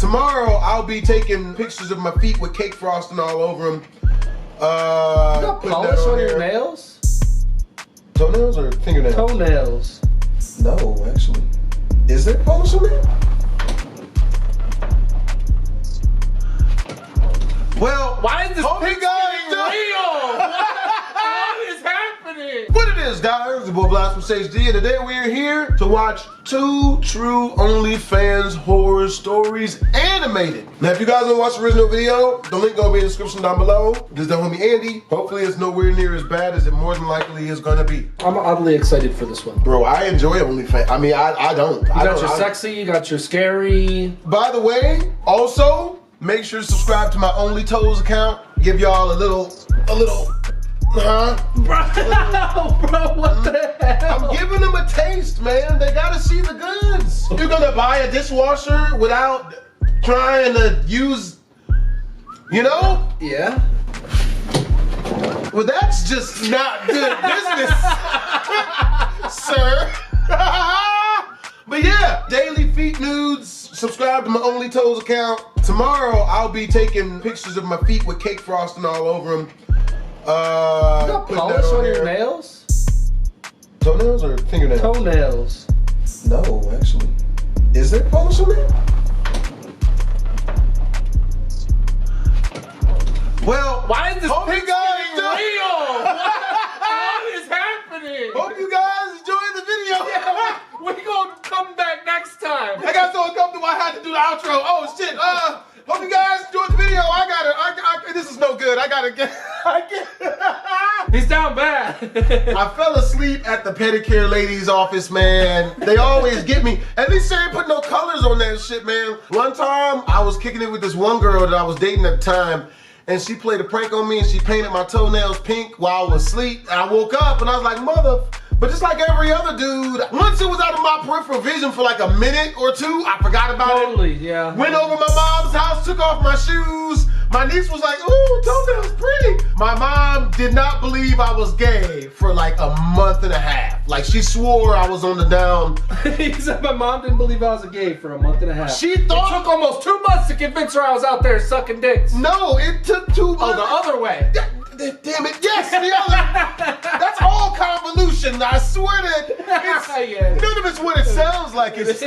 Tomorrow, I'll be taking pictures of my feet with cake frosting all over them. You got polish on your nails? Toenails or fingernails? Toenails. No, actually. Is there polish on there? Well, why is this picture real? What is happening? What it is, guys? It's your boy BlastphamousHD, and today we are here to watch 2 true OnlyFans horror stories animated. Now, if you guys want to watch the original video, the link gonna be in the description down below. This is the homie Andy. Hopefully, it's nowhere near as bad as it more than likely is gonna be. I'm oddly excited for this one. Bro, I enjoy OnlyFans. I mean, I don't. You got your sexy, you got your scary. By the way, also, make sure to subscribe to my OnlyToes account. Give y'all a little, Bro, what the hell? I'm giving them a taste, man. They gotta see the goods. You're gonna buy a dishwasher without trying to use, you know? Yeah. Well, that's just not good business, sir. But yeah, daily feet nudes. Subscribe to my OnlyToes account. Tomorrow, I'll be taking pictures of my feet with cake frosting all over them. You got polish on your nails? Toenails or fingernails? Toenails. No, actually. Is there polish on there? Well, why is this picture real? What is happening? Hope you guys enjoyed the video. Yeah, we're gonna come back next time. I got so uncomfortable I had to do the outro. Oh shit. Hope you guys enjoyed the video. This is no good. He's down bad. I fell asleep at the pedicure lady's office, man. They always get me. At least they ain't put no colors on that shit, man. One time, I was kicking it with this one girl that I was dating at the time, and she played a prank on me, and she painted my toenails pink while I was asleep. And I woke up, and I was like, mother... But just like every other dude, once it was out of my peripheral vision for like a minute or two, I forgot about it. Totally, yeah. Went over my mom's house, took off my shoes. My niece was like, ooh, toenails pretty. My mom did not believe I was gay for like a month and a half. Like she swore I was on the down. He said my mom didn't believe I was gay for a month and a half. She thought- It took almost 2 months to convince her I was out there sucking dicks. No, it took 2 months. Oh, the other way. Damn it, yes, the other. That's all convolution. I swear that it's, none of it's what it sounds like. It's,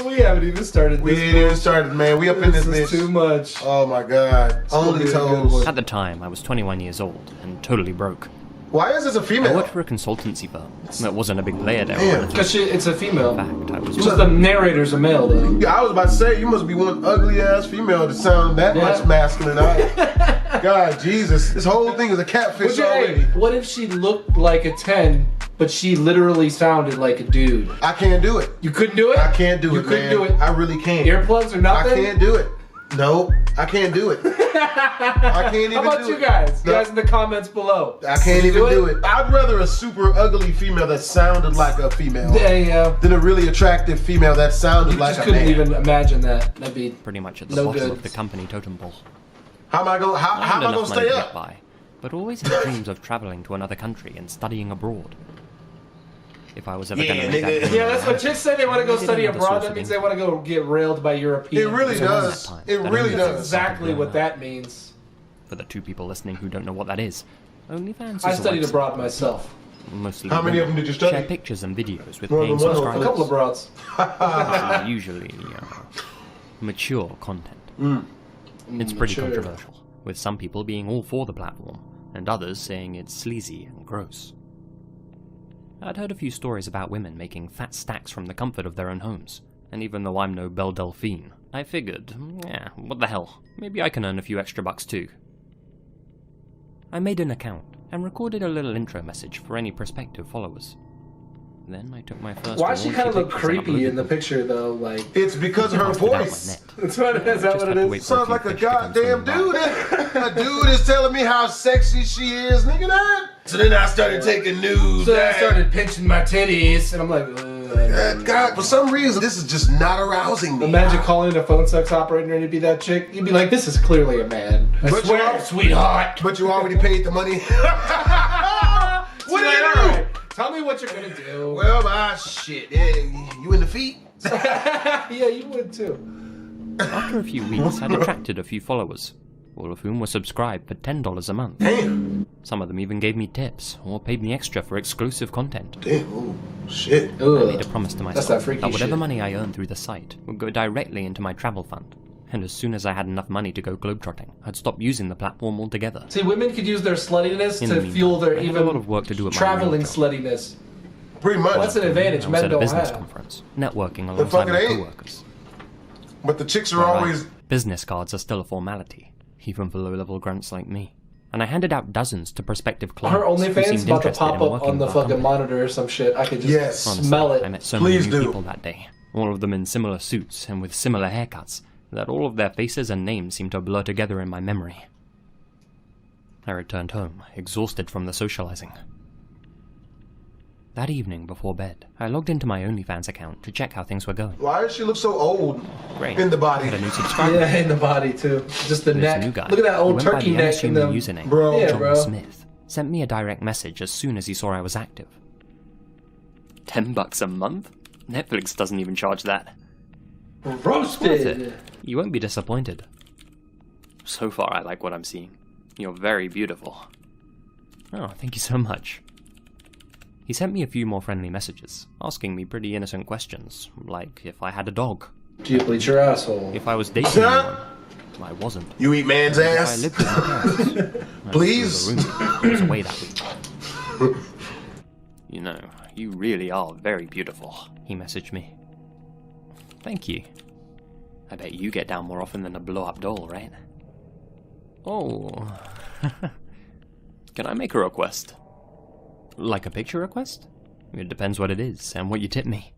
we haven't even started this. We ain't even started, man. We up in this bitch. This is too much. Oh my God. OnlyToes. At the time, I was 21 years old and totally broke. Why is this a female? I worked for a consultancy firm that wasn't a big player there. Damn. Because it's a female. In fact, I was Just the narrator's a male, though. Yeah, I was about to say, you must be one ugly ass female to sound that much masculine. God, Jesus. This whole thing is a catfish already. What if she looked like a 10, but she literally sounded like a dude? I can't do it. You couldn't do it? I can't do it, You couldn't man. do it? I really can't. Earplugs or nothing? I can't do it. No, I can't do it. I can't even do it. How about you guys? You guys in the comments below. I can't even do it. I'd rather a super ugly female that sounded like a female than a really attractive female that sounded like a man. You just couldn't even imagine that. That'd be pretty much at the bottom of the company totem pole. How am I gonna stay up? By, but always had dreams of traveling to another country and studying abroad. If I was ever going to make that yeah, that's what chicks say. They want to go study abroad. That means they want to go get railed by Europeans. It really does. It really does. That's exactly what that means. For the 2 people listening who don't know what that is, OnlyFans is I studied abroad myself. Mostly how many of them did you study? Share pictures and videos with paying subscribers. A couple of broads. Usually mature content. It's pretty controversial, with some people being all for the platform, and others saying it's sleazy and gross. I'd heard a few stories about women making fat stacks from the comfort of their own homes, and even though I'm no Belle Delphine, I figured, yeah, what the hell, maybe I can earn a few extra bucks too. I made an account, and recorded a little intro message for any prospective followers. Then I took my first. Why does she kind of look creepy in the picture, though? Like it's because of her voice. That's what it is. Is that what it is? Sounds like a goddamn dude. A dude is telling me how sexy she is, nigga. That. So then I started taking news. So then I started pinching my titties, and I'm like, God, for some reason, this is just not arousing me. Imagine calling a phone sex operator and it'd be that chick. You'd be like, this is clearly a man. I swear, sweetheart. But you already paid the money. What do you do? Tell me what you're gonna do. Well, shit. Yeah, you in the feet? Yeah, you would too. After a few weeks, I'd attracted a few followers, all of whom were subscribed for $10 a month. Damn. Some of them even gave me tips, or paid me extra for exclusive content. Damn, oh, shit. I made a promise to myself that whatever money I earned through the site would go directly into my travel fund. And as soon as I had enough money to go globetrotting, I'd stop using the platform altogether. See, women could use their sluttiness In to the meantime, fuel their I had even a lot of work to do at my traveling real job. sluttiness. Pretty much. Well, that's an advantage I was men at a don't business have. conference, networking The fuck alongside it my ain't. co-workers. But the chicks are Alright, always... business cards are still a formality, even for low-level grunts like me. And I handed out dozens to prospective clients. Her who OnlyFans seemed about to interested pop in up working on the with our fucking company. monitor or some shit. I could just Yes. Honestly, smell it. I met so Please many new do. people that day, all of them in similar suits and with similar haircuts, that all of their faces and names seemed to blur together in my memory. I returned home, exhausted from the socializing. That evening, before bed, I logged into my OnlyFans account to check how things were going. Why does she look so old Great. in the body? Had a new subscriber. Yeah, in the body too. Just the This neck. new guy, Look at that who old went by turkey the neck in unassuming the username, Bro. Yeah, John bro. Smith, sent me a direct message as soon as he saw I was active. $10 a month? Netflix doesn't even charge that. Worth Roasted. it. You won't be disappointed. So far, I like what I'm seeing. You're very beautiful. Oh, thank you so much. He sent me a few more friendly messages, asking me pretty innocent questions, like if I had a dog, Do you bleach your asshole? if I was dating anyone. I wasn't. You eat man's I ass? lived with my parents. Please? I was away that week. You know, you really are very beautiful, he messaged me. Thank you. I bet you get down more often than a blow-up doll, right? Oh. Can I make a request? Like a picture request? It depends what it is, and what you tip me.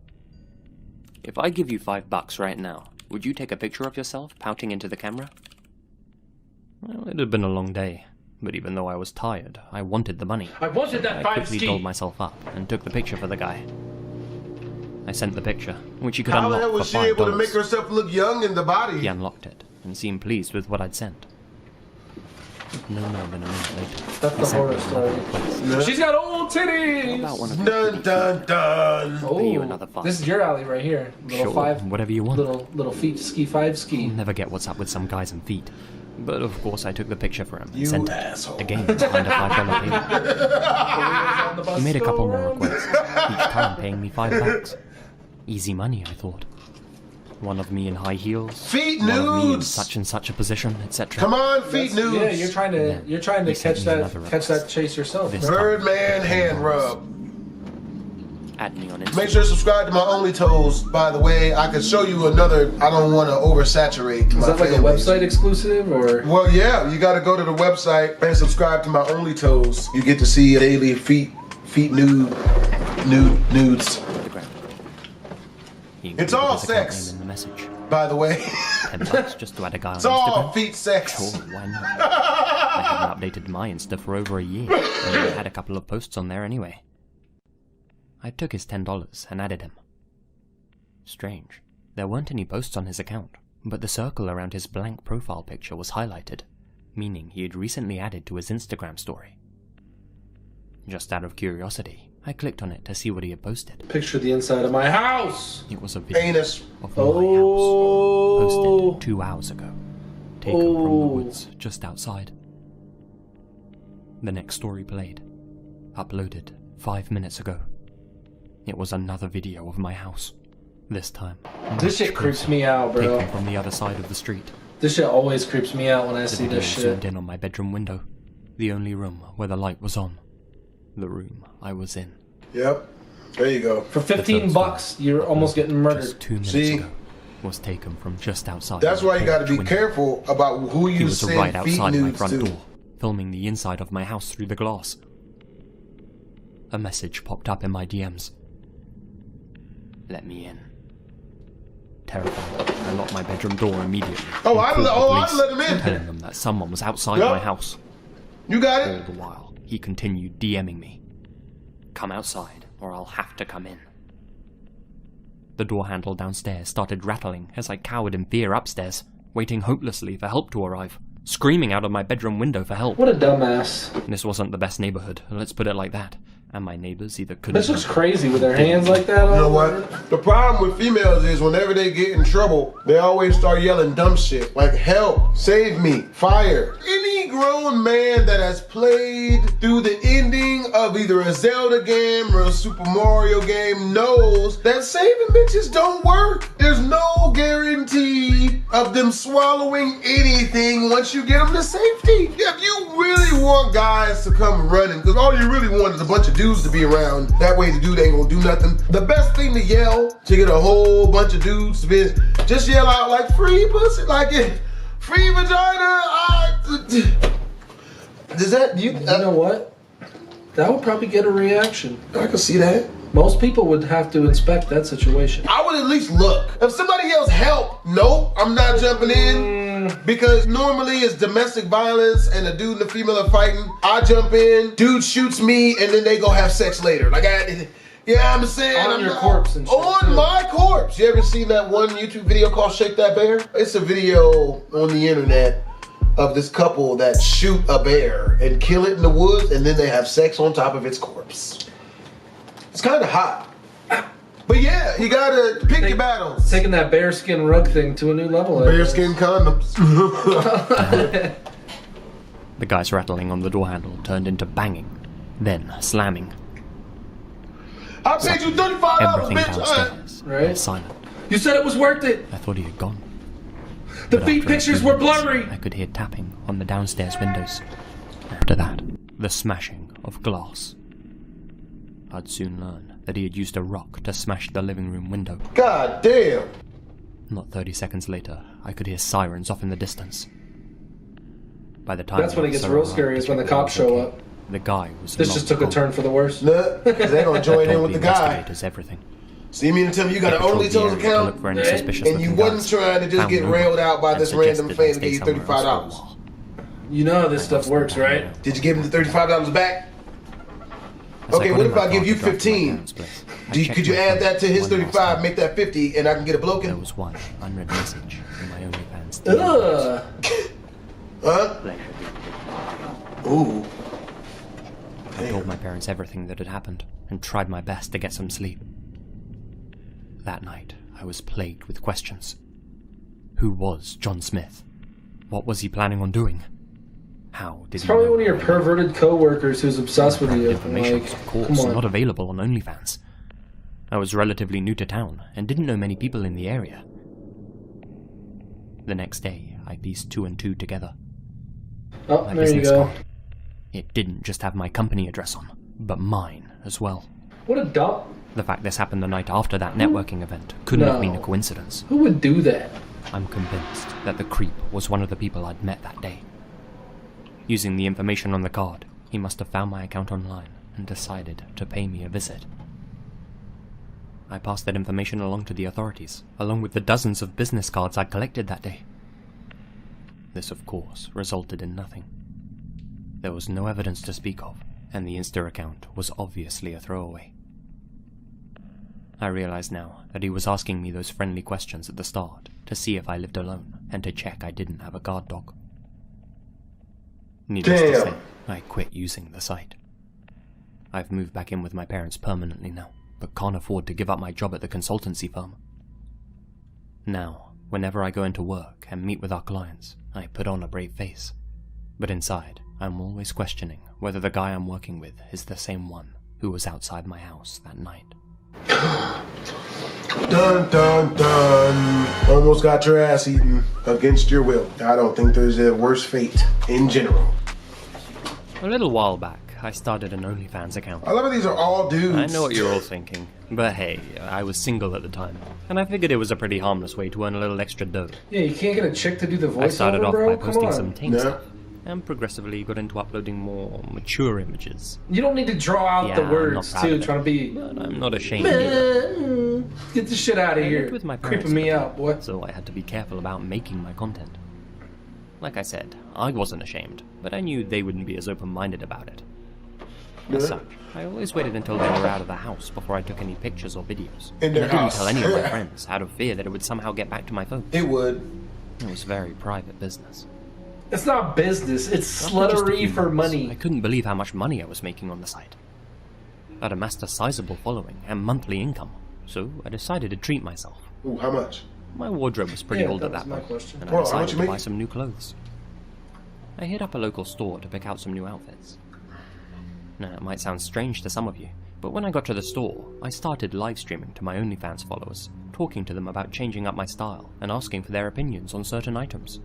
If I give you $5 right now, would you take a picture of yourself pouting into the camera? Well, it had been a long day, but even though I was tired, I wanted the money. I wanted that I quickly dolled myself up and took the picture for the guy. I sent the picture, which he could How the unlock hell for was she able to $5. make herself look young in the body? He unlocked it and seemed pleased with what I'd sent. No more than a minute later. That's he the sent me horror another story. request. She's got old How titties. about one of Dun dun dun. I'll pay you another $5. This is your alley right here. Little Sure, five, whatever you want. little feet ski five ski. You'll never get what's up with some guys and feet. But of course I took the picture for him and You sent asshole. it. Again, behind a $5 payment. He made a couple more requests, each time paying me $5. Easy money, I thought. One of me in high heels, Feet one of me in nudes. such and such a position, etc. Come on, feet nudes. Yeah, you're trying to He sent catch me that another chase yourself. This Birdman hand rub. Add me on Instagram. Make sure to subscribe to my Only Toes, by the way. I could show you another. I don't want to oversaturate my Is that like a fan base. website exclusive or? Well, yeah, you got to go to the website and subscribe to my Only Toes. You get to see daily feet nudes. Instagram. He It's included all his account sex. name in the message. By the way, $10 just to add a guy on it's all Instagram. feet sex. Sure, why not? I haven't updated my Insta for over a year, and I had a couple of posts on there anyway. I took his $10 and added him. Strange. There weren't any posts on his account, but the circle around his blank profile picture was highlighted, meaning he had recently added to his Instagram story. Just out of curiosity, I clicked on it to see what he had posted. Picture the inside of my house. It was a video Anus. of my house, posted 2 hours ago, taken from the woods just outside. The next story played, uploaded 5 minutes ago. It was another video of my house, this time This shit much creeps closer, me out, bro. taken from the other side of the street. This shit always creeps me out when I The see video this shit. zoomed in on my bedroom window, the only room where the light was on, the room I was in. Yep. There you go. For $15, you're almost getting murdered. Just 2 minutes See? ago, was taken from just outside. That's my why you got to be window. careful about who He you was send right feet outside my nudes front to. door, filming the inside of my house through the glass. A message popped up in my DMs. Let me in. Terrified, I locked my bedroom door immediately. Oh, and called the I'd let him in. telling them that someone was outside Yep. my house. You got All it? the while, he continued DMing me. Come outside, or I'll have to come in. The door handle downstairs started rattling as I cowered in fear upstairs, waiting hopelessly for help to arrive, screaming out of my bedroom window for help. What a dumbass. This wasn't the best neighborhood, let's put it like that, and my neighbors either couldn't... This looks crazy with their hands like that. You know what? The problem with females is whenever they get in trouble, they always start yelling dumb shit. Like, help, save me, fire. Any grown man that has played through the ending of either a Zelda game or a Super Mario game knows that saving bitches don't work. There's no guarantee of them swallowing anything once you get them to safety. If you really want guys to come running, because all you really want is a bunch of dudes to be around, that way the dude ain't gonna do nothing. The best thing to yell to get a whole bunch of dudes to be, just yell out like free pussy, like it, free vagina. Does that, you know what? That would probably get a reaction. I can see that. Most people would have to inspect that situation. I would at least look. If somebody yells help, nope, I'm not jumping in. Because normally it's domestic violence and a dude and a female are fighting. I jump in, dude shoots me, and then they go have sex later. Like, I'm saying. On your corpse and shit. On my corpse. You ever seen that one YouTube video called Shake That Bear? It's a video on the internet of this couple that shoot a bear and kill it in the woods, and then they have sex on top of its corpse. It's kind of hot. But yeah, you gotta pick your battles. Taking that bearskin rug thing to a new level. Bearskin condoms. The guy's rattling on the door handle turned into banging, then slamming. I paid you $35, Everything bitch. downstairs was silent. You said it was worth it. I thought he had gone. The But feet after a pictures few were minutes, blurry. I could hear tapping on the downstairs windows. After that, the smashing of glass. I'd soon learn that he had used a rock to smash the living room window. God damn. Not 30 seconds later, I could hear sirens off in the distance. By the time That's when it gets real scary, is when the cops show up. The guy was This just took a turn for the worse. Nah, because they're going to join in with the guy. Investigators everything. So you mean to tell me you got an They patrolled OnlyTones the area to look account for any suspicious and you looking wasn't guys, trying to just found get no one, railed out by and this random suggested I fan to stay get you somewhere else for a $35? while. You know how this stuff works, right? Did you give him the $35 back? As I Okay, got what in if my I give car you to drive to my 15? parents' place, I checked Could you my add phone that to his one last 35, time. make that 50, and I can get a bloke There in? was one unread message in my OnlyFans. Ugh. Huh? Ooh. I told my parents everything that had happened and tried my best to get some sleep. That night, I was plagued with questions. Who was John Smith? What was he planning on doing? How did It's he probably know one of your I- perverted co-workers who's obsessed with you. Information Like, was, of course, come on. not available on OnlyFans. I was relatively new to town and didn't know many people in the area. The next day, I pieced two and two together. Oh, My there you business go. card. It didn't just have my company address on, but mine as well. What a dumb... The fact this happened the night after that networking event couldn't have been a No. coincidence. Who would do that? I'm convinced that the creep was one of the people I'd met that day. Using the information on the card, he must have found my account online and decided to pay me a visit. I passed that information along to the authorities, along with the dozens of business cards I'd collected that day. This, of course, resulted in nothing. There was no evidence to speak of, and the Insta account was obviously a throwaway. I realize now that he was asking me those friendly questions at the start to see if I lived alone and to check I didn't have a guard dog. Needless to say, I quit using the site. I've moved back in with my parents permanently now, but can't afford to give up my job at the consultancy firm. Now, whenever I go into work and meet with our clients, I put on a brave face. But inside, I'm always questioning whether the guy I'm working with is the same one who was outside my house that night. Dun dun dun. Almost got your ass eaten against your will. I don't think there's a worse fate in general. A little while back, I started an OnlyFans account. I love how these are all dudes. I know what you're all thinking, but hey, I was single at the time, and I figured it was a pretty harmless way to earn a little extra dough. Yeah, you can't get a chick to do the voiceover, I started off bro? by Come posting on. some tame Yeah. stuff, and progressively got into uploading more mature images. You don't need to draw out the Yeah, I'm words, not proud too, of it. trying to be... But I'm not ashamed either, Get this shit out of I here. lived with my parents Creeping me at the out, boy. so I had to be careful about making my content. Like I said, I wasn't ashamed, but I knew they wouldn't be as open-minded about it. As such, I always waited until they were out of the house before I took any pictures or videos. In their And I didn't house. tell any of my friends, out of fear that it would somehow get back to my phone. It would. It was very private business. It's not business. It's After just a sluttery few for months, money. I couldn't believe how much money I was making on the site. I'd amassed a sizable following and monthly income, so I decided to treat myself. Ooh, how much? My wardrobe was pretty old at that point, and I decided to buy some new clothes. I hit up a local store to pick out some new outfits. Now, it might sound strange to some of you, but when I got to the store, I started live streaming to my OnlyFans followers, talking to them about changing up my style and asking for their opinions on certain items.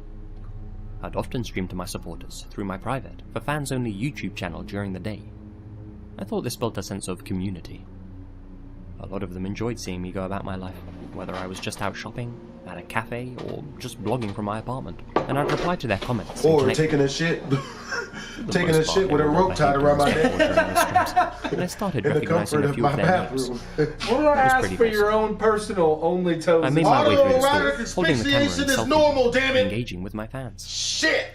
I'd often stream to my supporters through my private, for fans-only YouTube channel during the day. I thought this built a sense of community. A lot of them enjoyed seeing me go about my life, whether I was just out shopping, at a cafe, or just blogging from my apartment, and I'd reply to their comments. Or taking a shit. Taking a shit with a rope tied around my neck. And I started in the recognizing comfort a of few my of their names. bathroom. What do I ask for your own personal only toes? I made my way through the Autoerotic store, holding the camera and asphyxiation is selfie, normal, damn it! engaging with my fans. Shit!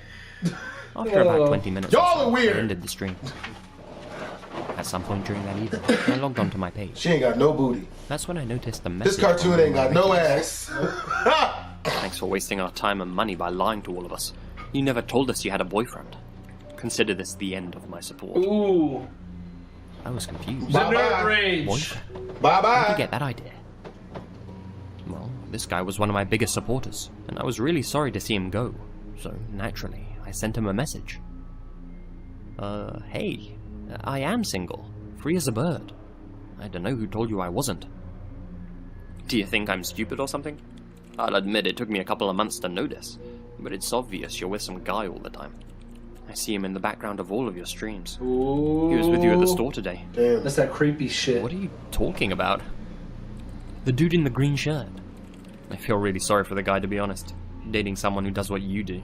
After about 20 minutes or Y'all so, are weird. I ended the stream. At some point during that evening, I logged onto my page. She ain't got no booty. That's when I noticed the message. This cartoon ain't got no ass. Thanks for wasting our time and money by lying to all of us. You never told us you had a boyfriend. Consider this the end of my support. Ooh. I was confused. The nerd rage. Boyfriend? Where did you Bye-bye. get that idea? Well, this guy was one of my biggest supporters, and I was really sorry to see him go. So, naturally, I sent him a message. Hey, I am single, free as a bird. I don't know who told you I wasn't. Do you think I'm stupid or something? I'll admit it took me a couple of months to notice, but it's obvious you're with some guy all the time. I see him in the background of all of your streams. Ooh. He was with you at the store today. Damn. That's that creepy shit. What are you talking about? The dude in the green shirt. I feel really sorry for the guy, to be honest. Dating someone who does what you do.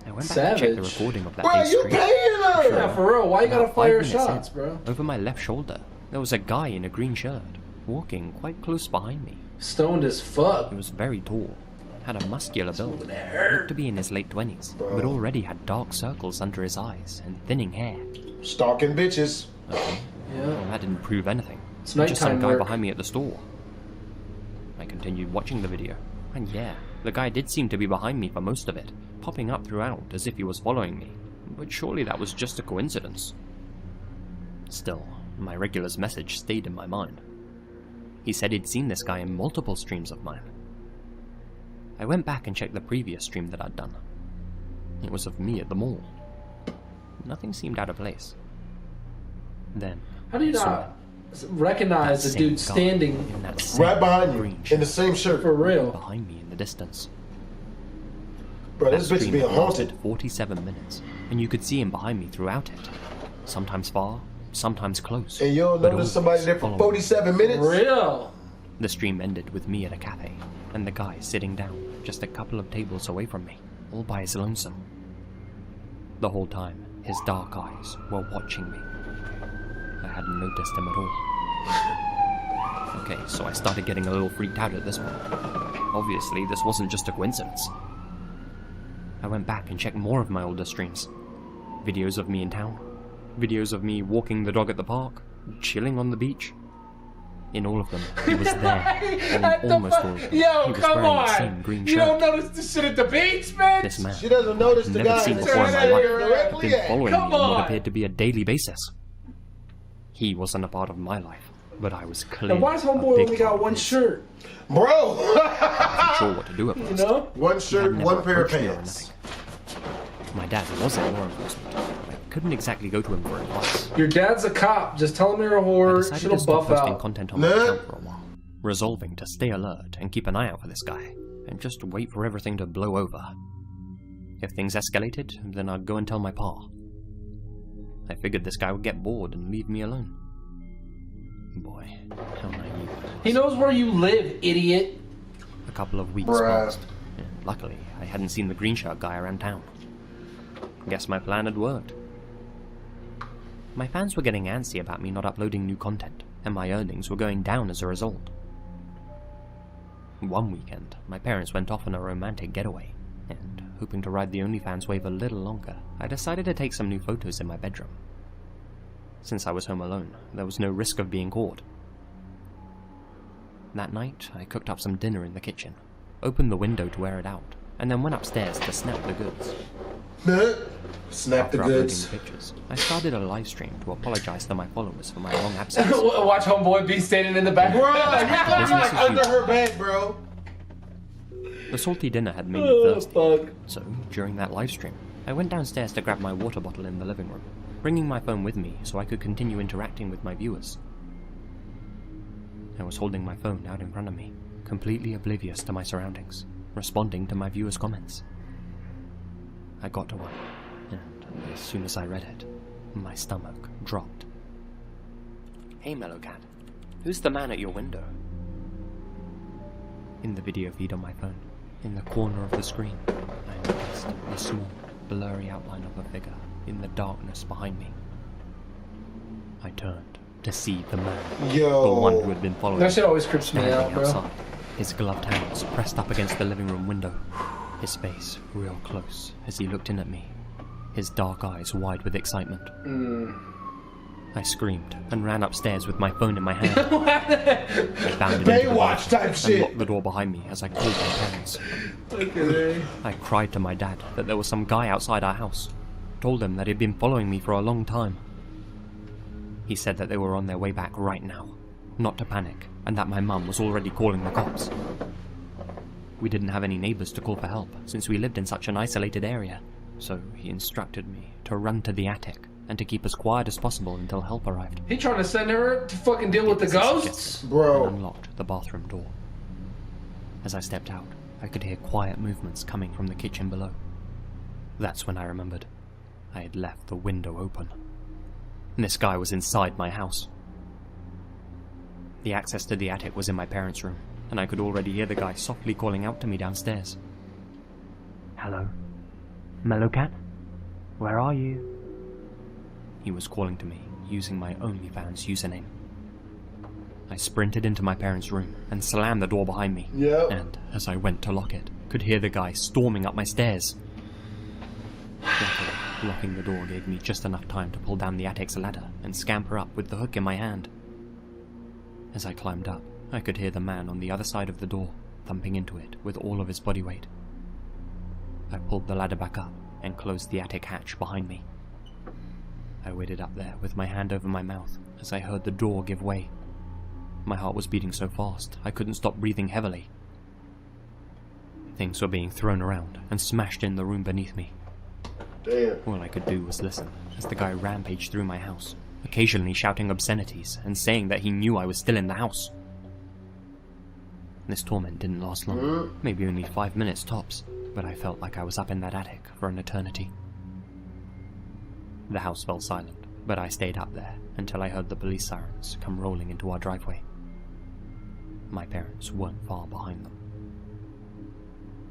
I went back to check the recording of that Bro, day's you stream. paying her? Yeah, for real. Why you gotta About fire 5 minutes shots, in, bro? Over my left shoulder, there was a guy in a green shirt, walking quite close behind me. Stoned as fuck. He was very tall, had a muscular build, looked to be in his late 20s, but already had dark circles under his eyes and thinning hair. Stalking bitches. Okay, Yeah. well, that didn't prove anything. It's Just some nighttime guy work. behind me at the store. I continued watching the video, and yeah, the guy did seem to be behind me for most of it, popping up throughout as if he was following me, but surely that was just a coincidence. Still, my regular's message stayed in my mind. He said he'd seen this guy in multiple streams of mine. I went back and checked the previous stream that I'd done. It was of me at the mall. Nothing seemed out of place. Then, How do you I saw not recognize that the same dude guy standing in that same Right behind you. green In shirt the same shirt. for real? behind me in the distance. Bro, this That bitch is stream being had lasted haunted. 47 minutes, and you could see him behind me throughout it. Sometimes far, sometimes close. And you'll but notice always somebody there for following. 47 minutes? Real. The stream ended with me at a cafe, and the guy sitting down just a couple of tables away from me, all by his lonesome. The whole time, his dark eyes were watching me. I hadn't noticed him at all. Okay, so I started getting a little freaked out at this point. Obviously, this wasn't just a coincidence. I went back and checked more of my older streams. Videos of me in town. Videos of me walking the dog at the park. Chilling on the beach. In all of them, he was there. On almost all of them, Yo, he was come wearing the same on! green You don't shirt. notice this shit at the beach, man? This man, She doesn't notice the never guy seen that's before in my standing life, there had directly been at. following Come me on what on. appeared to be a daily basis. He wasn't a part of my life, but I was clearly And why is a homeboy big only got part of one his. shirt? Bro! I wasn't sure what to do at You first. know? One He shirt, had never one pair of approached me or pants. nothing. My dad was in law enforcement. I couldn't exactly go to him for advice. Your dad's a cop. Just tell him you're a I whore. decided Shit'll to stop buff posting out. content on my Nah. account for a while, resolving to stay alert and keep an eye out for this guy, and just wait for everything to blow over. If things escalated, then I'd go and tell my pa. I figured this guy would get bored and leave me alone. Boy, how naive I was. He knows where you live, idiot. A couple of weeks Bruh. passed, and luckily I hadn't seen the green shirt guy around town. Guess my plan had worked. My fans were getting antsy about me not uploading new content, and my earnings were going down as a result. One weekend, my parents went off on a romantic getaway, and, hoping to ride the OnlyFans wave a little longer, I decided to take some new photos in my bedroom. Since I was home alone, there was no risk of being caught. That night, I cooked up some dinner in the kitchen, opened the window to air it out, and then went upstairs to snap the goods. Snap the After uploading goods. the pictures, I started a live stream to apologize to my followers for my long absence. Watch homeboy be standing in the back. Bro, you're like under her bed, bro. The salty dinner had made me thirsty, Fuck. so during that live stream, I went downstairs to grab my water bottle in the living room, bringing my phone with me so I could continue interacting with my viewers. I was holding my phone out in front of me, completely oblivious to my surroundings, responding to my viewers' comments. I got to one, and as soon as I read it, my stomach dropped. "Hey Mellowcat, who's the man at your window?" In the video feed on my phone, in the corner of the screen, I noticed a small, blurry outline of a figure in the darkness behind me. I turned to see the man, the one who had been following That shit always creeps me standing out, bro. outside, his gloved hands pressed up against the living room window, his face real close as he looked in at me, his dark eyes wide with excitement. I screamed and ran upstairs with my phone in my hand. I bounded into the Baywatch type and shit. locked the door behind me as I called my parents. Okay. I cried to my dad that there was some guy outside our house. Told him that he'd been following me for a long time. He said that they were on their way back right now, not to panic, and that my mum was already calling the cops. We didn't have any neighbours to call for help, since we lived in such an isolated area, so he instructed me to run to the attic and to keep as quiet as possible until help arrived. He trying to send her to fucking deal with the ghosts? Bro. And unlocked the bathroom door. As I stepped out, I could hear quiet movements coming from the kitchen below. That's when I remembered I had left the window open. And this guy was inside my house. The access to the attic was in my parents' room, and I could already hear the guy softly calling out to me downstairs. "Hello? Mellowcat? Where are you?" He was calling to me, using my OnlyFans username. I sprinted into my parents' room and slammed the door behind me. Yep. And as I went to lock it, could hear the guy storming up my stairs. Luckily, locking the door gave me just enough time to pull down the attic's ladder and scamper up with the hook in my hand. As I climbed up, I could hear the man on the other side of the door thumping into it with all of his body weight. I pulled the ladder back up and closed the attic hatch behind me. I waited up there with my hand over my mouth as I heard the door give way. My heart was beating so fast I couldn't stop breathing heavily. Things were being thrown around and smashed in the room beneath me. Damn. All I could do was listen as the guy rampaged through my house, occasionally shouting obscenities and saying that he knew I was still in the house. This torment didn't last long, maybe only 5 minutes tops, but I felt like I was up in that attic for an eternity. The house fell silent, but I stayed up there until I heard the police sirens come rolling into our driveway. My parents weren't far behind them.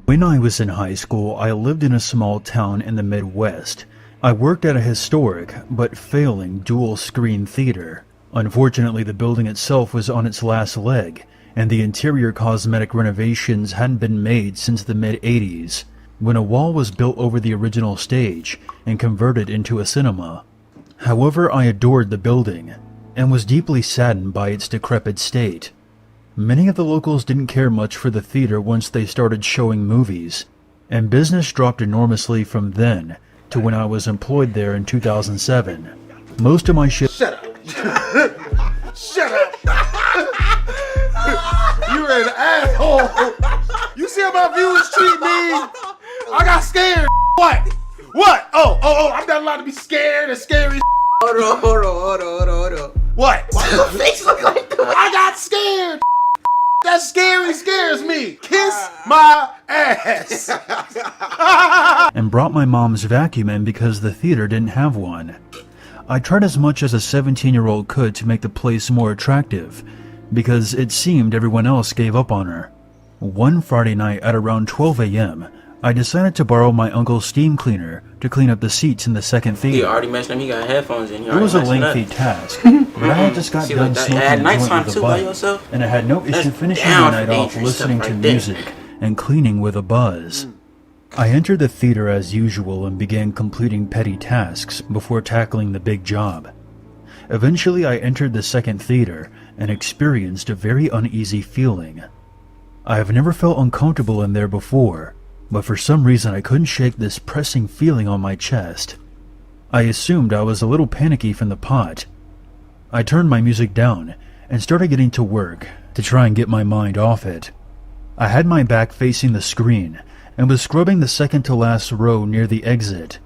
When I was in high school, I lived in a small town in the Midwest. I worked at a historic, but failing, dual-screen theater. Unfortunately, the building itself was on its last leg, and the interior cosmetic renovations hadn't been made since the mid-'80s, when a wall was built over the original stage and converted into a cinema. However, I adored the building, and was deeply saddened by its decrepit state. Many of the locals didn't care much for the theater once they started showing movies, and business dropped enormously from then to when I was employed there in 2007. Most of my shit— Shut up. Shut up. You're an asshole. You see how my viewers treat me? I got scared. What? What? Oh, I'm not allowed to be scared and scary. Hold on. What? Why does the face look like that? I got scared. That scary scares me. Kiss my ass. and brought my mom's vacuum in because the theater didn't have one. I tried as much as a 17-year-old could to make the place more attractive, because it seemed everyone else gave up on her. One Friday night at around 12 a.m., I decided to borrow my uncle's steam cleaner to clean up the seats in the second He theater. already messed up. He got headphones in. It was a lengthy task, but I had just got See, done like that- smoking at a joint nighttime with a too, by bud, yourself? and I had no issue That's finishing down the for night off dangerous listening stuff to right there. music and cleaning with a buzz. I entered the theater as usual and began completing petty tasks before tackling the big job. Eventually I entered the second theater and experienced a very uneasy feeling. I have never felt uncomfortable in there before, but for some reason I couldn't shake this pressing feeling on my chest. I assumed I was a little panicky from the pot. I turned my music down and started getting to work to try and get my mind off it. I had my back facing the screen and was scrubbing the second to last row near the exit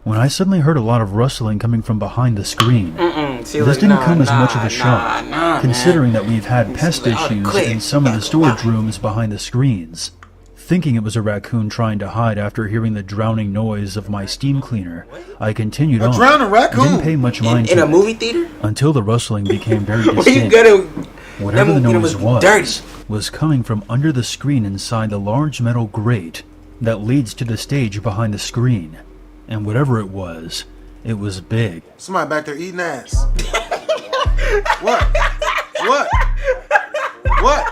when I suddenly heard a lot of rustling coming from behind the screen. This didn't come as much of a shock, considering that we've had pest issues in some of the storage rooms behind the screens. Thinking it was a raccoon trying to hide after hearing the drowning noise of my steam cleaner, I continued on. A drowning raccoon? Didn't pay much mind to in a it movie theater? until the rustling became very Where you distinct. gotta, Whatever the noise dirty. was coming from under the screen inside the large metal grate that leads to the stage behind the screen. And whatever it was big. Somebody back there eating ass. What? What? What?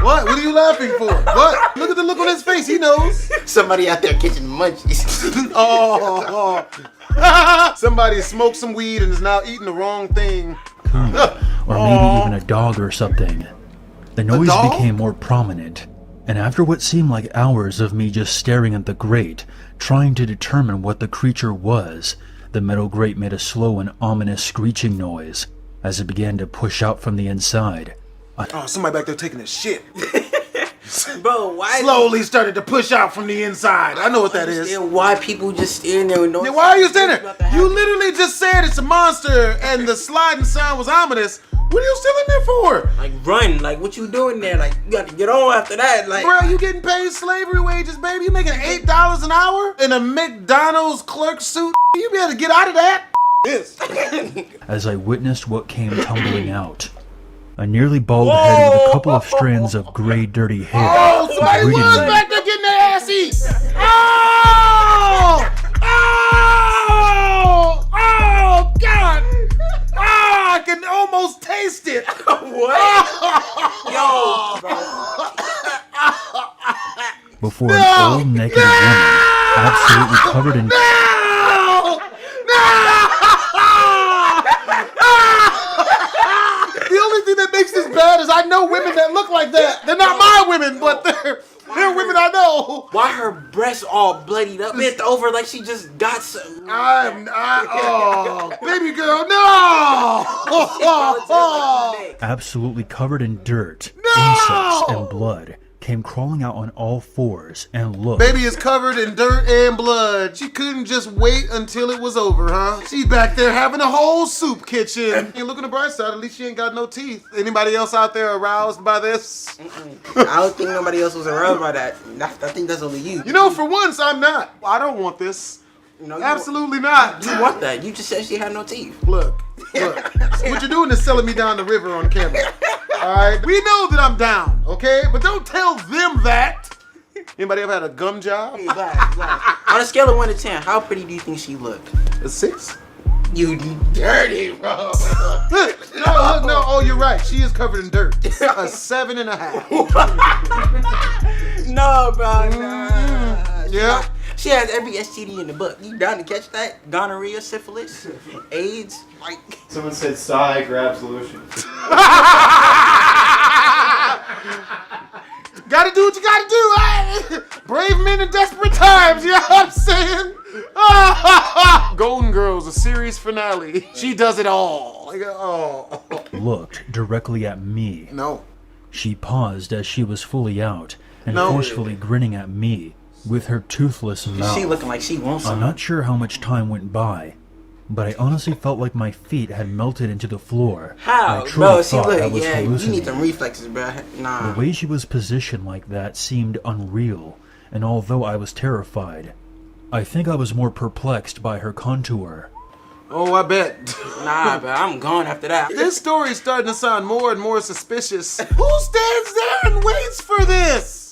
What are you laughing for? What? Look at the look on his face. He knows. Somebody out there catching munchies. Oh. Somebody smoked some weed and is now eating the wrong thing. Or maybe even a dog or something. The noise became more prominent, and after what seemed like hours of me just staring at the grate, trying to determine what the creature was, the metal grate made a slow and ominous screeching noise as it began to push out from the inside. Oh, somebody back there taking a shit. Bro, why? Slowly started to push out from the inside. I know what that is. Why people just standing there with no... Yeah, why are you standing there? You literally just said it's a monster and the sliding sound was ominous. What are you still in there for? Like, run. Like, what you doing there? Like, you got to get on after that. Like, bro, you getting paid slavery wages, baby. You making $8 an hour in a McDonald's clerk suit. You be able to get out of that. This. As I witnessed what came tumbling out. A nearly bald head with a couple of strands of gray, dirty hair. Oh, somebody greeted was me. back there getting their ass eat. Oh! Oh! Oh, God! Oh, I can almost taste it. what? Yo, bro. Before an old naked woman, absolutely covered in... No! The only thing that makes this bad is I know women that look like that. They're not my women, but they're women I know. Why her breasts all bloodied up? Bent over like she just got some. Oh, baby girl, no! absolutely covered in dirt, insects, and blood, came crawling out on all fours and looked. Baby is covered in dirt and blood. She couldn't just wait until it was over, huh? She's back there having a whole soup kitchen. You look on the bright side, at least she ain't got no teeth. Anybody else out there aroused by this? I don't think nobody else was aroused by that. I think that's only you. You know, for once, I'm not. I don't want this. No, Absolutely not. You want that. You just said she had no teeth. Look. What you're doing is selling me down the river on camera. Alright? We know that I'm down, okay? But don't tell them that. Anybody ever had a gum job? Hey, Blast. On a scale of 1 to 10, how pretty do you think she looked? A 6? You dirty, bro. No, oh, you're right. She is covered in dirt. A 7.5. No, bro. Nah. Yeah. She has every STD in the book. You down to catch that? Gonorrhea, syphilis, AIDS, like. Someone said sigh, grab solution. Gotta do what you gotta do, right? Brave men in desperate times, you know what I'm saying? Golden Girls, a series finale. She does it all. Like, oh. Looked directly at me. No. She paused as she was fully out and No. forcefully grinning at me with her toothless mouth. She looking like she wants I'm some. not sure how much time went by, but I honestly felt like my feet had melted into the floor. How? I truly Bro, see, thought I look, was yeah, you need hallucinating. some reflexes, bro. Nah. The way she was positioned like that seemed unreal, and although I was terrified, I think I was more perplexed by her contour. Oh, I bet. Nah, bro, I'm gone after that. This story's starting to sound more and more suspicious. Who stands there and waits for this?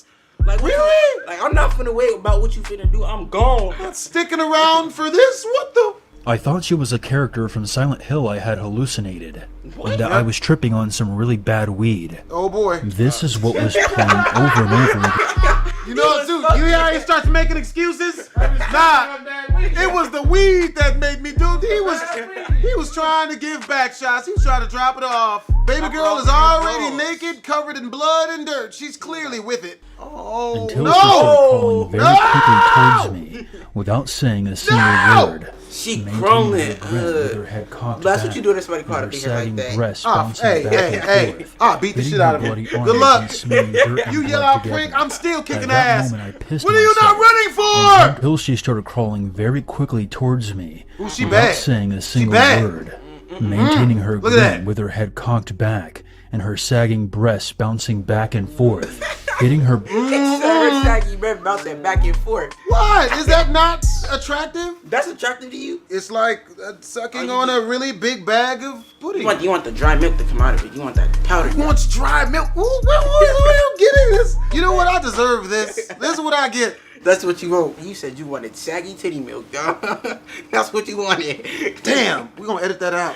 Like, Really? Like, I'm not finna wait about what you finna do. I'm gone. Not sticking around for this? What the? I thought she was a character from Silent Hill I had hallucinated, and that I was tripping on some really bad weed. Oh boy. This is what was playing over and over again. You know, dude, fuck? You hear how he starts making excuses? Nah, it was the weed that made me do. He was trying to give back shots. He was trying to drop it off. Baby girl is already naked, covered in blood and dirt. She's clearly with it. Oh Until she started crawling very quickly towards me without saying a single word. She maintaining crawling. her grin with her head cocked That's back, what you do to somebody and caught her up in here like sagging that. breasts bouncing back and forth, Beat the hitting shit her out of him. bloody arms Good luck. and smearing dirt and You blood yell out together. prank, I'm still kicking At that ass. moment, I pissed What are you not myself. running for? Until she started crawling very quickly towards me Ooh, she without bad. saying a single bad. word, maintaining her Look at that. grin with her head cocked back and her sagging breasts bouncing back and forth, hitting her. Her saggy breath bouncing back and forth. What? Is that not attractive? That's attractive to you? It's like sucking on a really big bag of pudding. You want the dry milk to come out of it. You want that powder. Who wants dry milk? Where are you getting this? You know what? I deserve this. This is what I get. That's what you want. You said you wanted saggy titty milk, dog. That's what you wanted. Damn, we're gonna edit that out.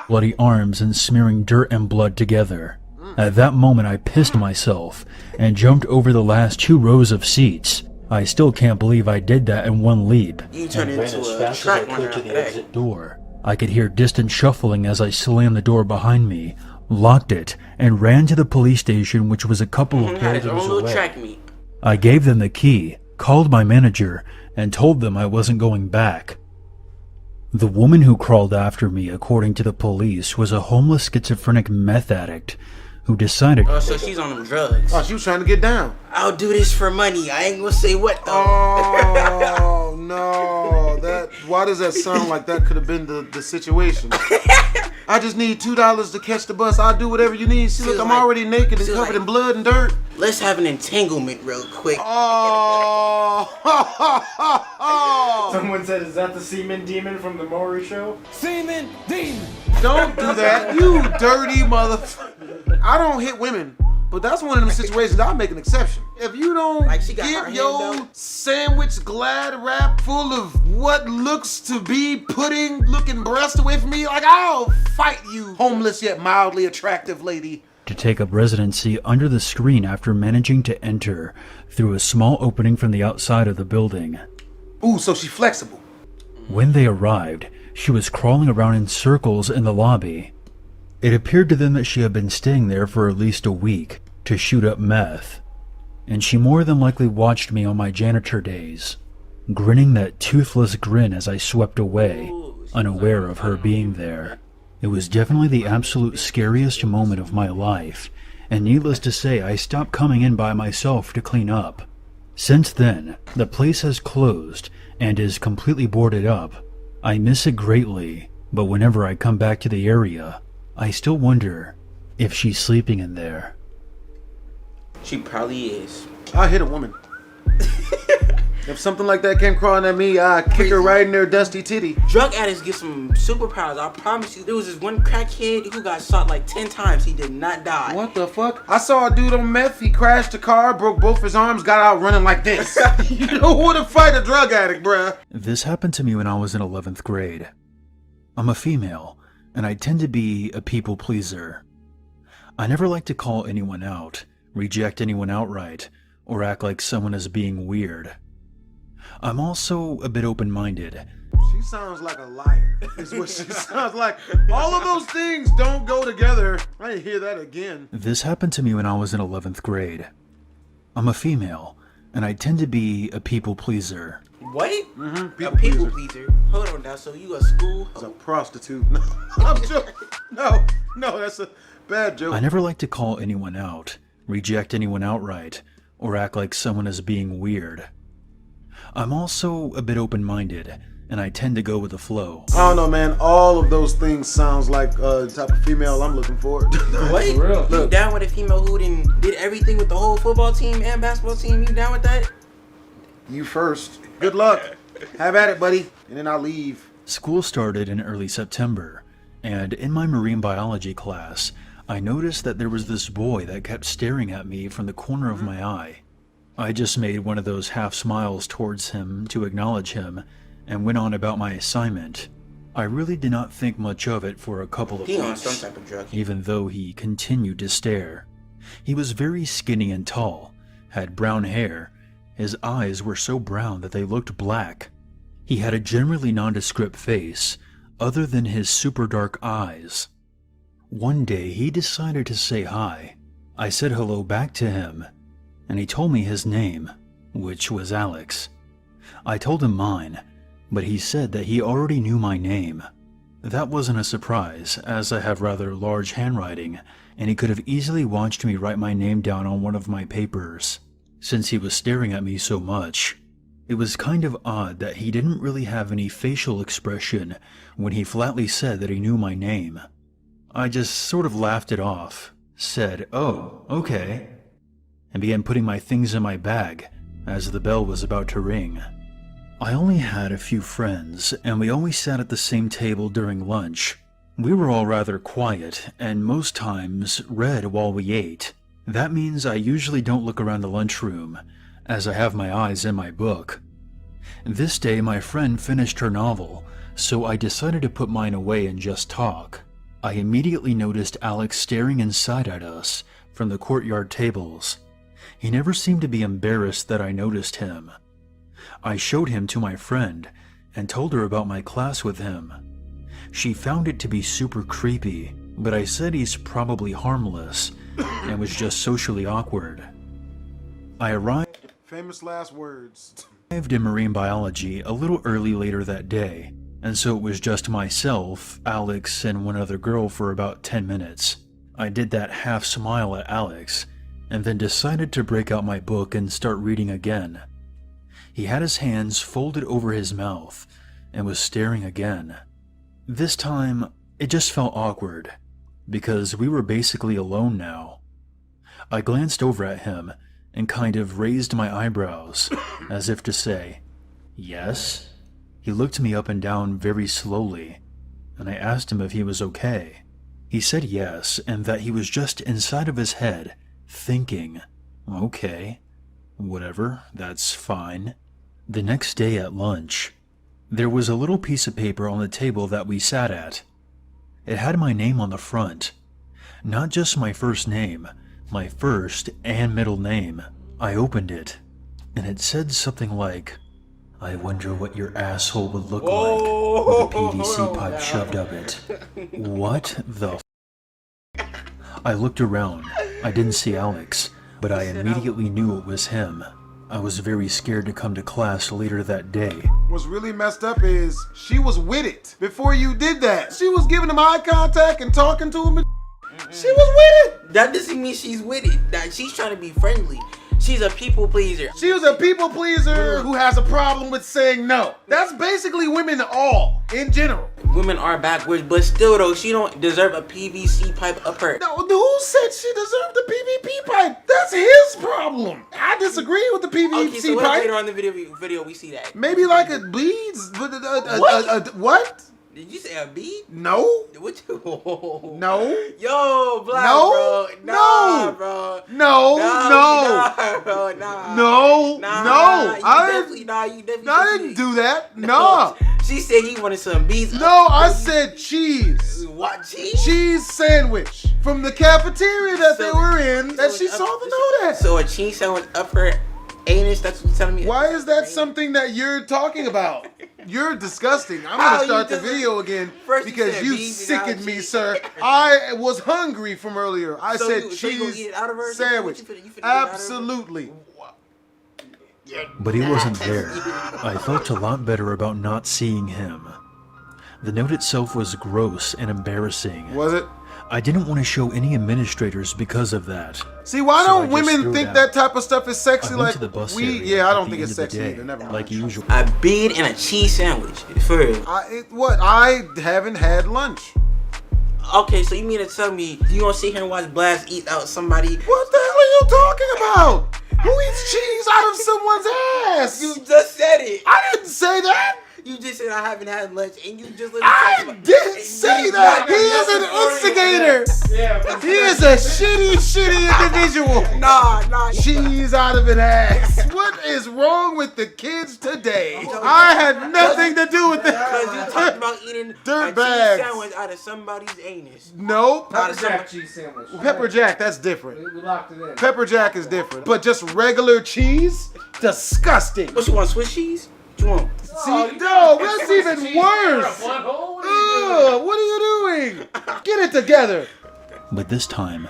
Bloody arms and smearing dirt and blood together. At that moment, I pissed myself and jumped over the last 2 rows of seats. I still can't believe I did that in one leap. You turned and ran into as a fast as I track runner could to after the that. exit door. I could hear distant shuffling as I slammed the door behind me, locked it, and ran to the police station, which was a couple of Had his own buildings little away. track meet. I gave them the key, called my manager, and told them I wasn't going back. The woman who crawled after me, according to the police, was a homeless schizophrenic meth addict who decided Oh, so she's on them drugs. Oh, she was trying to get down. I'll do this for money. I ain't gonna say what though. Oh no! Why does that sound like that could have been the situation? I just need $2 to catch the bus. I'll do whatever you need. See, look, I'm already naked and covered in blood and dirt. Let's have an entanglement real quick. Oh! Someone said, "Is that the semen demon from the Maury show?" Semen demon. Don't do that, you dirty motherfucker. I don't hit women, but that's one of them situations I'll make an exception. If you don't Like she got her get hand your though? sandwich glad wrap full of what looks to be pudding looking breast away from me, like I'll fight you, homeless yet mildly attractive lady. to take up residency under the screen after managing to enter through a small opening from the outside of the building. Ooh, so she's flexible. When they arrived, she was crawling around in circles in the lobby. It appeared to them that she had been staying there for at least a week to shoot up meth, and she more than likely watched me on my janitor days, grinning that toothless grin as I swept away, unaware of her being there. It was definitely the absolute scariest moment of my life, and needless to say, I stopped coming in by myself to clean up. Since then, the place has closed and is completely boarded up. I miss it greatly, but whenever I come back to the area, I still wonder if she's sleeping in there. She probably is. I hit a woman. If something like that came crawling at me, I'd kick her right in their dusty titty. Drug addicts get some superpowers. I promise you. There was this one crackhead who got shot like 10 times. He did not die. What the fuck? I saw a dude on meth. He crashed a car, broke both his arms, got out running like this. You don't want to fight a drug addict, bruh. This happened to me when I was in 11th grade. I'm a female, and I tend to be a people pleaser. I never like to call anyone out, reject anyone outright, or act like someone is being weird. I'm also a bit open-minded. She sounds like a liar, is what she sounds like. All of those things don't go together. I didn't hear that again. This happened to me when I was in 11th grade. I'm a female, and I tend to be a people pleaser. What? Mm-hmm. A people pleaser. Hold on now. So you a school? It's a prostitute. No, I'm joking. No, that's a bad joke. I never like to call anyone out, reject anyone outright, or act like someone is being weird. I'm also a bit open-minded, and I tend to go with the flow. I don't know, man. All of those things sounds like the type of female I'm looking for. What? For real. You down with a female who did everything with the whole football team and basketball team? You down with that? You first. Good luck. Have at it, buddy. And then I'll leave. School started in early September, and in my marine biology class, I noticed that there was this boy that kept staring at me from the corner of my eye. I just made one of those half smiles towards him to acknowledge him, and went on about my assignment. I really did not think much of it for a couple of He on weeks, some type of drug. even though he continued to stare. He was very skinny and tall, had brown hair. His eyes were so brown that they looked black. He had a generally nondescript face, other than his super dark eyes. One day he decided to say hi. I said hello back to him, and he told me his name, which was Alex. I told him mine, but he said that he already knew my name. That wasn't a surprise, as I have rather large handwriting, and he could have easily watched me write my name down on one of my papers, since he was staring at me so much. It was kind of odd that he didn't really have any facial expression when he flatly said that he knew my name. I just sort of laughed it off, said, "Oh, okay," and began putting my things in my bag as the bell was about to ring. I only had a few friends, and we always sat at the same table during lunch. We were all rather quiet, and most times read while we ate. That means I usually don't look around the lunchroom, as I have my eyes in my book. This day my friend finished her novel, so I decided to put mine away and just talk. I immediately noticed Alex staring inside at us from the courtyard tables. He never seemed to be embarrassed that I noticed him. I showed him to my friend and told her about my class with him. She found it to be super creepy, but I said he's probably harmless and was just socially awkward. I arrived Famous last words. in marine biology a little early later that day, and so it was just myself, Alex, and one other girl for about 10 minutes. I did that half smile at Alex, and then decided to break out my book and start reading again. He had his hands folded over his mouth and was staring again. This time, it just felt awkward, because we were basically alone now. I glanced over at him and kind of raised my eyebrows, as if to say, "Yes?" He looked me up and down very slowly, and I asked him if he was okay. He said yes, and that he was just inside of his head, thinking, "Okay, whatever, that's fine." The next day at lunch, there was a little piece of paper on the table that we sat at. It had my name on the front. Not just my first name, my first and middle name. I opened it, and it said something like, "I wonder what your asshole would look like with a PVC pipe shoved up it." What the f? I looked around. I didn't see Alex, but I immediately knew it was him. I was very scared to come to class later that day. What's really messed up is she was with it before you did that. She was giving him eye contact and talking to him. She was with it. That doesn't mean she's with it. That she's trying to be friendly. She's a people pleaser. She was a people pleaser who has a problem with saying no. That's basically women all, in general. Women are backwards, but still though, she don't deserve a PVC pipe up her. No, who said she deserved the PVP pipe? That's his problem. I disagree with the PVC Okay, so what pipe. later on the video we see that? Maybe like it bleeds. What? Did you say a bead? No. What you? No. Yo, black, No. bro. No. Nah, bro. No. Nah, bro. Nah. No. Nah. No. You I definitely. Nah, you definitely. I didn't do that. No. She said he wanted some beads. No, I said cheese. What cheese? Cheese sandwich from the cafeteria that they were in. That she saw the note at. So a cheese sandwich up her anus. That's what you're telling me. Why is that something that you're talking about? You're disgusting. I'm gonna start the video again because you sickened me, sir. I was hungry from earlier. I said cheese sandwich. Absolutely. But he wasn't there. I felt a lot better about not seeing him. The note itself was gross and embarrassing. Was it? I didn't want to show any administrators because of that. See, why don't women think that type of stuff is sexy? I went to the bus area yeah, I at don't the think end it's of the sexy day, either. Never mind. like usual. A bead and a cheese sandwich. For real. I haven't had lunch. Okay, so you mean to tell me you gonna sit here and watch Blast eat out somebody? What the hell are you talking about? Who eats cheese out of someone's ass? You just said it. I didn't say that. You you just said I haven't had lunch, and you just I didn't say that. He is an instigator. Yeah. He is a shitty individual. Nah. Cheese out of an ass. What is wrong with the kids today? I had nothing to do with Because that. you talked about eating Dirt a bags. cheese sandwich out of somebody's anus. Nope. Out of Jack somebody. cheese sandwich. Pepper jack, that's different. We locked it in. Pepper jack is different. But just regular cheese? Disgusting. What you want, Swiss cheese? What you want? See, no, that's even worse. Butthole? What are you doing? Get it together. But this time,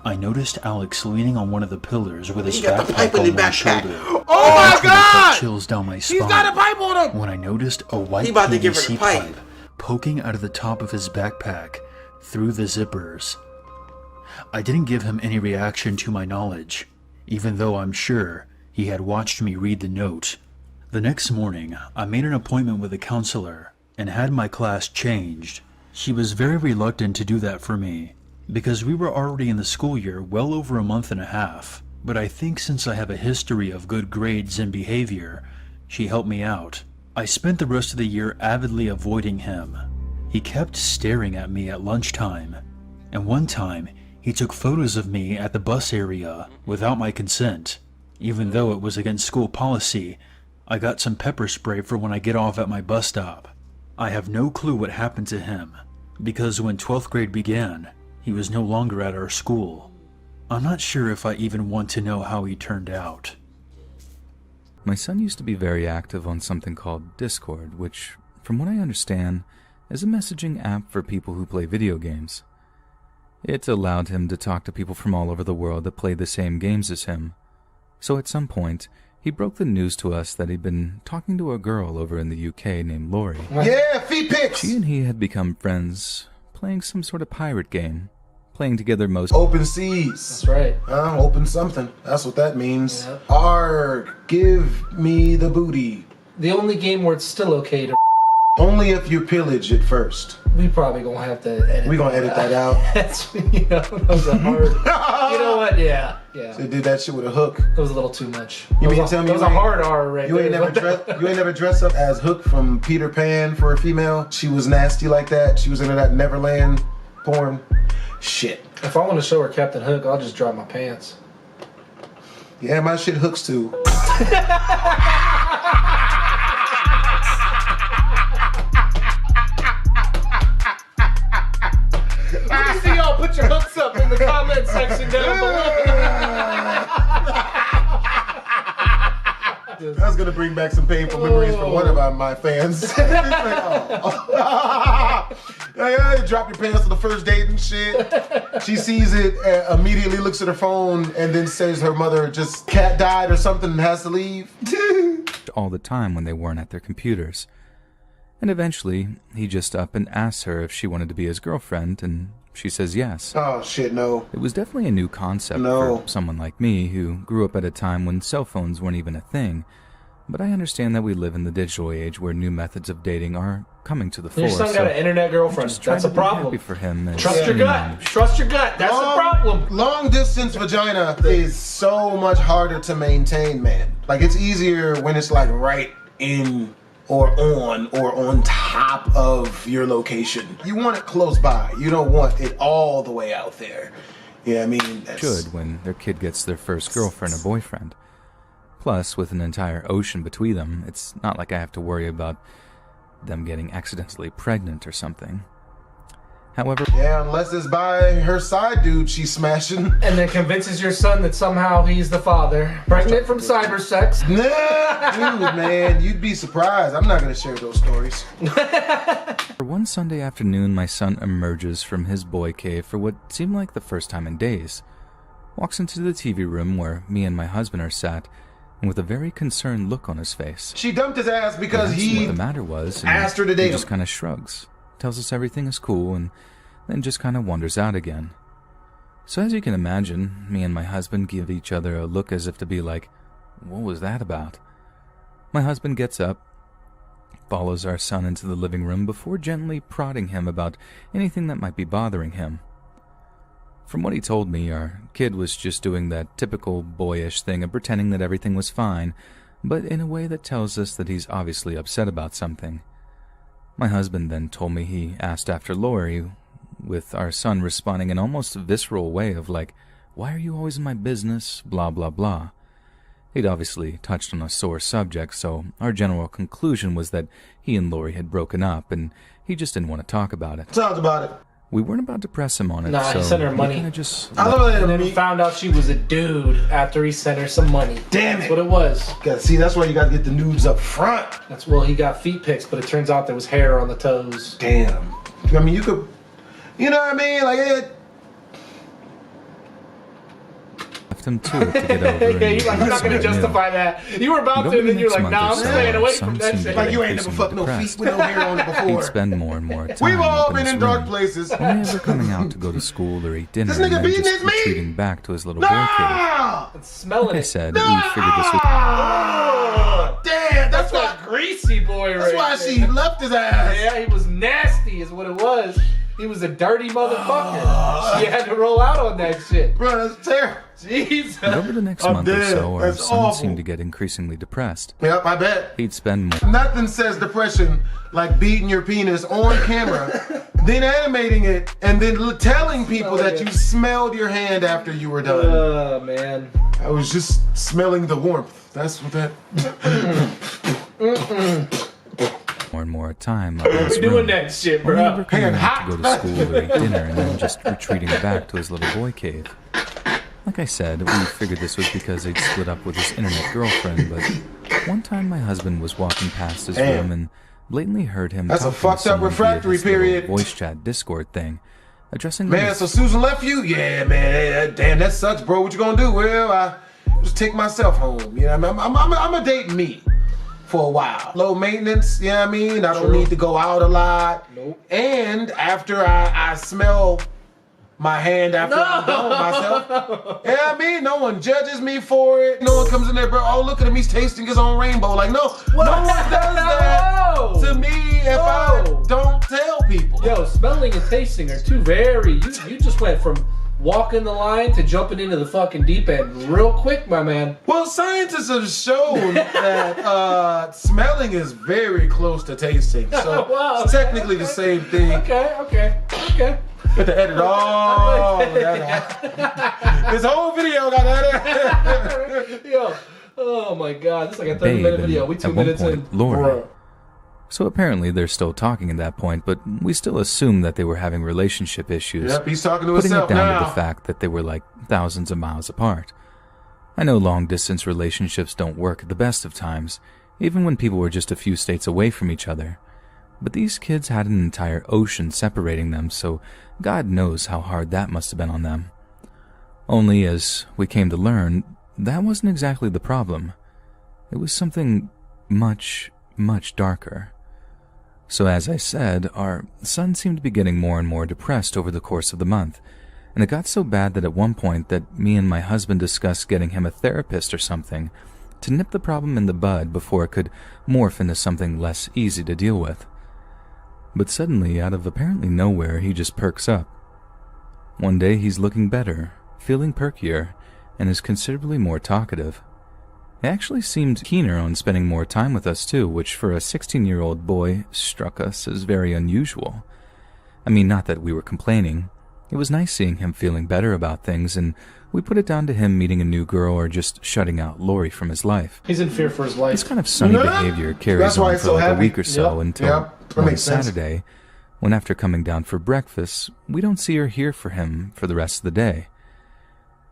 I noticed Alex leaning on one of the pillars with his He got the pipe backpack in on the my backpack. shoulder. Oh my That's when I felt God! chills down my spine. He's got a pipe on him. When I noticed a white He about to give her PVC the pipe. pipe poking out of the top of his backpack through the zippers. I didn't give him any reaction to my knowledge, even though I'm sure he had watched me read the note. The next morning, I made an appointment with a counselor and had my class changed. She was very reluctant to do that for me, because we were already in the school year well over a month and a half. But I think since I have a history of good grades and behavior, she helped me out. I spent the rest of the year avidly avoiding him. He kept staring at me at lunchtime, and one time he took photos of me at the bus area without my consent. Even though it was against school policy, I got some pepper spray for when I get off at my bus stop. I have no clue what happened to him, because when 12th grade began, he was no longer at our school. I'm not sure if I even want to know how he turned out. My son used to be very active on something called Discord, which, from what I understand, is a messaging app for people who play video games. It allowed him to talk to people from all over the world that play the same games as him. So at some point, he broke the news to us that he'd been talking to a girl over in the UK named Lori. Yeah, feet pics. She and he had become friends, playing some sort of pirate game, playing together most... Open seas. That's right. Open something. That's what that means. Yep. Arg, give me the booty. The only game where it's still okay to. Only if you pillage it first. We probably gonna have to edit. We gonna edit that out. That's that was a hard. You know what? Yeah. They did that shit with a hook. That was a little too much. You That mean was tell me that was you a ain't- hard R right You ain't there. never dress up as Hook from Peter Pan for a female. She was nasty like that. She was into that Neverland porn. Shit. If I want to show her Captain Hook, I'll just drop my pants. Yeah, my shit hooks too. Let me see y'all put your hooks up in the comment section down below. That's gonna bring back some painful memories for one of my fans. It's like, oh. Yeah, you drop your pants on the first date and shit. She sees it, immediately looks at her phone, and then says her mother just cat died or something and has to leave. all the time when they weren't at their computers. And eventually, he just up and asks her if she wanted to be his girlfriend, and she says yes. Oh shit, no. It was definitely a new concept for someone like me who grew up at a time when cell phones weren't even a thing. But I understand that we live in the digital age where new methods of dating are coming to the fore. Your son got an internet girlfriend. That's a problem. Happy for him. As, Trust your gut. Trust your gut. That's the problem. Long distance vagina is so much harder to maintain, man. Like, it's easier when it's like right in or on top of your location. You want it close by. You don't want it all the way out there. Yeah, I mean, that's... should when their kid gets their first girlfriend or boyfriend. Plus, with an entire ocean between them, it's not like I have to worry about them getting accidentally pregnant or something. However... yeah, unless it's by her side dude she's smashing. And then convinces your son that somehow he's the father. Pregnant from cyber sex. Nah, dude, man, you'd be surprised. I'm not gonna share those stories. One Sunday afternoon, my son emerges from his boy cave for what seemed like the first time in days. Walks into the TV room where me and my husband are sat, and with a very concerned look on his face. She dumped his ass because he what the matter was, and asked her to date he him. just kind of shrugs, tells us everything is cool, and then just kind of wanders out again. So as you can imagine, me and my husband give each other a look as if to be like, what was that about? My husband gets up, follows our son into the living room before gently prodding him about anything that might be bothering him. From what he told me, our kid was just doing that typical boyish thing of pretending that everything was fine, but in a way that tells us that he's obviously upset about something. My husband then told me he asked after Lori, with our son responding in almost a visceral way of like, "Why are you always in my business? Blah, blah, blah." He'd obviously touched on a sore subject, so our general conclusion was that he and Lori had broken up, and he just didn't want to talk about it. Talk about it. We weren't about to press him on it, Nah, so he sent her we money. kinda just I love that. And then he found out she was a dude after he sent her some money. Damn That's it. what it was. See, that's why you gotta get the nudes up front. That's well, he got feet pics, but it turns out there was hair on the toes. Damn. I mean, you could, you know what I mean? Like, left him to it to get over. Yeah, you're like, I'm not going to justify that. You were about to, and then you're like, nah, I'm staying away from that shit. like you ain't never fucked no feet with no hair on it before. He'd spend more and more time. We've all up in been his in dark room, places. only ever coming out to go to school or eat dinner, This and nigga then beating just his meat. retreating back to his little boy cave. No! It's smelling Like I it. said, we figured this was Ah! Damn, that's That's why. a greasy boy That's right why there. she left his ass. Yeah, he was nasty is what it was. He was a dirty motherfucker. She had to roll out on that shit. Bro, that's terrible. Jesus. But over the next I'm month or dead. so, our That's son awful. seemed to get increasingly depressed. Yep, I bet. He'd spend more. Nothing says depression like beating your penis on camera, then animating it, and then telling people that you smelled your hand after you were done. Oh, man. I was just smelling the warmth. That's what that. More and more time up in his Doing room. that shit, Only bro. ever coming Hand out to go to hot. school or eat dinner and then just retreating back to his little boy cave. Like I said, we figured this was because he'd split up with his internet girlfriend, but one time my husband was walking past his Damn. room and blatantly heard him That's a talking to fucked up someone via refractory his little period. voice chat Discord thing, addressing them Man, as so Susan left you? Yeah, man. Damn, that sucks, bro. What you gonna do? Well, I just take myself home. You know what I mean? I'm a date me for a while. Low maintenance, you know what I mean? I don't need to go out a lot. Nope. And after I smell my hand after I'm done with myself, yeah, I mean, no one judges me for it. No one comes in there, bro. Oh, look at him, he's tasting his own rainbow. Like, no one does that Whoa. to me if I Whoa. don't tell people. Yo, smelling and tasting are two very. You just went from walking the line to jumping into the fucking deep end real quick, my man. Well, scientists have shown that smelling is very close to tasting. So Wow. it's technically the same thing. Okay. Got to edit all that out. This whole video got edited. Yo, oh my god, this is like a Babe, 30-minute video. We and 2 at one minutes point, in. Lori. Bro. So apparently they're still talking at that point, but we still assume that they were having relationship issues. Yep, he's talking to Putting himself it down now. to the fact that they were like thousands of miles apart. I know long-distance relationships don't work at the best of times, even when people were just a few states away from each other. But these kids had an entire ocean separating them, so God knows how hard that must have been on them. Only, as we came to learn, that wasn't exactly the problem. It was something much, much darker. So as I said, our son seemed to be getting more and more depressed over the course of the month, and it got so bad that at one point that me and my husband discussed getting him a therapist or something to nip the problem in the bud before it could morph into something less easy to deal with. But suddenly, out of apparently nowhere, he just perks up. One day he's looking better, feeling perkier, and is considerably more talkative. He actually seemed keener on spending more time with us too, which for a 16-year-old boy struck us as very unusual. I mean, not that we were complaining. It was nice seeing him feeling better about things, and we put it down to him meeting a new girl or just shutting out Lori from his life. He's in fear for his life. This kind of sunny behavior carries That's why on he's for so like a happy. week or so Yep. until That one makes sense. Saturday, when after coming down for breakfast, we don't see or hear for him for the rest of the day.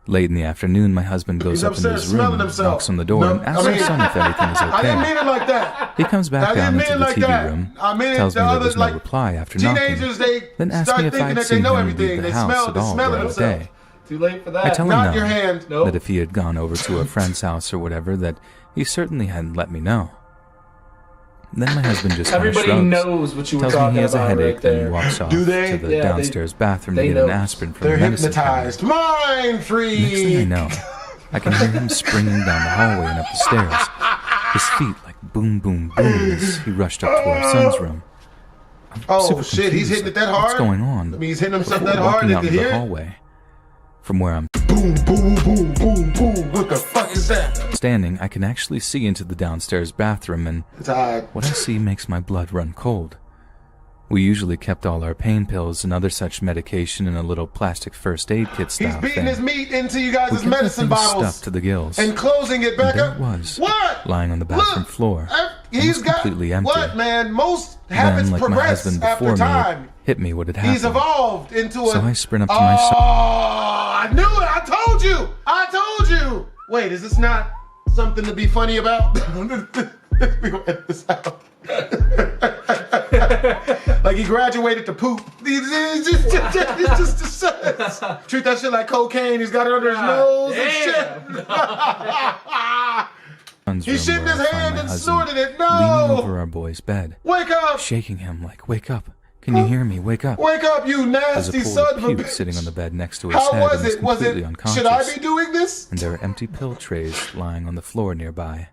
Late in the afternoon, my husband goes He's up into upstairs his room, smelling himself. knocks on the door, No, and asks I mean- his son if everything is I didn't mean okay. it like that. He comes I back didn't down mean into it the like TV that. room, I mean it tells me the there other, was no like, reply after Teenagers, knocking, they then asks start me if thinking I'd that they seen know him everything. leave the They house smell, at they all smell the it other themselves. day. Too late for I that. tell him Not no, your hand. Nope. that if he had gone over to a friend's house or whatever, that he certainly hadn't let me know. Then my husband just kind of Everybody shrugs, knows what you were tells me talking he has a about headache, right then there. walks off Do they? to the Yeah, downstairs bathroom to they get an know. aspirin from They're the medicine cabinet. hypnotized. Mind free. Next thing I know, I can hear him springing down the hallway and up the stairs. His feet like boom, boom, boom as he rushed up to our son's room. I'm Oh, super shit, he's confused, hitting it that like, hard? What's going on? I mean, he's hitting himself Before that hard, walking they out can into hear the it. hallway. From where I'm Boom, boom, boom, boom, boom. What the fuck is that? standing, I can actually see into the downstairs bathroom, and It's alright. what I see makes my blood run cold. We usually kept all our pain pills and other such medication in a little plastic first aid kit style He's beating thing. his meat into you We guys' kept medicine the thing bottles stuffed to the gills. and closing it back And there up. it was, What? lying on the bathroom floor. He's almost got completely empty. what, man? Most habits Then, like my progress husband after before time. me, hit me what had happened. He's evolved into a. So I sprint up to my son. Oh, I knew it! I told you! I told you! Wait, is this not something to be funny about? We gonna edit this out. Like he graduated to poop. It's just treat that shit like cocaine. He's got it under his nose and shit. He shit in his hand and snorted it. No! Leaning over our boy's bed, Wake up! shaking him like, "Wake up! Can you hear me? Wake up!" Wake up, you There's a nasty pool son of of a puke bitch. sitting on the bed next to his How head, was and he's it? Was completely it? unconscious. Should I be doing this? And there are empty pill trays lying on the floor nearby.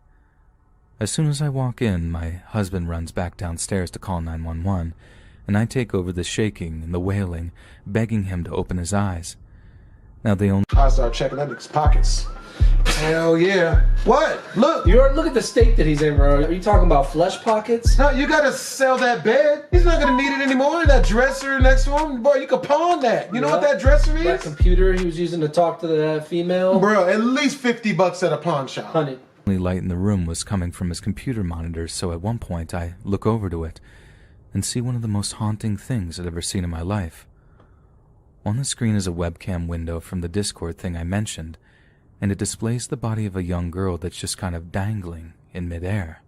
As soon as I walk in, my husband runs back downstairs to call 911, and I take over the shaking and the wailing, begging him to open his eyes. Now they only I start checking that nigga's pockets. Hell yeah. What? Look. Look at the state that he's in, bro. Are you talking about flesh pockets? No, you gotta sell that bed. He's not gonna need it anymore. That dresser next to him, boy, you could pawn that. You know what that dresser is? That computer he was using to talk to that female. Bro, at least $50 at a pawn shop. 100. light in the room was coming from his computer monitor, so at one point I look over to it and see one of the most haunting things I'd ever seen in my life. On the screen is a webcam window from the Discord thing I mentioned, and it displays the body of a young girl that's just kind of dangling in midair.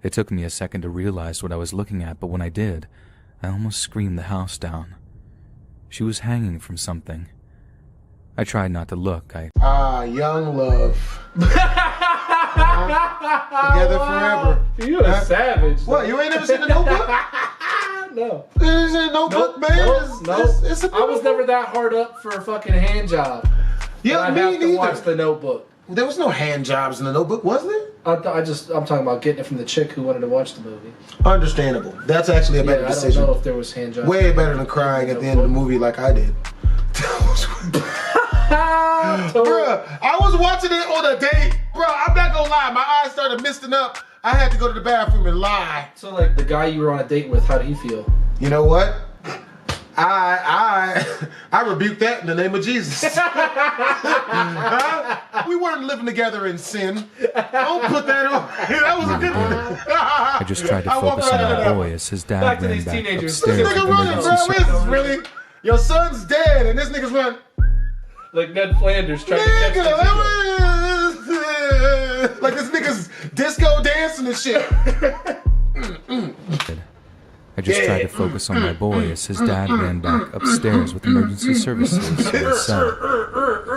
It took me a second to realize what I was looking at, but when I did, I almost screamed the house down. She was hanging from something. I tried not to look. Young love. Together forever. You a savage. What, you ain't never seen The Notebook? No. It's a notebook, man. It's a I was never that hard up for a fucking hand job. Yeah, I me have to neither. watch The Notebook. There was no hand jobs in The Notebook, was there? I'm talking about getting it from the chick who wanted to watch the movie. Understandable. That's actually a better I don't decision. know if there was hand jobs. Way better than crying at the end of the movie like I did. Bruh, I was watching it on a date. Bruh, I'm not gonna lie. My eyes started misting up. I had to go to the bathroom and lie. So, like, the guy you were on a date with, how did he feel? You know what? I rebuke that in the name of Jesus. We weren't living together in sin. Don't put that on. That was a good one. I just tried to focus on my boy as his dad Back to ran these back teenagers. This upstairs nigga with running, bro. emergency What is this, really? Your son's dead, and this nigga's running. Like Ned Flanders trying to catch the Nigga, like this nigga's disco dancing and shit. I just tried to focus on my boy as his dad ran back upstairs with emergency services to his cell.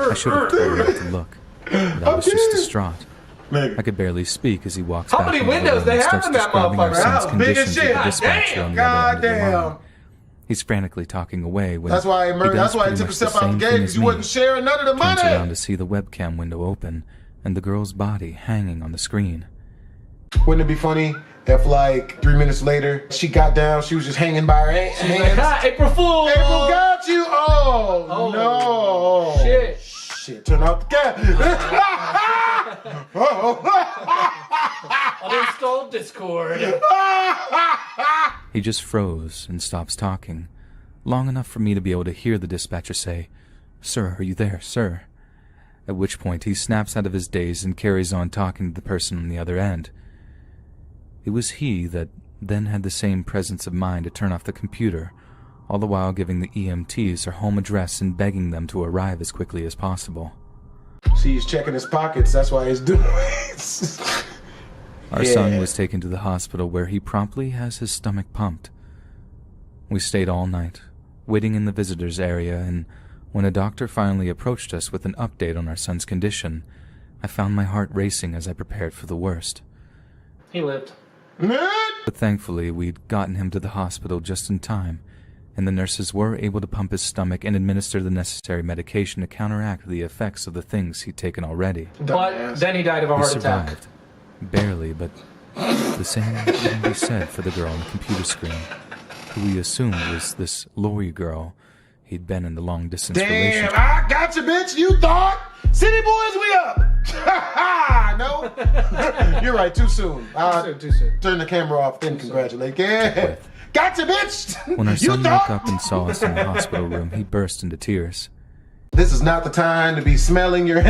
I should have told him not to look, but I was just distraught. I could barely speak as he walks How back many into the windows room they and have starts in that describing our motherfucker? son's How big as condition to shit? the dispatcher on the other end of the line. He's frantically talking away when That's why he does took pretty a much step the out the same gate, thing because as you me. wasn't sharing none of the Turns around money. to see the webcam window open and the girl's body hanging on the screen. Wouldn't it be funny if, like, 3 minutes later, she got down, she was just hanging by her hands? April Fool! April got you! Oh, no. Shit. Shit, turn off the gas. Uninstalled Discord. He just froze and stops talking, long enough for me to be able to hear the dispatcher say, "Sir, are you there, sir?" At which point he snaps out of his daze and carries on talking to the person on the other end. It was he that then had the same presence of mind to turn off the computer, all the while giving the EMTs her home address and begging them to arrive as quickly as possible. See, he's checking his pockets, that's why he's doing it. Our son was taken to the hospital where he promptly has his stomach pumped. We stayed all night, waiting in the visitors area, and when a doctor finally approached us with an update on our son's condition, I found my heart racing as I prepared for the worst. He lived. But thankfully, we'd gotten him to the hospital just in time, and the nurses were able to pump his stomach and administer the necessary medication to counteract the effects of the things he'd taken already. But then he died of a He heart attack. survived. Barely, but the same couldn't be said for the girl on the computer screen, who we assumed was this LOIS girl he'd been in the long-distance Damn, relationship. I got you, bitch. You thought? City boys, we up. No, You're right, too soon. Too soon. Turn the camera off, then congratulate. Yeah. Gotcha, bitch! When our You son thought- woke up and saw us in the hospital room, he burst into tears. This is not the time to be smelling your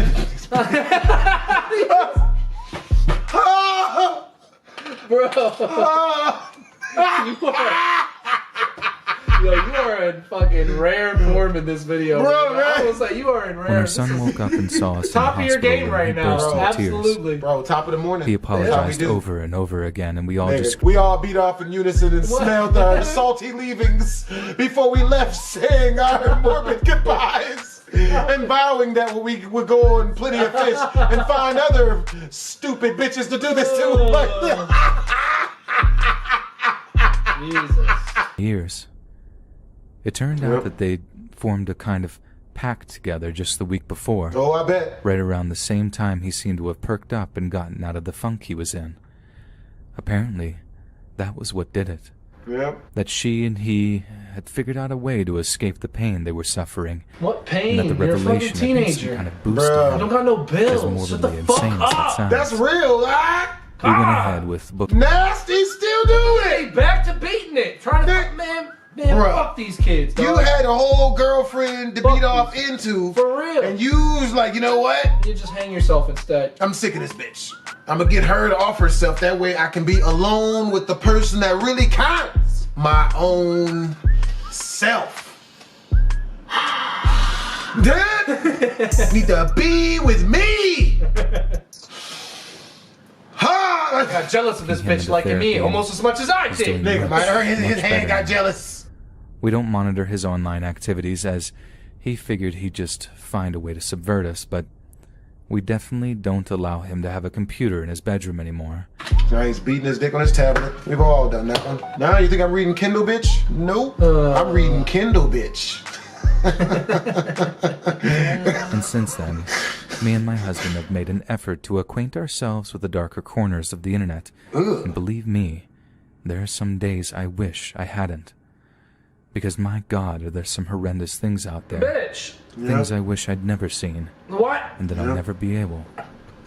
Bro. You are in fucking rare form in this video. Bro, man. I was like, you are in rare. When our son woke up and saw us in the Top of your hospital game room, right he now, burst bro. into tears. Absolutely. Bro, top of the morning. He That's how we apologized do. over and over again, and we all Nigga, just we all beat off in unison and smelled our salty leavings before we left, saying our morbid goodbyes and vowing that we would go on plenty of fish and find other stupid bitches to do this to. Jesus. years. It turned out that they'd formed a kind of pact together just the week before. Oh, I bet. Right around the same time he seemed to have perked up and gotten out of the funk he was in. Apparently, that was what did it. Yep. That she and he had figured out a way to escape the pain they were suffering. What pain? And that the You're a fucking revelation had instantly teenager. kind of boosted Bruh. You him. don't got no As bills. Shut the morbidly fuck insane as that up. sounds. That's real, ah! We went ahead with book. Nasty still doing Hey, it! back to beating it. Trying to That- man, Bruh. fuck these kids. Dog. You had a whole girlfriend to Fuck beat off these- into. For real. And you was like, you know what? You just hang yourself instead. I'm sick of this bitch. I'm gonna get her to off herself. That way I can be alone with the person that really counts. My own self. Dad, need to be with me. I got jealous of this He handed bitch the liking me therapy almost as much as I He's did. doing Nigga, much, his much hand better got now. jealous. We don't monitor his online activities as he figured he'd just find a way to subvert us, but we definitely don't allow him to have a computer in his bedroom anymore. Now he's beating his dick on his tablet. We've all done that one. Now you think I'm reading Kindle, bitch? Nope. I'm reading Kindle, bitch. And since then, me and my husband have made an effort to acquaint ourselves with the darker corners of the internet. And believe me, there are some days I wish I hadn't. Because my God, are there some horrendous things out there. Bitch. Things I wish I'd never seen, What? and that I'll never be able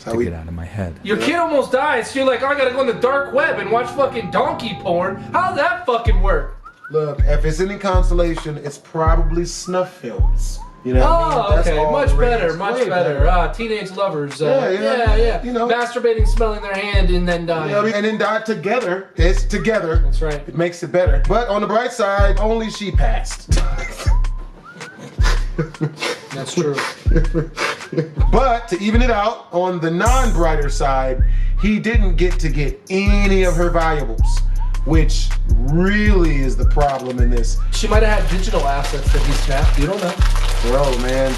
how to we- get out of my head. Your kid almost died, so you're like, oh, I gotta go on the dark web and watch fucking donkey porn. How's that fucking work? Look, if it's any consolation, it's probably snuff films. You know what I mean? Oh, That's okay, all much the better, ratings. much Way better. Teenage lovers. Yeah. You know. Masturbating, smelling their hand, and then dying. You know what I mean? And then die together. It's together. That's right. It makes it better. But on the bright side, only she passed. That's true. But to even it out, on the non-brighter side, he didn't get any of her valuables, which really is the problem in this. She might have had digital assets that he snapped. You don't know. Bro, man,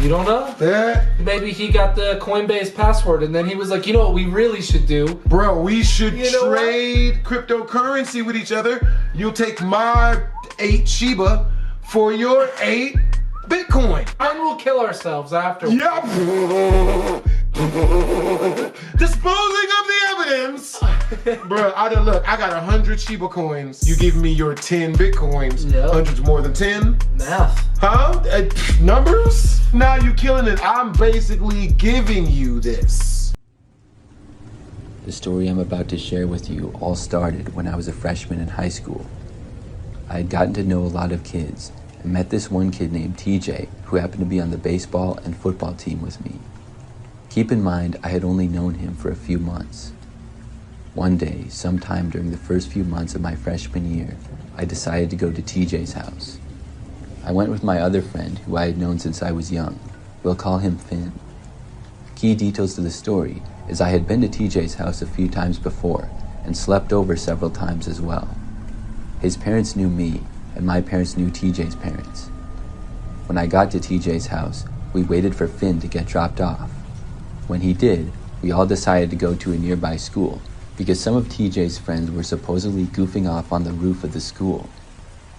You don't know. that, Maybe he got the Coinbase password, and then he was like, you know what we really should do? bro, we should You know what? trade cryptocurrency with each other. You'll take my 8 Shiba for your 8 Bitcoin. And we'll kill ourselves after. Yep. Disposing of the evidence. Bruh, I got 100 Shiba coins. You give me your 10 Bitcoins. Yep. 100's more than 10. Math. Huh? Numbers? Now you killing it. I'm basically giving you this. The story I'm about to share with you all started when I was a freshman in high school. I had gotten to know a lot of kids and met this one kid named TJ who happened to be on the baseball and football team with me. Keep in mind, I had only known him for a few months. One day, sometime during the first few months of my freshman year, I decided to go to TJ's house. I went with my other friend who I had known since I was young. We'll call him Finn. Key details to the story is I had been to TJ's house a few times before and slept over several times as well. His parents knew me, and my parents knew TJ's parents. When I got to TJ's house, we waited for Finn to get dropped off. When he did, we all decided to go to a nearby school because some of TJ's friends were supposedly goofing off on the roof of the school.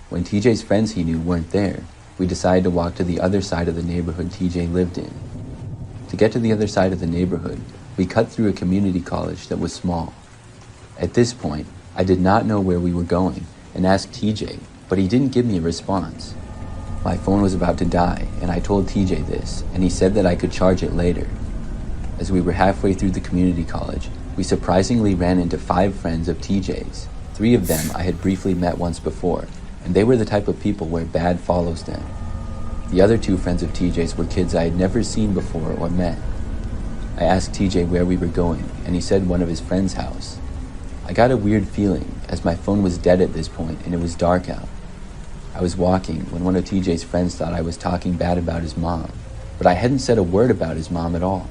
When TJ's friends he knew weren't there, we decided to walk to the other side of the neighborhood TJ lived in. To get to the other side of the neighborhood, we cut through a community college that was small. At this point, I did not know where we were going and asked TJ, but he didn't give me a response. My phone was about to die, and I told TJ this, and he said that I could charge it later. As we were halfway through the community college, we surprisingly ran into 5 friends of TJ's. 3 of them I had briefly met once before, and they were the type of people where bad follows them. The other 2 friends of TJ's were kids I had never seen before or met. I asked TJ where we were going, and he said one of his friend's house. I got a weird feeling, as my phone was dead at this point and it was dark out. I was walking when one of TJ's friends thought I was talking bad about his mom, but I hadn't said a word about his mom at all.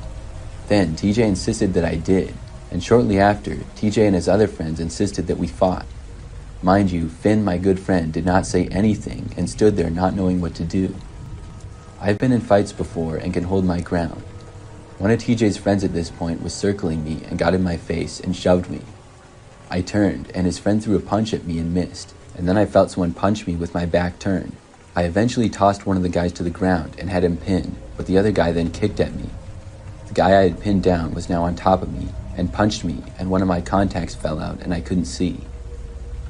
Then TJ insisted that I did, and shortly after, TJ and his other friends insisted that we fought. Mind you, Finn, my good friend, did not say anything and stood there not knowing what to do. I've been in fights before and can hold my ground. One of TJ's friends at this point was circling me and got in my face and shoved me. I turned, and his friend threw a punch at me and missed, and then I felt someone punch me with my back turned. I eventually tossed one of the guys to the ground and had him pinned, but the other guy then kicked at me. The guy I had pinned down was now on top of me and punched me, and one of my contacts fell out and I couldn't see.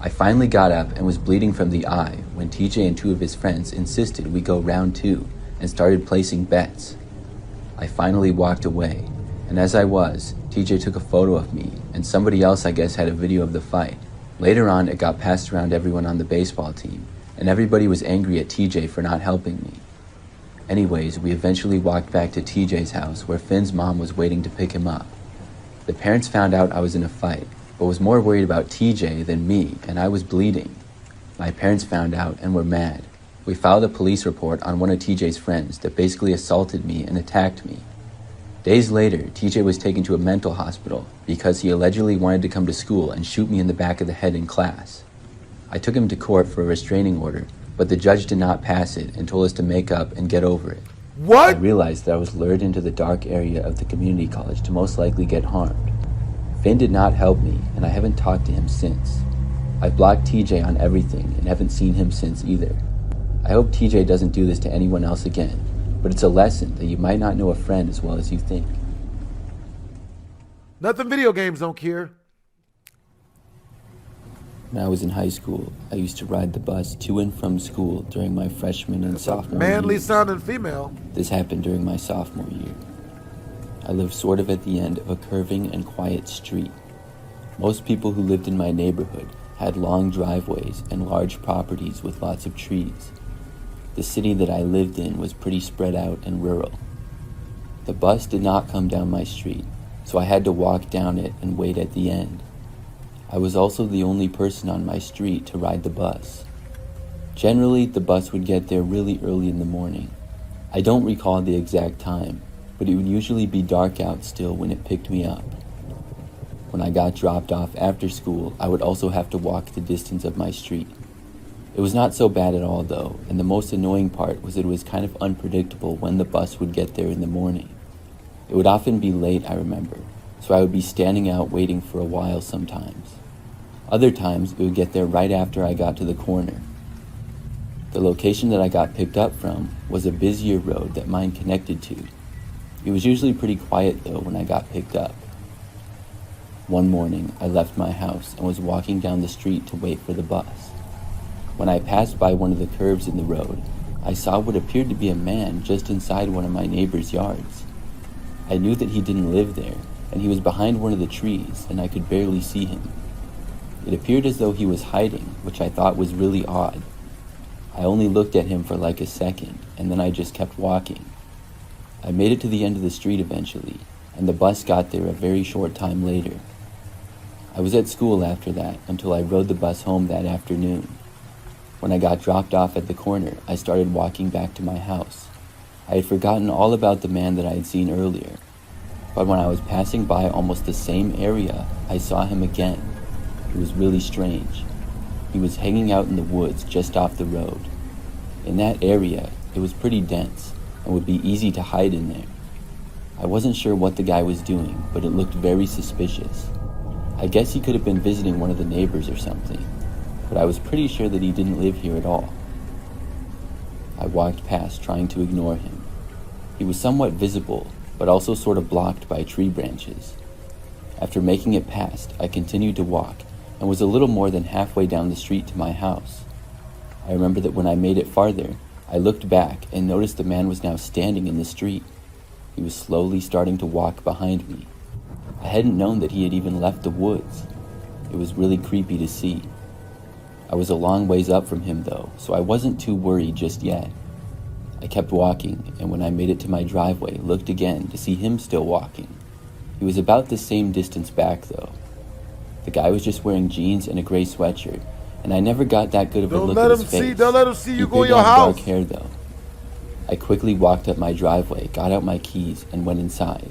I finally got up and was bleeding from the eye when TJ and 2 of his friends insisted we go round 2 and started placing bets. I finally walked away, and as I was, TJ took a photo of me, and somebody else I guess had a video of the fight. Later on, it got passed around everyone on the baseball team, and everybody was angry at TJ for not helping me. Anyways, we eventually walked back to TJ's house where Finn's mom was waiting to pick him up. The parents found out I was in a fight, but was more worried about TJ than me, and I was bleeding. My parents found out and were mad. We filed a police report on one of TJ's friends that basically assaulted me and attacked me. Days later, TJ was taken to a mental hospital because he allegedly wanted to come to school and shoot me in the back of the head in class. I took him to court for a restraining order, but the judge did not pass it and told us to make up and get over it. What? I realized that I was lured into the dark area of the community college to most likely get harmed. Finn did not help me, and I haven't talked to him since. I blocked TJ on everything and haven't seen him since either. I hope TJ doesn't do this to anyone else again, but it's a lesson that you might not know a friend as well as you think. Nothing video games don't care. When I was in high school, I used to ride the bus to and from school during my freshman and sophomore Manly years. sounding female. This happened during my sophomore year. I lived sort of at the end of a curving and quiet street. Most people who lived in my neighborhood had long driveways and large properties with lots of trees. The city that I lived in was pretty spread out and rural. The bus did not come down my street, so I had to walk down it and wait at the end. I was also the only person on my street to ride the bus. Generally, the bus would get there really early in the morning. I don't recall the exact time, but it would usually be dark out still when it picked me up. When I got dropped off after school, I would also have to walk the distance of my street. It was not so bad at all though, and the most annoying part was that it was kind of unpredictable when the bus would get there in the morning. It would often be late, I remember, so I would be standing out waiting for a while sometimes. Other times, it would get there right after I got to the corner. The location that I got picked up from was a busier road that mine connected to. It was usually pretty quiet though when I got picked up. One morning, I left my house and was walking down the street to wait for the bus. When I passed by one of the curves in the road, I saw what appeared to be a man just inside one of my neighbor's yards. I knew that he didn't live there, and he was behind one of the trees, and I could barely see him. It appeared as though he was hiding, which I thought was really odd. I only looked at him for like a second, and then I just kept walking. I made it to the end of the street eventually, and the bus got there a very short time later. I was at school after that until I rode the bus home that afternoon. When I got dropped off at the corner, I started walking back to my house. I had forgotten all about the man that I had seen earlier, but when I was passing by almost the same area, I saw him again. It was really strange. He was hanging out in the woods just off the road. In that area, it was pretty dense and would be easy to hide in there. I wasn't sure what the guy was doing, but it looked very suspicious. I guess he could have been visiting one of the neighbors or something, but I was pretty sure that he didn't live here at all. I walked past, trying to ignore him. He was somewhat visible, but also sort of blocked by tree branches. After making it past, I continued to walk, and was a little more than halfway down the street to my house. I remember that when I made it farther, I looked back and noticed the man was now standing in the street. He was slowly starting to walk behind me. I hadn't known that he had even left the woods. It was really creepy to see. I was a long ways up from him though, so I wasn't too worried just yet. I kept walking, and when I made it to my driveway, looked again to see him still walking. He was about the same distance back though. The guy was just wearing jeans and a gray sweatshirt, and I never got that good of a look at his face. Don't let him see you go in He your had house. dark hair though. I quickly walked up my driveway, got out my keys, and went inside.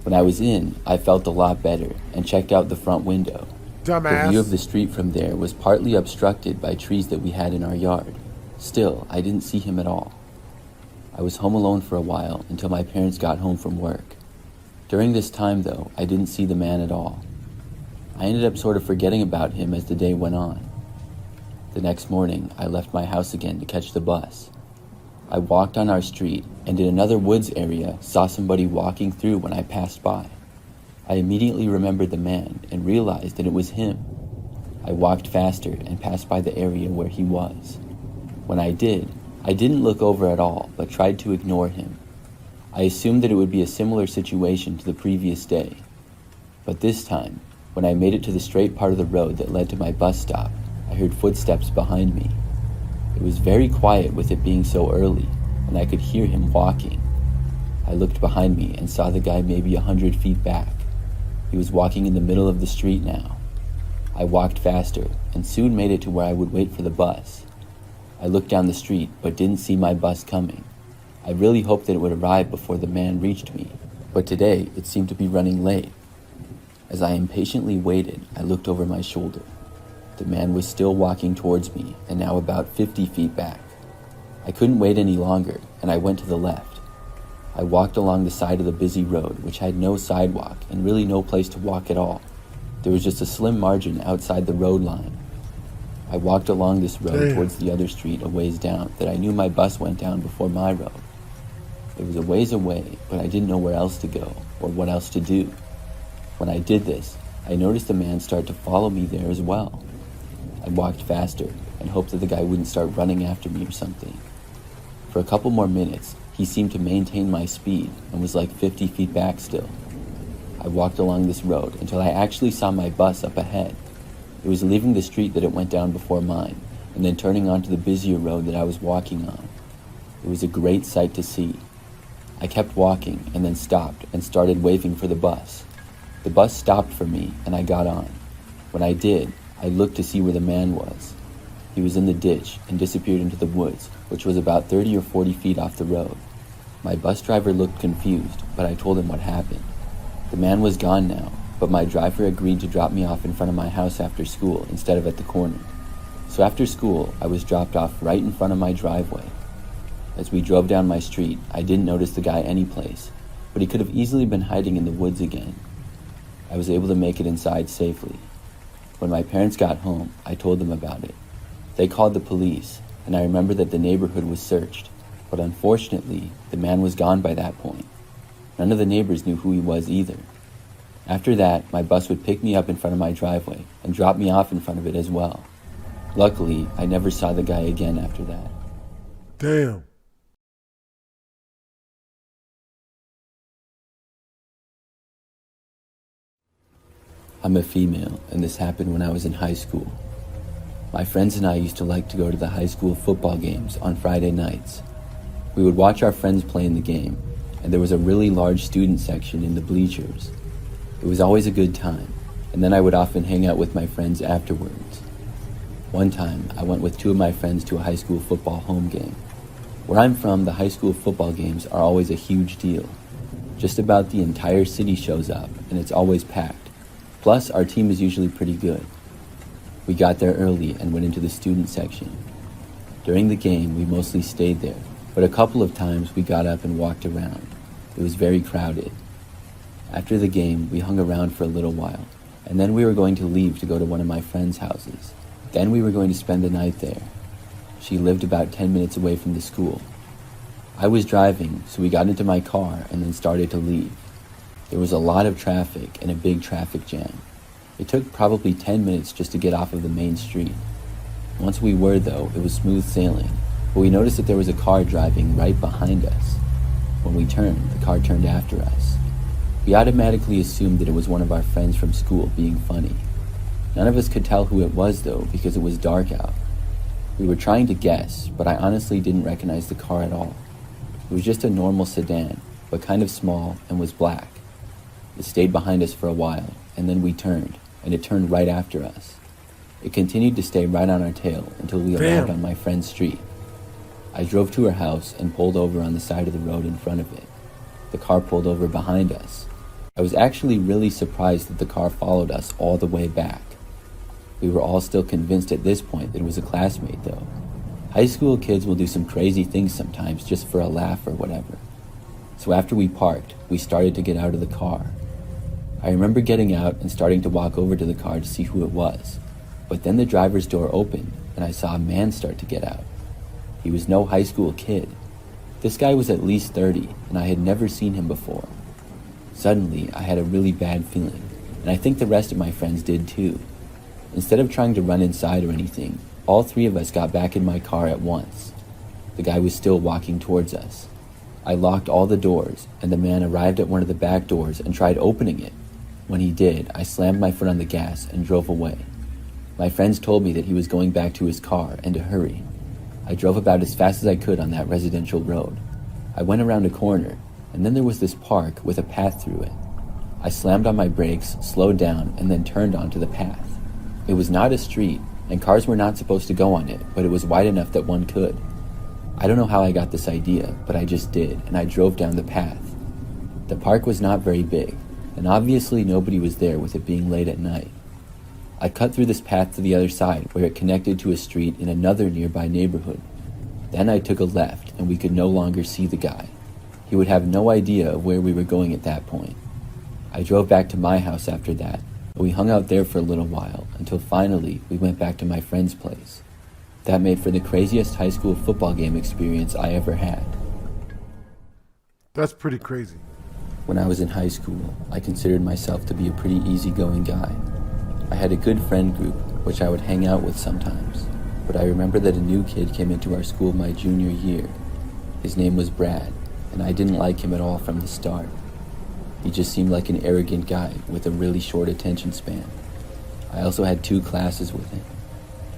When I was in, I felt a lot better and checked out the front window. The view of the street from there was partly obstructed by trees that we had in our yard. Still, I didn't see him at all. I was home alone for a while until my parents got home from work. During this time, though, I didn't see the man at all. I ended up sort of forgetting about him as the day went on. The next morning, I left my house again to catch the bus. I walked on our street, and in another woods area, saw somebody walking through when I passed by. I immediately remembered the man and realized that it was him. I walked faster and passed by the area where he was. When I did, I didn't look over at all, but tried to ignore him. I assumed that it would be a similar situation to the previous day. But this time, when I made it to the straight part of the road that led to my bus stop, I heard footsteps behind me. It was very quiet with it being so early, and I could hear him walking. I looked behind me and saw the guy maybe 100 feet back. He was walking in the middle of the street now. I walked faster and soon made it to where I would wait for the bus. I looked down the street but didn't see my bus coming. I really hoped that it would arrive before the man reached me, but today it seemed to be running late. As I impatiently waited, I looked over my shoulder. The man was still walking towards me, and now about 50 feet back. I couldn't wait any longer, and I went to the left. I walked along the side of the busy road, which had no sidewalk and really no place to walk at all. There was just a slim margin outside the road line. I walked along this road towards the other street a ways down that I knew my bus went down before my road. It was a ways away, but I didn't know where else to go or what else to do. When I did this, I noticed the man start to follow me there as well. I walked faster and hoped that the guy wouldn't start running after me or something. For a couple more minutes, he seemed to maintain my speed and was like 50 feet back still. I walked along this road until I actually saw my bus up ahead. It was leaving the street that it went down before mine, and then turning onto the busier road that I was walking on. It was a great sight to see. I kept walking and then stopped and started waving for the bus. The bus stopped for me and I got on. When I did, I looked to see where the man was. He was in the ditch and disappeared into the woods, which was about 30 or 40 feet off the road. My bus driver looked confused, but I told him what happened. The man was gone now, but my driver agreed to drop me off in front of my house after school instead of at the corner. So after school, I was dropped off right in front of my driveway. As we drove down my street, I didn't notice the guy anyplace, but he could have easily been hiding in the woods again. I was able to make it inside safely. When my parents got home, I told them about it. They called the police, and I remember that the neighborhood was searched, but unfortunately, the man was gone by that point. None of the neighbors knew who he was either. After that, my bus would pick me up in front of my driveway and drop me off in front of it as well. Luckily, I never saw the guy again after that. Damn. I'm a female, and this happened when I was in high school. My friends and I used to like to go to the high school football games on Friday nights. We would watch our friends play in the game, and there was a really large student section in the bleachers. It was always a good time, and then I would often hang out with my friends afterwards. One time, I went with two of my friends to a high school football home game. Where I'm from, the high school football games are always a huge deal. Just about the entire city shows up, and it's always packed. Plus, our team is usually pretty good. We got there early and went into the student section. During the game, we mostly stayed there, but a couple of times we got up and walked around. It was very crowded. After the game, we hung around for a little while, and then we were going to leave to go to one of my friends' houses. Then we were going to spend the night there. She lived about 10 minutes away from the school. I was driving, so we got into my car and then started to leave. There was a lot of traffic and a big traffic jam. It took probably 10 minutes just to get off of the main street. Once we were, though, it was smooth sailing, but we noticed that there was a car driving right behind us. When we turned, the car turned after us. We automatically assumed that it was one of our friends from school being funny. None of us could tell who it was though, because it was dark out. We were trying to guess, but I honestly didn't recognize the car at all. It was just a normal sedan, but kind of small and was black. It stayed behind us for a while, and then we turned, and it turned right after us. It continued to stay right on our tail until we arrived on my friend's street. I drove to her house and pulled over on the side of the road in front of it. The car pulled over behind us. I was actually really surprised that the car followed us all the way back. We were all still convinced at this point that it was a classmate though. High school kids will do some crazy things sometimes just for a laugh or whatever. So after we parked, we started to get out of the car. I remember getting out and starting to walk over to the car to see who it was. But then the driver's door opened and I saw a man start to get out. He was no high school kid. This guy was at least 30 and I had never seen him before. Suddenly, I had a really bad feeling, and I think the rest of my friends did too. Instead of trying to run inside or anything, all three of us got back in my car at once. The guy was still walking towards us. I locked all the doors, and the man arrived at one of the back doors and tried opening it. When he did, I slammed my foot on the gas and drove away. My friends told me that he was going back to his car and to hurry. I drove about as fast as I could on that residential road. I went around a corner, and then there was this park with a path through it. I slammed on my brakes, slowed down, and then turned onto the path. It was not a street, and cars were not supposed to go on it, but it was wide enough that one could. I don't know how I got this idea, but I just did, and I drove down the path. The park was not very big, and obviously nobody was there with it being late at night. I cut through this path to the other side, where it connected to a street in another nearby neighborhood. Then I took a left, and we could no longer see the guy. He would have no idea of where we were going at that point. I drove back to my house after that, and we hung out there for a little while, until finally we went back to my friend's place. That made for the craziest high school football game experience I ever had. That's pretty crazy. When I was in high school, I considered myself to be a pretty easygoing guy. I had a good friend group, which I would hang out with sometimes, but I remember that a new kid came into our school my junior year. His name was Brad, and I didn't like him at all from the start. He just seemed like an arrogant guy with a really short attention span. I also had 2 classes with him.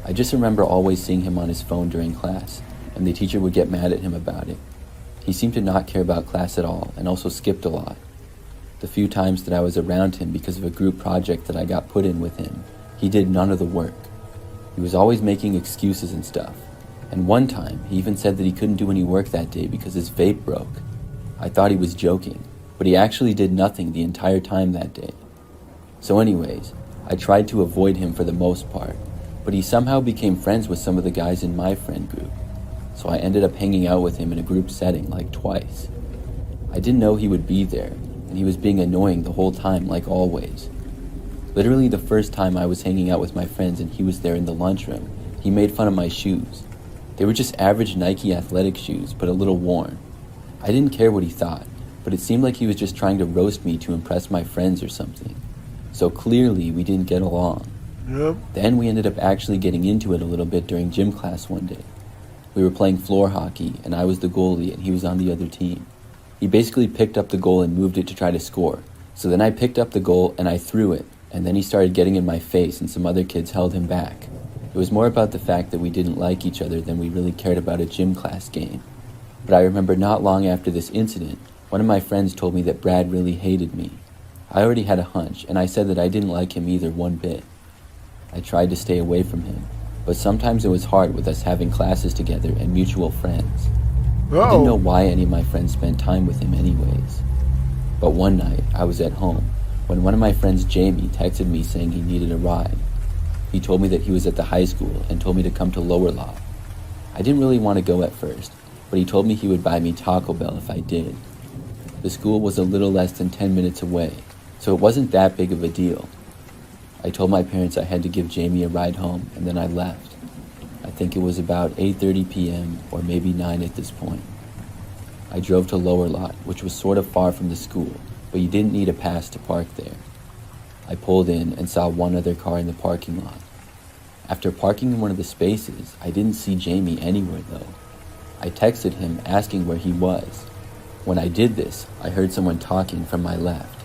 I just remember always seeing him on his phone during class, and the teacher would get mad at him about it. He seemed to not care about class at all, and also skipped a lot. The few times that I was around him because of a group project that I got put in with him, he did none of the work. He was always making excuses and stuff. And one time, he even said that he couldn't do any work that day because his vape broke. I thought he was joking, but he actually did nothing the entire time that day. So anyways, I tried to avoid him for the most part, but he somehow became friends with some of the guys in my friend group. So I ended up hanging out with him in a group setting like twice. I didn't know he would be there, and he was being annoying the whole time like always. Literally the first time I was hanging out with my friends and he was there in the lunchroom, he made fun of my shoes. They were just average Nike athletic shoes, but a little worn. I didn't care what he thought, but it seemed like he was just trying to roast me to impress my friends or something. So clearly we didn't get along. Yep. Then we ended up actually getting into it a little bit during gym class one day. We were playing floor hockey, and I was the goalie and he was on the other team. He basically picked up the goal and moved it to try to score. So then I picked up the goal and I threw it, and then he started getting in my face and some other kids held him back. It was more about the fact that we didn't like each other than we really cared about a gym class game. But I remember not long after this incident, one of my friends told me that Brad really hated me. I already had a hunch, and I said that I didn't like him either one bit. I tried to stay away from him, but sometimes it was hard with us having classes together and mutual friends. I didn't know why any of my friends spent time with him anyways. But one night, I was at home, when one of my friends, Jamie, texted me saying he needed a ride. He told me that he was at the high school and told me to come to Lower Law. I didn't really want to go at first, but he told me he would buy me Taco Bell if I did. The school was a little less than 10 minutes away, so it wasn't that big of a deal. I told my parents I had to give Jamie a ride home, and then I left. I think it was about 8:30 p.m. or maybe 9 at this point. I drove to Lower Lot, which was sort of far from the school, but you didn't need a pass to park there. I pulled in and saw one other car in the parking lot. After parking in one of the spaces, I didn't see Jamie anywhere though. I texted him asking where he was. When I did this, I heard someone talking from my left.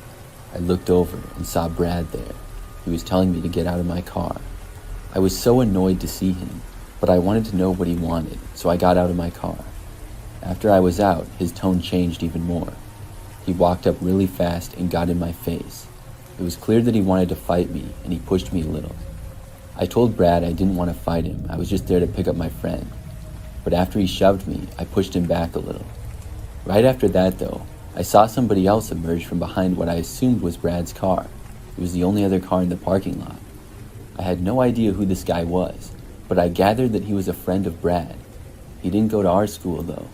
I looked over and saw Brad there. He was telling me to get out of my car. I was so annoyed to see him, but I wanted to know what he wanted, so I got out of my car. After I was out, his tone changed even more. He walked up really fast and got in my face. It was clear that he wanted to fight me, and he pushed me a little. I told Brad I didn't want to fight him, I was just there to pick up my friend. But after he shoved me, I pushed him back a little. Right after that, though, I saw somebody else emerge from behind what I assumed was Brad's car. It was the only other car in the parking lot. I had no idea who this guy was, but I gathered that he was a friend of Brad. He didn't go to our school, though.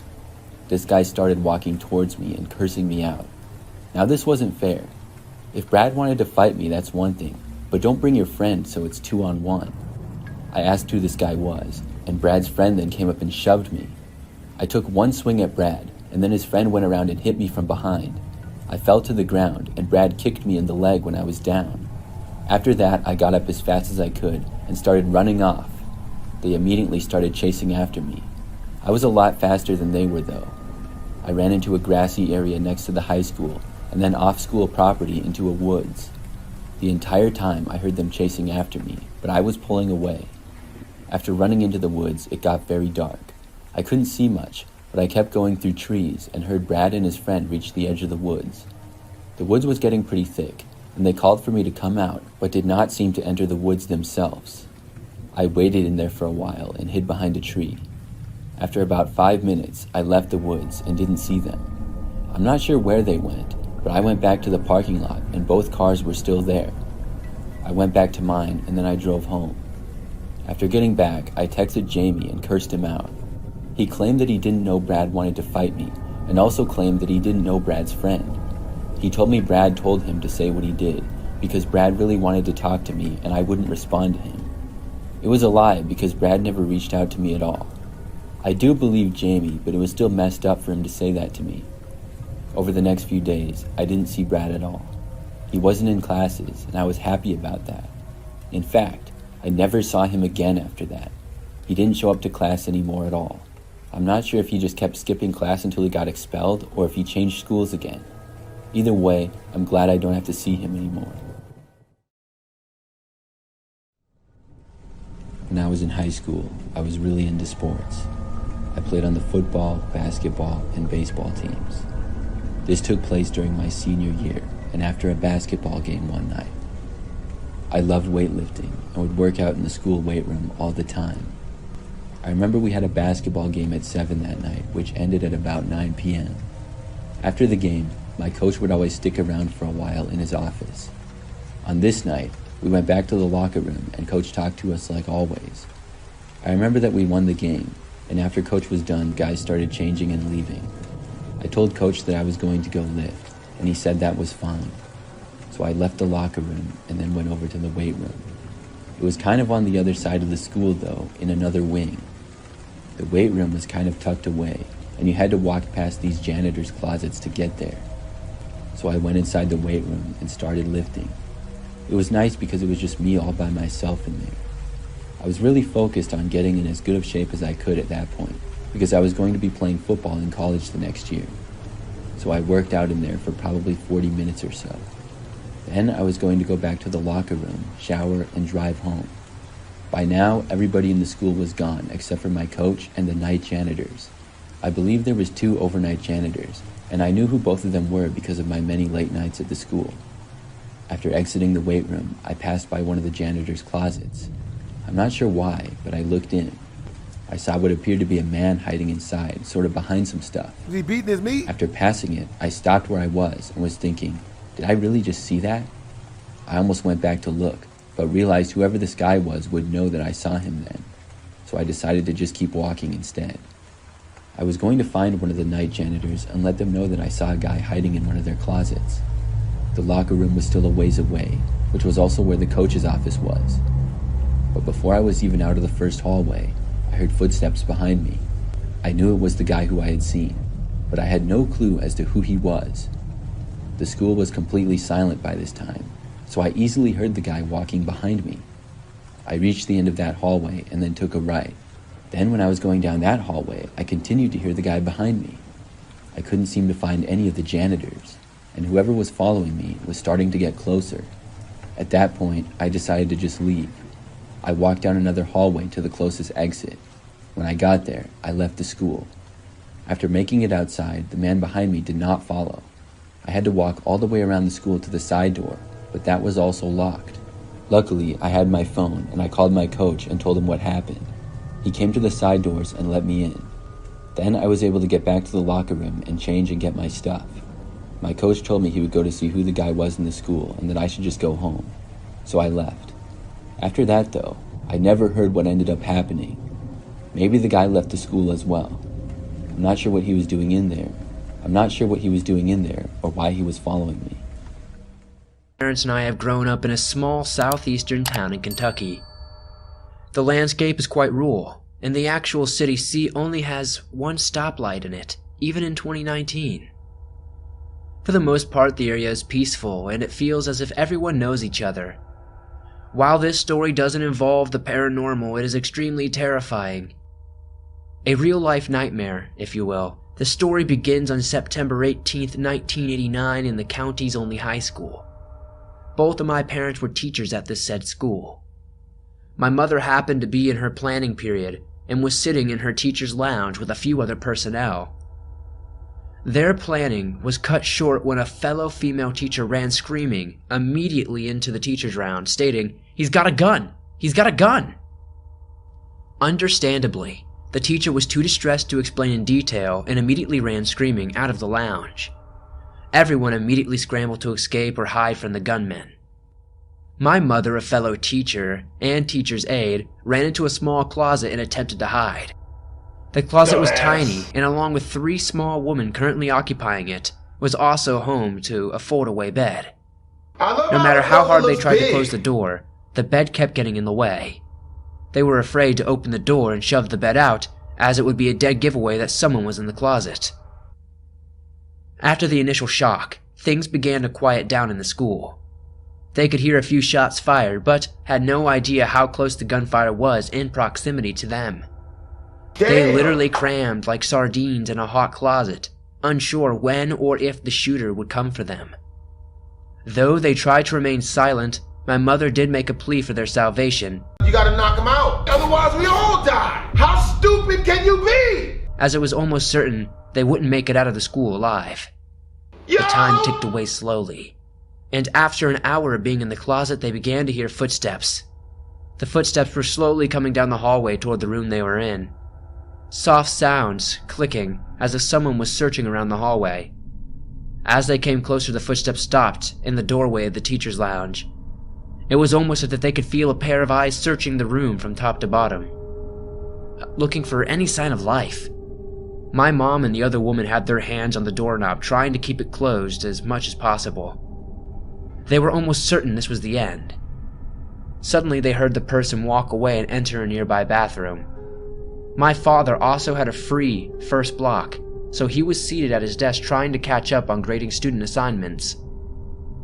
This guy started walking towards me and cursing me out. Now this wasn't fair. If Brad wanted to fight me, that's one thing, but don't bring your friend so it's 2-on-1. I asked who this guy was, and Brad's friend then came up and shoved me. I took one swing at Brad, and then his friend went around and hit me from behind. I fell to the ground, and Brad kicked me in the leg when I was down. After that, I got up as fast as I could and started running off. They immediately started chasing after me. I was a lot faster than they were, though. I ran into a grassy area next to the high school, and then off school property into a woods. The entire time I heard them chasing after me, but I was pulling away. After running into the woods, it got very dark. I couldn't see much, but I kept going through trees and heard Brad and his friend reach the edge of the woods. The woods was getting pretty thick, and they called for me to come out, but did not seem to enter the woods themselves. I waited in there for a while and hid behind a tree. After about 5 minutes, I left the woods and didn't see them. I'm not sure where they went, but I went back to the parking lot and both cars were still there. I went back to mine and then I drove home. After getting back, I texted Jamie and cursed him out. He claimed that he didn't know Brad wanted to fight me and also claimed that he didn't know Brad's friend. He told me Brad told him to say what he did because Brad really wanted to talk to me and I wouldn't respond to him. It was a lie because Brad never reached out to me at all. I do believe Jamie, but it was still messed up for him to say that to me. Over the next few days, I didn't see Brad at all. He wasn't in classes, and I was happy about that. In fact, I never saw him again after that. He didn't show up to class anymore at all. I'm not sure if he just kept skipping class until he got expelled, or if he changed schools again. Either way, I'm glad I don't have to see him anymore. When I was in high school, I was really into sports. I played on the football, basketball, and baseball teams. This took place during my senior year, and after a basketball game one night. I loved weightlifting and would work out in the school weight room all the time. I remember we had a basketball game at 7 that night, which ended at about 9 p.m. After the game, my coach would always stick around for a while in his office. On this night, we went back to the locker room and coach talked to us like always. I remember that we won the game, and after coach was done, guys started changing and leaving. I told coach that I was going to go lift, and he said that was fine. So I left the locker room and then went over to the weight room. It was kind of on the other side of the school though, in another wing. The weight room was kind of tucked away, and you had to walk past these janitor's closets to get there. So I went inside the weight room and started lifting. It was nice because it was just me all by myself in there. I was really focused on getting in as good of shape as I could at that point, because I was going to be playing football in college the next year. So I worked out in there for probably 40 minutes or so. Then I was going to go back to the locker room, shower, and drive home. By now, everybody in the school was gone, except for my coach and the night janitors. I believe there was 2 overnight janitors, and I knew who both of them were because of my many late nights at the school. After exiting the weight room, I passed by one of the janitor's closets. I'm not sure why, but I looked in. I saw what appeared to be a man hiding inside, sort of behind some stuff. Is he beating his meat? After passing it, I stopped where I was and was thinking, did I really just see that? I almost went back to look, but realized whoever this guy was would know that I saw him then. So I decided to just keep walking instead. I was going to find one of the night janitors and let them know that I saw a guy hiding in one of their closets. The locker room was still a ways away, which was also where the coach's office was. But before I was even out of the first hallway, I heard footsteps behind me. I knew it was the guy who I had seen, but I had no clue as to who he was. The school was completely silent by this time, so I easily heard the guy walking behind me. I reached the end of that hallway and then took a right. Then when I was going down that hallway, I continued to hear the guy behind me. I couldn't seem to find any of the janitors, and whoever was following me was starting to get closer. At that point, I decided to just leave. I walked down another hallway to the closest exit. When I got there, I left the school. After making it outside, the man behind me did not follow. I had to walk all the way around the school to the side door, but that was also locked. Luckily, I had my phone, and I called my coach and told him what happened. He came to the side doors and let me in. Then I was able to get back to the locker room and change and get my stuff. My coach told me he would go to see who the guy was in the school and that I should just go home. So I left. After that, though, I never heard what ended up happening. Maybe the guy left the school as well. I'm not sure what he was doing in there. Or why he was following me. My parents and I have grown up in a small southeastern town in Kentucky. The landscape is quite rural, and the actual city C only has one stoplight in it, even in 2019. For the most part, the area is peaceful, and it feels as if everyone knows each other. While this story doesn't involve the paranormal, it is extremely terrifying. A real-life nightmare, if you will. The story begins on September 18th, 1989 in the county's only high school. Both of my parents were teachers at this said school. My mother happened to be in her planning period and was sitting in her teacher's lounge with a few other personnel. Their planning was cut short when a fellow female teacher ran screaming immediately into the teacher's round, stating, "He's got a gun! He's got a gun!" Understandably, the teacher was too distressed to explain in detail and immediately ran screaming out of the lounge. Everyone immediately scrambled to escape or hide from the gunmen. My mother, a fellow teacher, and teacher's aide ran into a small closet and attempted to hide. The closet was tiny, and along with 3 small women currently occupying it, was also home to a fold-away bed. No matter how hard they tried to close the door, the bed kept getting in the way. They were afraid to open the door and shove the bed out, as it would be a dead giveaway that someone was in the closet. After the initial shock, things began to quiet down in the school. They could hear a few shots fired, but had no idea how close the gunfire was in proximity to them. They literally crammed like sardines in a hot closet, unsure when or if the shooter would come for them. Though they tried to remain silent, my mother did make a plea for their salvation. You gotta knock him out, otherwise we all die! How stupid can you be? As it was almost certain they wouldn't make it out of the school alive. The time ticked away slowly, and after an hour of being in the closet, they began to hear footsteps. The footsteps were slowly coming down the hallway toward the room they were in. Soft sounds, clicking, as if someone was searching around the hallway. As they came closer, the footsteps stopped in the doorway of the teacher's lounge. It was almost as if they could feel a pair of eyes searching the room from top to bottom, looking for any sign of life. My mom and the other woman had their hands on the doorknob, trying to keep it closed as much as possible. They were almost certain this was the end. Suddenly, they heard the person walk away and enter a nearby bathroom. My father also had a free first block, so he was seated at his desk trying to catch up on grading student assignments.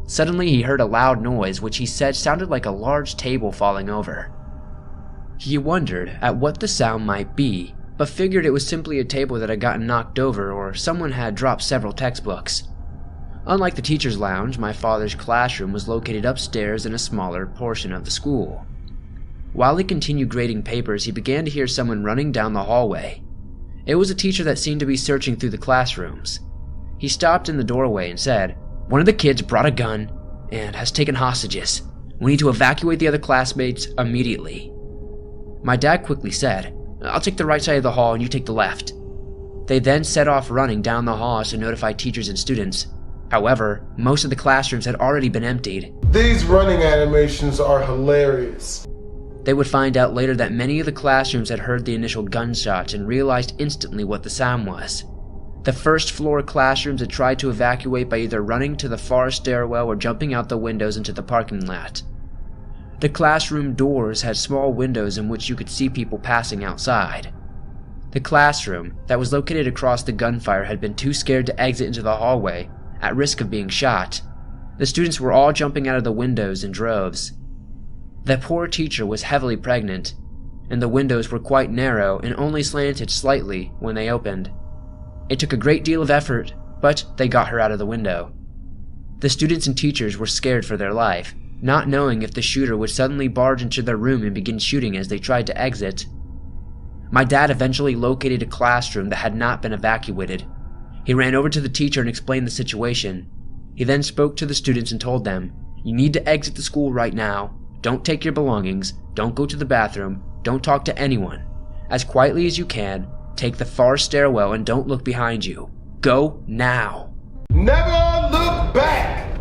Suddenly, he heard a loud noise, which he said sounded like a large table falling over. He wondered at what the sound might be, but figured it was simply a table that had gotten knocked over or someone had dropped several textbooks. Unlike the teacher's lounge, my father's classroom was located upstairs in a smaller portion of the school. While he continued grading papers, he began to hear someone running down the hallway. It was a teacher that seemed to be searching through the classrooms. He stopped in the doorway and said, "One of the kids brought a gun and has taken hostages. We need to evacuate the other classmates immediately." My dad quickly said, "I'll take the right side of the hall and you take the left." They then set off running down the halls to notify teachers and students. However, most of the classrooms had already been emptied. These running animations are hilarious. They would find out later that many of the classrooms had heard the initial gunshots and realized instantly what the sound was. The first floor classrooms had tried to evacuate by either running to the far stairwell or jumping out the windows into the parking lot. The classroom doors had small windows in which you could see people passing outside. The classroom that was located across the gunfire had been too scared to exit into the hallway, at risk of being shot. The students were all jumping out of the windows in droves. The poor teacher was heavily pregnant, and the windows were quite narrow and only slanted slightly when they opened. It took a great deal of effort, but they got her out of the window. The students and teachers were scared for their life, not knowing if the shooter would suddenly barge into their room and begin shooting as they tried to exit. My dad eventually located a classroom that had not been evacuated. He ran over to the teacher and explained the situation. He then spoke to the students and told them, "You need to exit the school right now. Don't take your belongings. Don't go to the bathroom. Don't talk to anyone. As quietly as you can, take the far stairwell and don't look behind you. Go now." Never look back!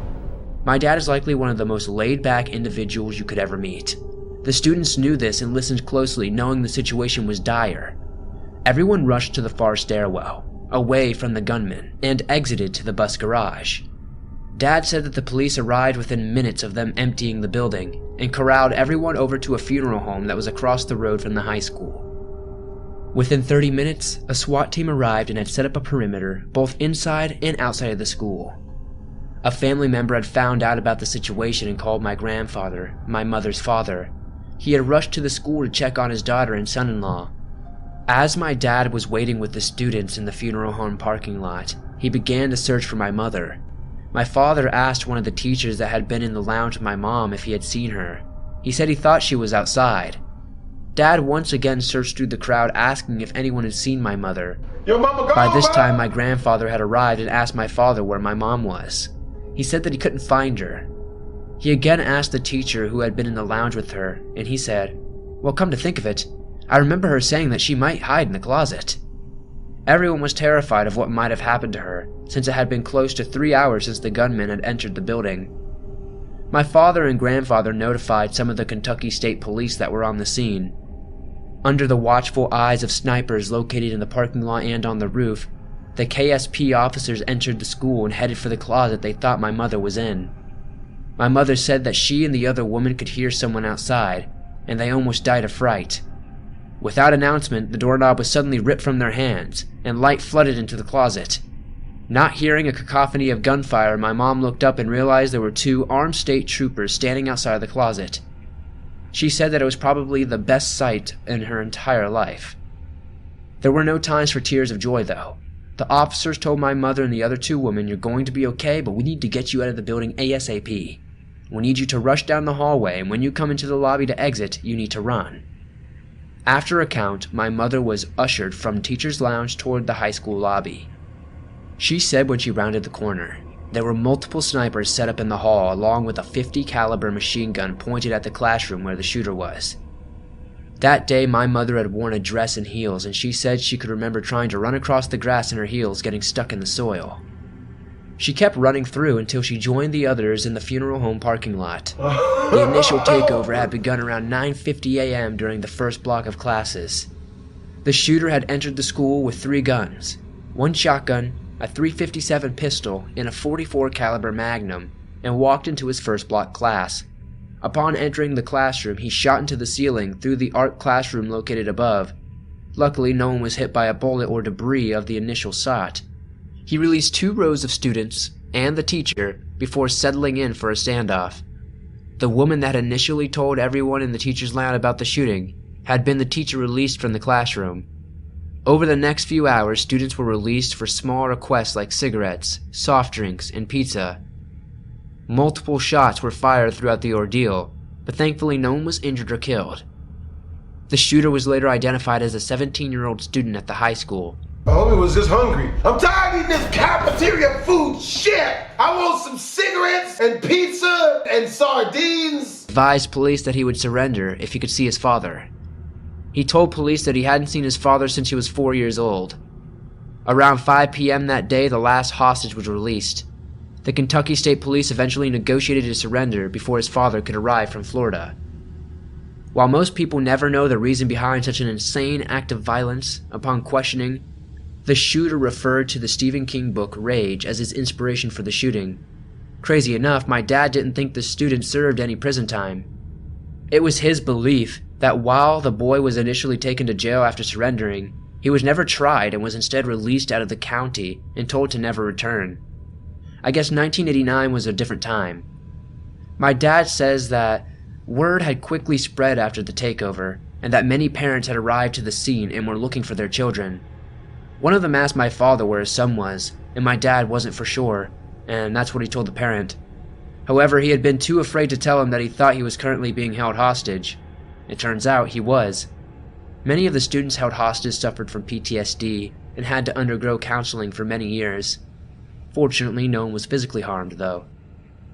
My dad is likely one of the most laid-back individuals you could ever meet. The students knew this and listened closely, knowing the situation was dire. Everyone rushed to the far stairwell, away from the gunman, and exited to the bus garage. Dad said that the police arrived within minutes of them emptying the building and corralled everyone over to a funeral home that was across the road from the high school. Within 30 minutes, a SWAT team arrived and had set up a perimeter both inside and outside of the school. A family member had found out about the situation and called my grandfather, my mother's father. He had rushed to the school to check on his daughter and son-in-law. As my dad was waiting with the students in the funeral home parking lot, he began to search for my mother. My father asked one of the teachers that had been in the lounge with my mom if he had seen her. He said he thought she was outside. Dad once again searched through the crowd asking if anyone had seen my mother. Yo, mama, go, By this man. time, my grandfather had arrived and asked my father where my mom was. He said that he couldn't find her. He again asked the teacher who had been in the lounge with her, and he said, "Well, come to think of it, I remember her saying that she might hide in the closet." Everyone was terrified of what might have happened to her, since it had been close to 3 hours since the gunman had entered the building. My father and grandfather notified some of the Kentucky State Police that were on the scene. Under the watchful eyes of snipers located in the parking lot and on the roof, the KSP officers entered the school and headed for the closet they thought my mother was in. My mother said that she and the other woman could hear someone outside, and they almost died of fright. Without announcement, the doorknob was suddenly ripped from their hands, and light flooded into the closet. Not hearing a cacophony of gunfire, my mom looked up and realized there were 2 armed state troopers standing outside the closet. She said that it was probably the best sight in her entire life. There were no times for tears of joy, though. The officers told my mother and the other 2 women, "You're going to be okay, but we need to get you out of the building ASAP. We need you to rush down the hallway, and when you come into the lobby to exit, you need to run." After a count, my mother was ushered from teacher's lounge toward the high school lobby. She said when she rounded the corner, there were multiple snipers set up in the hall along with a .50 caliber machine gun pointed at the classroom where the shooter was. That day, my mother had worn a dress and heels, and she said she could remember trying to run across the grass in her heels, getting stuck in the soil. She kept running through until she joined the others in the funeral home parking lot. The initial takeover had begun around 9:50 a.m. during the first block of classes. The shooter had entered the school with 3 guns, 1 shotgun, a .357 pistol, and a .44 caliber magnum, and walked into his first block class. Upon entering the classroom, he shot into the ceiling through the art classroom located above. Luckily, no one was hit by a bullet or debris of the initial shot. He released 2 rows of students and the teacher before settling in for a standoff. The woman that initially told everyone in the teacher's lounge about the shooting had been the teacher released from the classroom. Over the next few hours, students were released for small requests like cigarettes, soft drinks, and pizza. Multiple shots were fired throughout the ordeal, but thankfully no one was injured or killed. The shooter was later identified as a 17-year-old student at the high school. My homie was just hungry. I'm tired of eating this cafeteria food shit. I want some cigarettes and pizza and sardines. Advised police that he would surrender if he could see his father. He told police that he hadn't seen his father since he was 4 years old. Around 5 p.m. that day, the last hostage was released. The Kentucky State Police eventually negotiated his surrender before his father could arrive from Florida. While most people never know the reason behind such an insane act of violence, upon questioning, the shooter referred to the Stephen King book Rage as his inspiration for the shooting. Crazy enough, my dad didn't think the student served any prison time. It was his belief that while the boy was initially taken to jail after surrendering, he was never tried and was instead released out of the county and told to never return. I guess 1989 was a different time. My dad says that word had quickly spread after the takeover, and that many parents had arrived to the scene and were looking for their children. One of them asked my father where his son was, and my dad wasn't for sure, and that's what he told the parent. However, he had been too afraid to tell him that he thought he was currently being held hostage. It turns out he was. Many of the students held hostage suffered from PTSD and had to undergo counseling for many years. Fortunately, no one was physically harmed, though.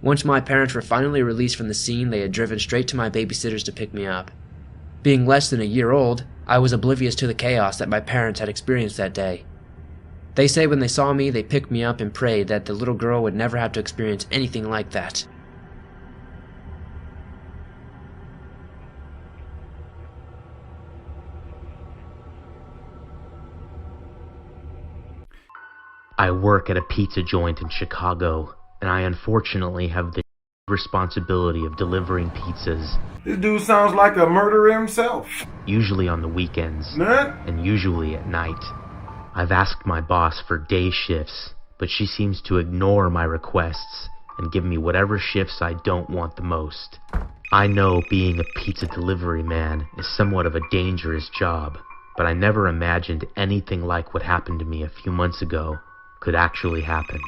Once my parents were finally released from the scene, they had driven straight to my babysitters to pick me up. Being less than a year old, I was oblivious to the chaos that my parents had experienced that day. They say when they saw me, they picked me up and prayed that the little girl would never have to experience anything like that. I work at a pizza joint in Chicago, and I unfortunately have the responsibility of delivering pizzas. This dude sounds like a murderer himself. Usually on the weekends, Man. and usually at night. I've asked my boss for day shifts, but she seems to ignore my requests and give me whatever shifts I don't want the most. I know being a pizza delivery man is somewhat of a dangerous job, but I never imagined anything like what happened to me a few months ago could actually happen.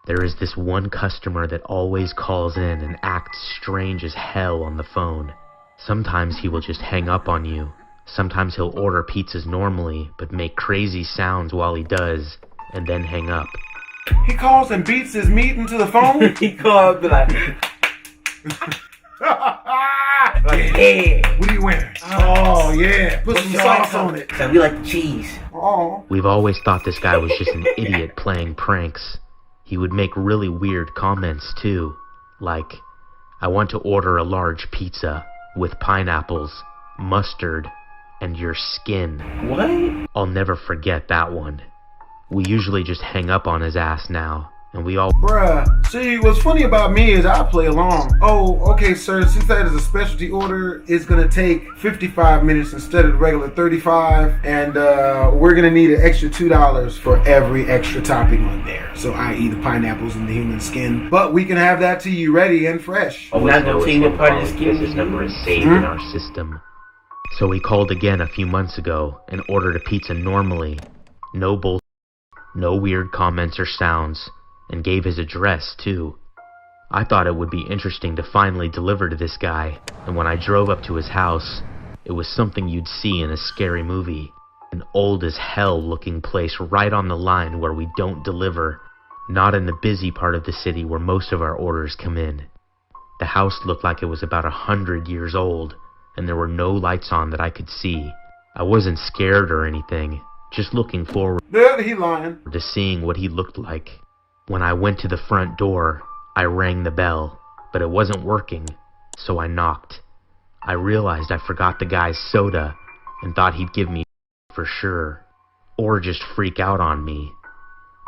There is this one customer that always calls in and acts strange as hell on the phone. Sometimes he will just hang up on you. Sometimes he'll order pizzas normally, but make crazy sounds while he does, and then hang up. He calls and beats his meat into the phone? He called be like, hey, what are you wearing? Oh, yeah, put some sauce on it. So we like the cheese. Oh. We've always thought this guy was just an idiot playing pranks. He would make really weird comments too, like, I want to order a large pizza with pineapples, mustard, and your skin. What? I'll never forget that one. We usually just hang up on his ass now, and we all... Bruh, see, what's funny about me is I play along. Oh, okay, sir, since that is a specialty order, it's gonna take 55 minutes instead of the regular 35, and we're gonna need an extra $2 for every extra topping on there. So, i.e. the pineapples and the human skin. But we can have that to you ready and fresh. Always know it's him calling because his number is saved in our system. So he called again a few months ago and ordered a pizza normally. No bullshit, no weird comments or sounds, and gave his address too. I thought it would be interesting to finally deliver to this guy, and when I drove up to his house, it was something you'd see in a scary movie. An old as hell looking place right on the line where we don't deliver, not in the busy part of the city where most of our orders come in. The house looked like it was about 100 years old, and there were no lights on that I could see. I wasn't scared or anything, just looking forward He lying. to seeing what he looked like. When I went to the front door, I rang the bell, but it wasn't working, so I knocked. I realized I forgot the guy's soda and thought he'd give me for sure, or just freak out on me.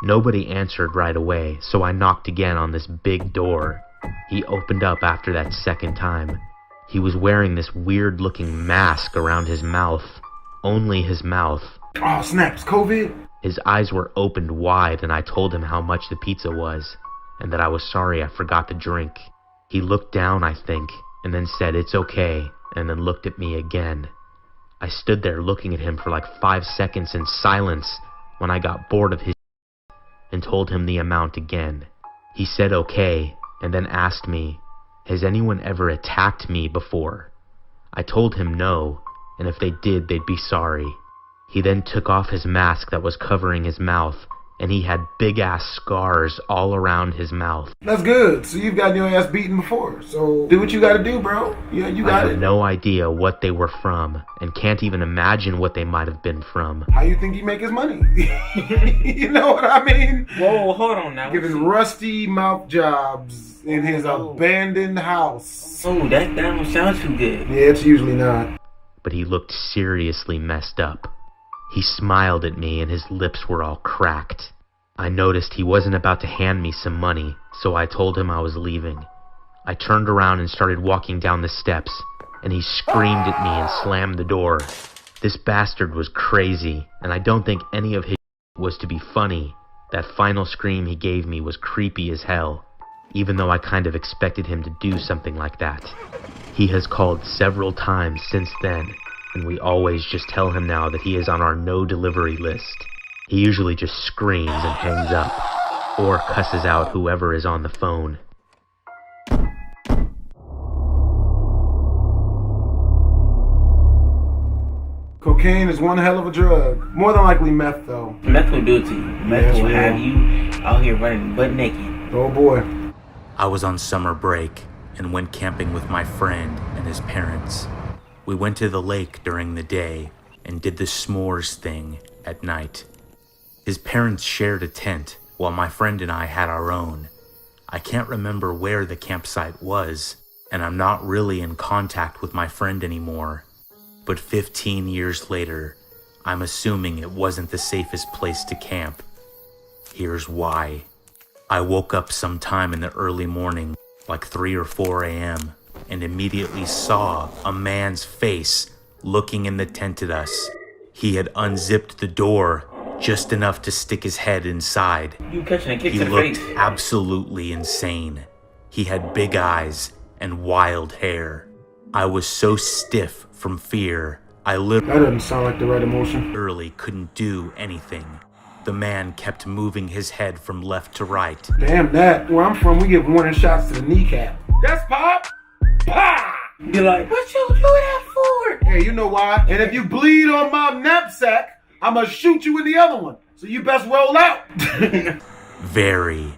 Nobody answered right away, so I knocked again on this big door. He opened up after that second time. He was wearing this weird-looking mask around his mouth. Only his mouth. Oh, snaps, COVID? His eyes were opened wide, and I told him how much the pizza was, and that I was sorry I forgot the drink. He looked down, I think, and then said, "It's okay," and then looked at me again. I stood there looking at him for like 5 seconds in silence when I got bored of his and told him the amount again. He said okay, and then asked me, "Has anyone ever attacked me before?" I told him no, and if they did, they'd be sorry. He then took off his mask that was covering his mouth, and he had big-ass scars all around his mouth. That's good. So you've gotten your ass beaten before. So do what you gotta do, bro. Yeah, you got I it. have no idea what they were from, and can't even imagine what they might have been from. How you think he make his money? You know what I mean? Whoa, hold on now. Giving rusty mouth jobs in his abandoned house. Oh, that don't sound too good. Yeah, it's usually not. But he looked seriously messed up. He smiled at me and his lips were all cracked. I noticed he wasn't about to hand me some money, so I told him I was leaving. I turned around and started walking down the steps, and he screamed at me and slammed the door. This bastard was crazy, and I don't think any of his was to be funny. That final scream he gave me was creepy as hell, even though I kind of expected him to do something like that. He has called several times since then, and we always just tell him now that he is on our no delivery list. He usually just screams and hangs up, or cusses out whoever is on the phone. Cocaine is one hell of a drug. More than likely meth, though. Meth will do it to you. Meth will have you out here running butt naked. Oh boy. I was on summer break and went camping with my friend and his parents. We went to the lake during the day and did the s'mores thing at night. His parents shared a tent while my friend and I had our own. I can't remember where the campsite was, and I'm not really in contact with my friend anymore. But 15 years later, I'm assuming it wasn't the safest place to camp. Here's why. I woke up sometime in the early morning, like 3 or 4 a.m., and immediately saw a man's face looking in the tent at us. He had unzipped the door just enough to stick his head inside. You catching a kick He to the looked face. absolutely insane. He had big eyes and wild hair. I was so stiff from fear, I That doesn't sound like the right emotion. literally couldn't do anything. The man kept moving his head from left to right. Damn that. Where I'm from, we give warning shots to the kneecap. That's pop! Pah! You're like, what you do that for? Hey, you know why? And if you bleed on my knapsack, I'ma shoot you in the other one. So you best roll out. Very,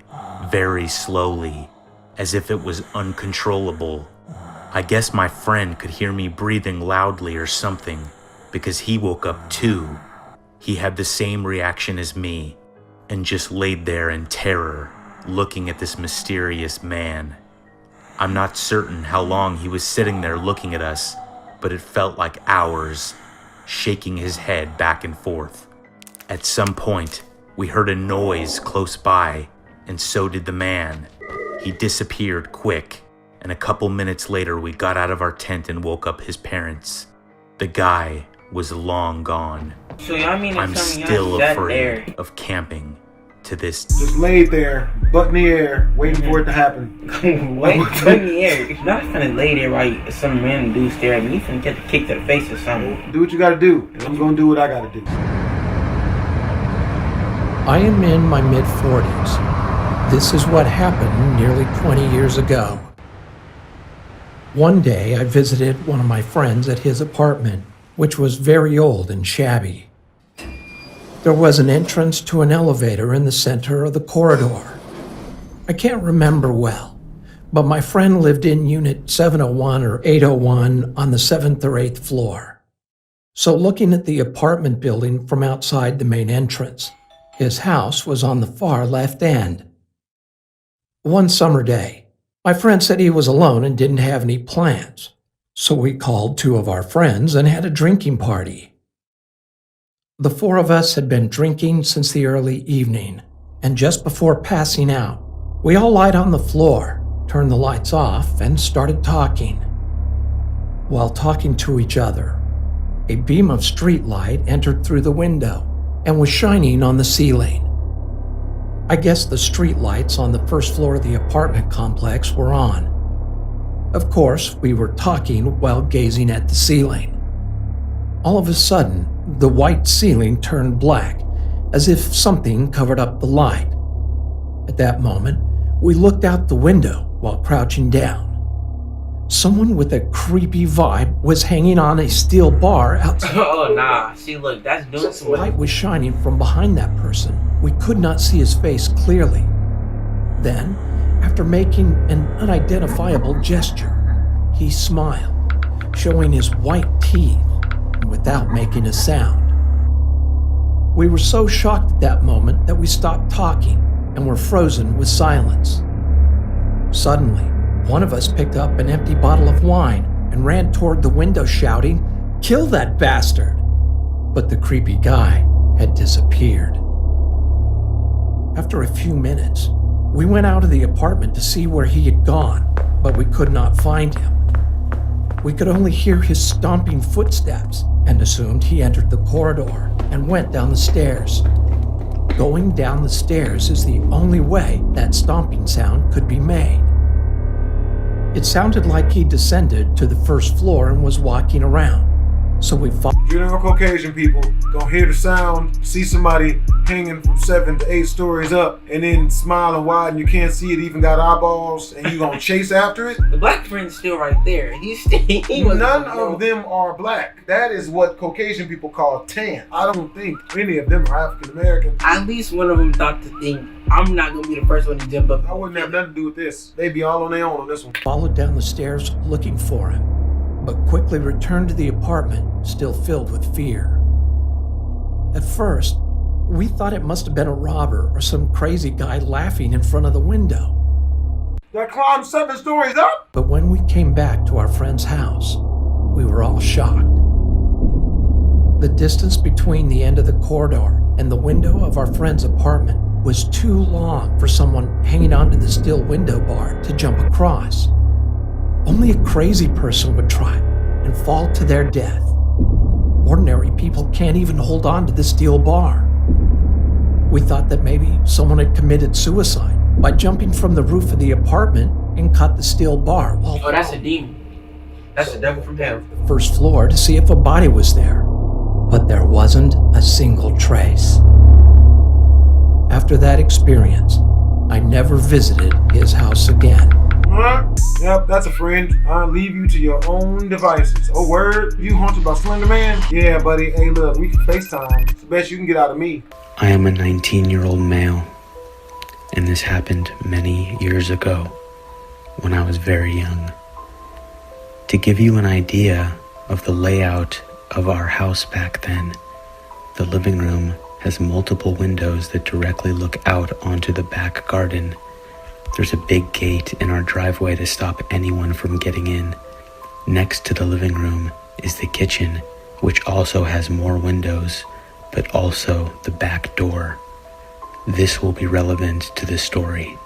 very slowly, as if it was uncontrollable. I guess my friend could hear me breathing loudly or something, because he woke up too. He had the same reaction as me, and just laid there in terror, looking at this mysterious man. I'm not certain how long he was sitting there looking at us, but it felt like hours, shaking his head back and forth. At some point, we heard a noise close by, and so did the man. He disappeared quick, and a couple minutes later we got out of our tent and woke up his parents. The guy was long gone. So y'all mean to I'm tell me y'all still sat afraid there? of camping to this. Just laid there, butt in the air, waiting for it to happen. Wait, butt in the air. You're not finna lay there while some random dude stare at me. You finna get the kick to the face or something. Do what you gotta do, and I'm gonna do what I gotta do. I am in my mid-40s. This is what happened nearly 20 years ago. One day, I visited one of my friends at his apartment, which was very old and shabby. There was an entrance to an elevator in the center of the corridor. I can't remember well, but my friend lived in Unit 701 or 801 on the 7th or 8th floor. So looking at the apartment building from outside the main entrance, his house was on the far left end. One summer day, my friend said he was alone and didn't have any plans, so we called 2 of our friends and had a drinking party. The 4 of us had been drinking since the early evening, and just before passing out, we all lied on the floor, turned the lights off, and started talking. While talking to each other, a beam of street light entered through the window and was shining on the ceiling. I guess the street lights on the first floor of the apartment complex were on. Of course, we were talking while gazing at the ceiling. All of a sudden, the white ceiling turned black, as if something covered up the light. At that moment, we looked out the window while crouching down. Someone with a creepy vibe was hanging on a steel bar outside. Oh, nah. See, look, that's doing some... The light was shining from behind that person. We could not see his face clearly. Then, after making an unidentifiable gesture, he smiled, showing his white teeth, without making a sound. We were so shocked at that moment that we stopped talking and were frozen with silence. Suddenly, one of us picked up an empty bottle of wine and ran toward the window shouting, "Kill that bastard!" But the creepy guy had disappeared. After a few minutes, we went out of the apartment to see where he had gone, but we could not find him. We could only hear his stomping footsteps and assumed he entered the corridor and went down the stairs. Going down the stairs is the only way that stomping sound could be made. It sounded like he descended to the first floor and was walking around, So we followed. General Caucasian people gonna hear the sound, see somebody hanging from 7 to 8 stories up, and then smiling wide and you can't see it, even got eyeballs, and you gonna chase after it? The black friend's still right there. None of them are black. That is what Caucasian people call tan. I don't think any of them are African American. At least one of them thought to think, I'm not gonna be the first one to jump up. I wouldn't have nothing to do with this. They'd be all on their own on this one. Followed down the stairs looking for him, but quickly returned to the apartment, still filled with fear. At first, we thought it must have been a robber or some crazy guy laughing in front of the window. That climbed 7 stories up? But when we came back to our friend's house, we were all shocked. The distance between the end of the corridor and the window of our friend's apartment was too long for someone hanging onto the steel window bar to jump across. Only a crazy person would try and fall to their death. Ordinary people can't even hold on to the steel bar. We thought that maybe someone had committed suicide by jumping from the roof of the apartment and cut the steel bar while Oh, that's a demon. That's the devil from hell. the first floor to see if a body was there. But there wasn't a single trace. After that experience, I never visited his house again. Yep, that's a friend. I'll leave you to your own devices. Oh, word? You haunted by Slender Man? Yeah, buddy. Hey, look, we can FaceTime. It's the best you can get out of me. I am a 19-year-old male, and this happened many years ago when I was very young. To give you an idea of the layout of our house back then, the living room has multiple windows that directly look out onto the back garden. There's a big gate in our driveway to stop anyone from getting in. Next to the living room is the kitchen, which also has more windows, but also the back door. This will be relevant to the story.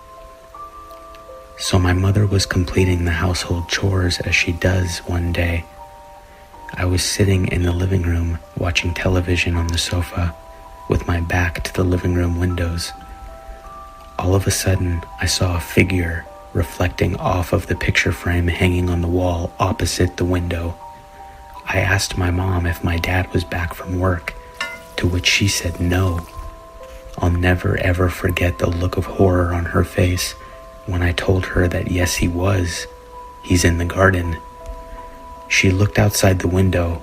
So my mother was completing the household chores as she does one day. I was sitting in the living room watching television on the sofa with my back to the living room windows. All of a sudden, I saw a figure reflecting off of the picture frame hanging on the wall opposite the window. I asked my mom if my dad was back from work, to which she said no. I'll never ever forget the look of horror on her face when I told her that yes, he was. He's in the garden. She looked outside the window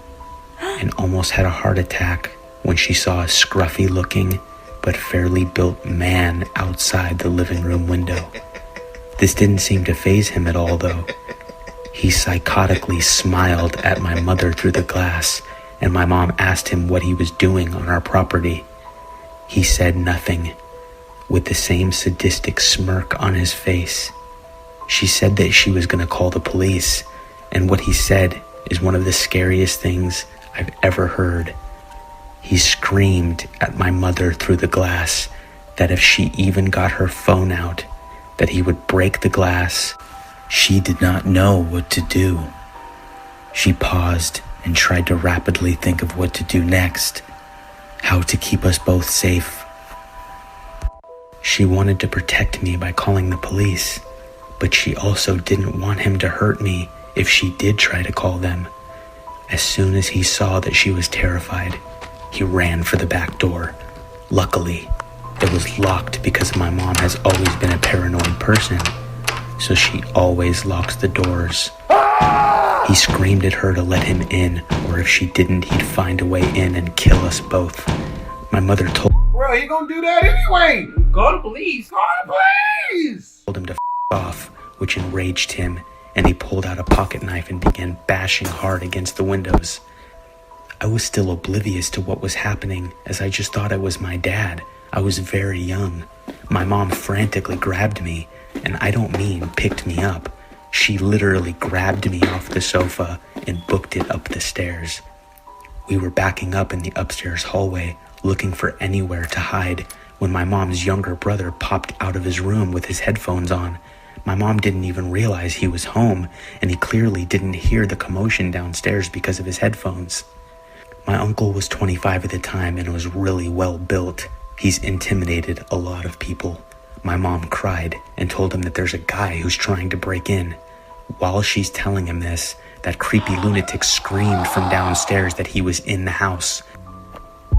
and almost had a heart attack when she saw a scruffy looking but fairly built man outside the living room window. This didn't seem to faze him at all though. He psychotically smiled at my mother through the glass, and my mom asked him what he was doing on our property. He said nothing, with the same sadistic smirk on his face. She said that she was gonna call the police, and what he said is one of the scariest things I've ever heard. He screamed at my mother through the glass that if she even got her phone out, that he would break the glass. She did not know what to do. She paused and tried to rapidly think of what to do next, how to keep us both safe. She wanted to protect me by calling the police, but she also didn't want him to hurt me if she did try to call them. As soon as he saw that she was terrified, he ran for the back door. Luckily, it was locked because my mom has always been a paranoid person, so she always locks the doors. He screamed at her to let him in, or if she didn't, he'd find a way in and kill us both. My mother told He gonna do that anyway. Call the police. Call the police. Told him to off, which enraged him, and he pulled out a pocket knife and began bashing hard against the windows. I was still oblivious to what was happening, as I just thought it was my dad. I was very young. My mom frantically grabbed me, and I don't mean picked me up. She literally grabbed me off the sofa and booked it up the stairs. We were backing up in the upstairs hallway, looking for anywhere to hide, when my mom's younger brother popped out of his room with his headphones on. My mom didn't even realize he was home, and he clearly didn't hear the commotion downstairs because of his headphones. My uncle was 25 at the time and was really well built. He's intimidated a lot of people. My mom cried and told him that there's a guy who's trying to break in. While she's telling him this, that creepy lunatic screamed from downstairs that he was in the house.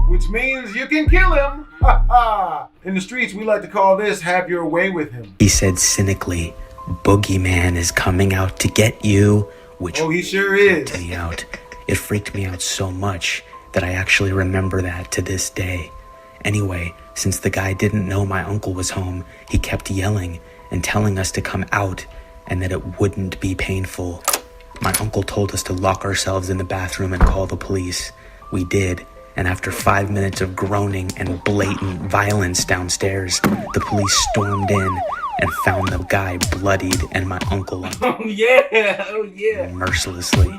Which means you can kill him. Ha ha. In the streets, we like to call this have your way with him. He said cynically, "Boogeyman is coming out to get you," which he sure is. freaked me out. It freaked me out so much that I actually remember that to this day. Anyway, since the guy didn't know my uncle was home, he kept yelling and telling us to come out and that it wouldn't be painful. My uncle told us to lock ourselves in the bathroom and call the police. We did, and after 5 minutes of groaning and blatant violence downstairs, the police stormed in and found the guy bloodied and my uncle mercilessly.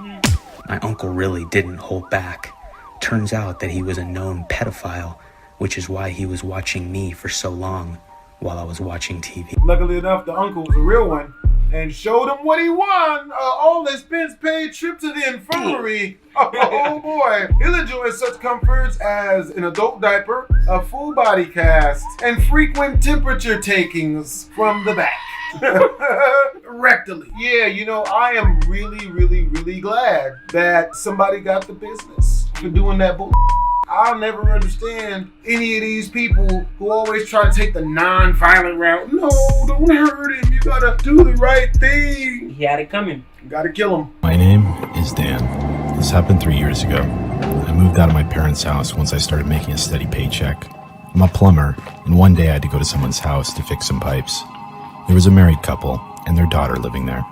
My uncle really didn't hold back. Turns out that he was a known pedophile, which is why he was watching me for so long while I was watching TV. Luckily enough, the uncle was a real one and showed him what he won. All expense paid trip to the infirmary. Oh boy. He'll enjoy such comforts as an adult diaper, a full body cast, and frequent temperature takings from the back. Rectally. Yeah, you know, I am really glad that somebody got the business for doing that bull. I'll never understand any of these people who always try to take the non-violent route. No, don't hurt him. You gotta do the right thing. He had it coming. You gotta kill him. My name is Dan. This happened 3 years ago. I moved out of my parents' house once I started making a steady paycheck. I'm a plumber, and one day I had to go to someone's house to fix some pipes. There was a married couple and their daughter living there.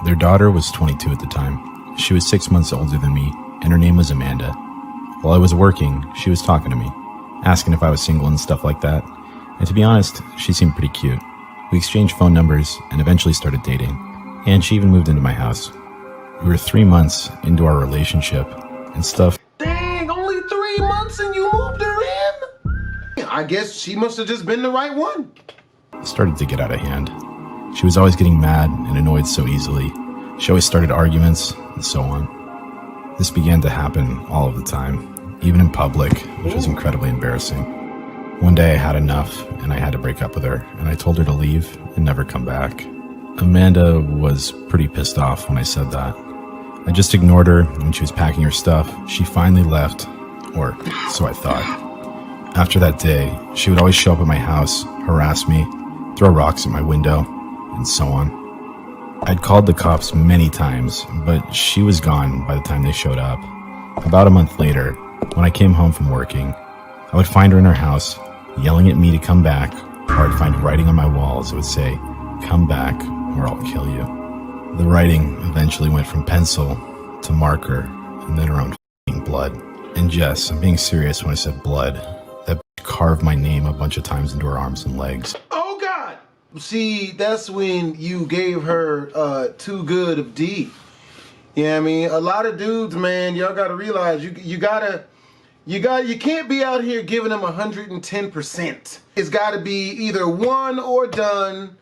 Their daughter was 22 at the time. She was 6 months older than me, and her name was Amanda. While I was working, she was talking to me, asking if I was single and stuff like that. And to be honest, she seemed pretty cute. We exchanged phone numbers and eventually started dating. And she even moved into my house. We were 3 months into our relationship and stuff. Dang, only 3 months and you moved her in? I guess she must have just been the right one. Started to get out of hand. She was always getting mad and annoyed so easily. She always started arguments and so on. This began to happen all of the time, even in public, which was incredibly embarrassing. One day I had enough and I had to break up with her, and I told her to leave and never come back. Amanda was pretty pissed off when I said that. I just ignored her. When she was packing her stuff, she finally left, or so I thought. After that day, she would always show up at my house, harass me, throw rocks at my window, and so on. I'd called the cops many times, but she was gone by the time they showed up. About a month later, when I came home from working, I would find her in her house, yelling at me to come back, or I'd find writing on my walls that would say, "Come back, or I'll kill you." The writing eventually went from pencil to marker, and then her own f***ing blood. And Jess, I'm being serious when I said blood. That carved my name a bunch of times into her arms and legs. Oh God! See, that's when you gave her too good of D. You know what I mean? A lot of dudes, man, y'all gotta realize you can't be out here giving them 110%. It's gotta be either one or done,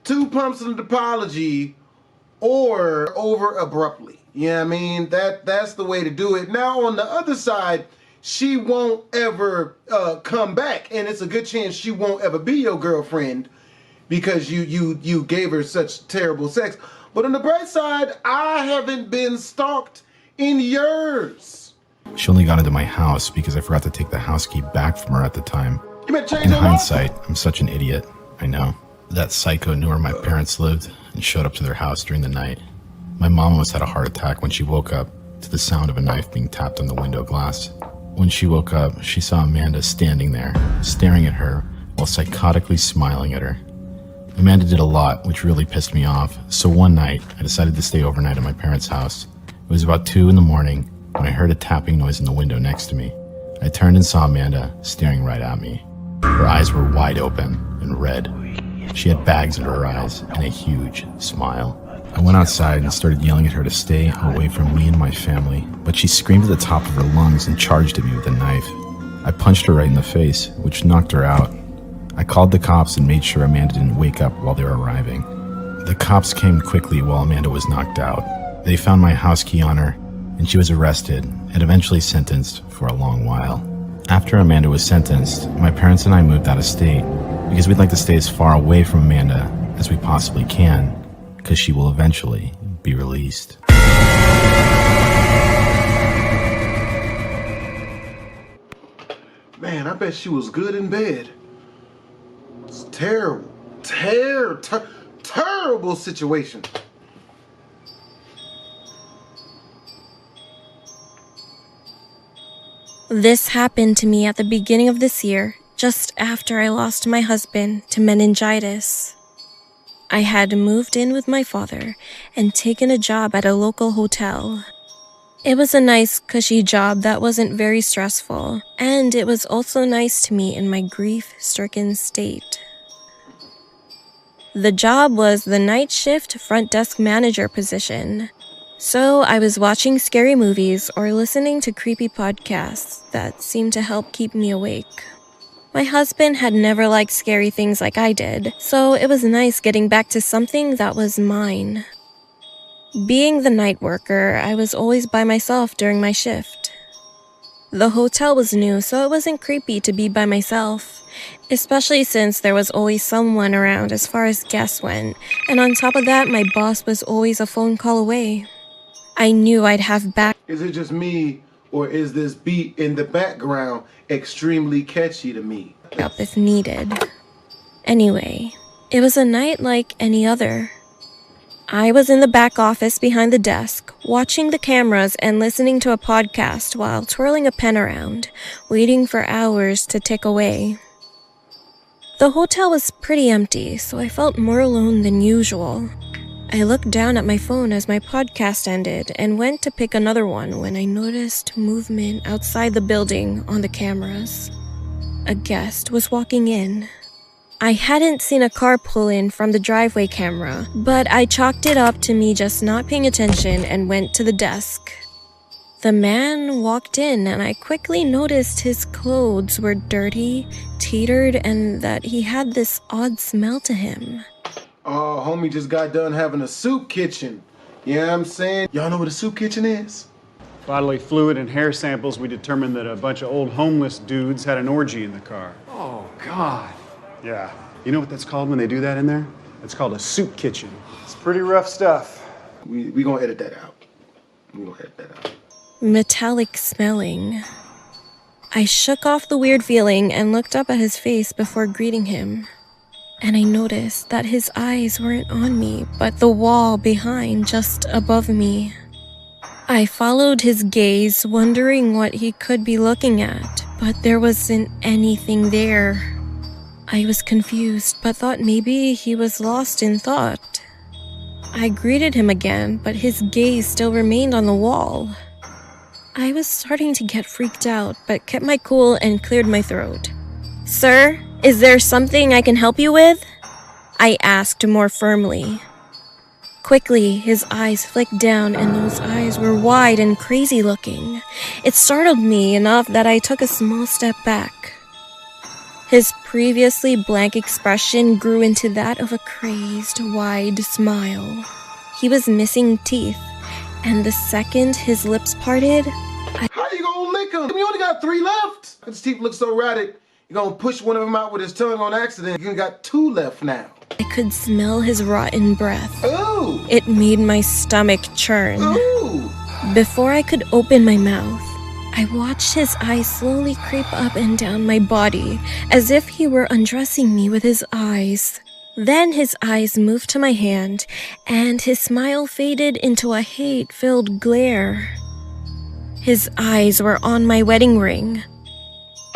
2 pumps of apology, or over abruptly. You know what I mean? That's the way to do it. Now on the other side, she won't ever come back, and it's a good chance she won't ever be your girlfriend because you gave her such terrible sex. But on the bright side, I haven't been stalked in years. She only got into my house because I forgot to take the house key back from her at the time. You better change In your life. hindsight, I'm such an idiot. I know. That psycho knew where my parents lived and showed up to their house during the night. My mom almost had a heart attack when she woke up to the sound of a knife being tapped on the window glass. When she woke up, she saw Amanda standing there, staring at her while psychotically smiling at her. Amanda did a lot, which really pissed me off, so one night, I decided to stay overnight at my parents' house. It was about 2 in the morning when I heard a tapping noise in the window next to me. I turned and saw Amanda staring right at me. Her eyes were wide open and red. She had bags under her eyes and a huge smile. I went outside and started yelling at her to stay away from me and my family, but she screamed at the top of her lungs and charged at me with a knife. I punched her right in the face, which knocked her out. I called the cops and made sure Amanda didn't wake up while they were arriving. The cops came quickly while Amanda was knocked out. They found my house key on her, and she was arrested and eventually sentenced for a long while. After Amanda was sentenced, my parents and I moved out of state because we'd like to stay as far away from Amanda as we possibly can, because she will eventually be released. Man, I bet she was good in bed. It's terrible. Terrible situation. This happened to me at the beginning of this year, just after I lost my husband to meningitis. I had moved in with my father and taken a job at a local hotel. It was a nice, cushy job that wasn't very stressful, and it was also nice to me in my grief-stricken state. The job was the night shift front desk manager position. So I was watching scary movies or listening to creepy podcasts that seemed to help keep me awake. My husband had never liked scary things like I did, so it was nice getting back to something that was mine. Being the night worker, I was always by myself during my shift. The hotel was new, so it wasn't creepy to be by myself, especially since there was always someone around as far as guests went, and on top of that, my boss was always a phone call away. I knew I'd have back. Is it just me, or is this beat in the background extremely catchy to me? Up if needed. Anyway, it was a night like any other. I was in the back office behind the desk, watching the cameras and listening to a podcast while twirling a pen around, waiting for hours to tick away. The hotel was pretty empty, so I felt more alone than usual. I looked down at my phone as my podcast ended and went to pick another one when I noticed movement outside the building on the cameras. A guest was walking in. I hadn't seen a car pull in from the driveway camera, but I chalked it up to me just not paying attention and went to the desk. The man walked in and I quickly noticed his clothes were dirty, tattered, and that he had this odd smell to him. Oh, homie just got done having a soup kitchen. You know what I'm saying? Y'all know what a soup kitchen is? Bodily fluid and hair samples, we determined that a bunch of old homeless dudes had an orgy in the car. Oh, God. Yeah. You know what that's called when they do that in there? It's called a soup kitchen. It's pretty rough stuff. We gonna edit that out. We gonna edit that out. Metallic smelling. I shook off the weird feeling and looked up at his face before greeting him. And I noticed that his eyes weren't on me, but the wall behind, just above me. I followed his gaze, wondering what he could be looking at, but there wasn't anything there. I was confused, but thought maybe he was lost in thought. I greeted him again, but his gaze still remained on the wall. I was starting to get freaked out, but kept my cool and cleared my throat. "Sir, is there something I can help you with?" I asked more firmly. Quickly, his eyes flicked down, and those eyes were wide and crazy looking. It startled me enough that I took a small step back. His previously blank expression grew into that of a crazed, wide smile. He was missing teeth, and the second his lips parted, How you gonna lick him? You only got 3 left. His teeth look so erratic. You're gonna push one of them out with his tongue on accident. You got 2 left now. I could smell his rotten breath. Ooh! It made my stomach churn. Ooh! Before I could open my mouth, I watched his eyes slowly creep up and down my body, as if he were undressing me with his eyes. Then his eyes moved to my hand, and his smile faded into a hate-filled glare. His eyes were on my wedding ring.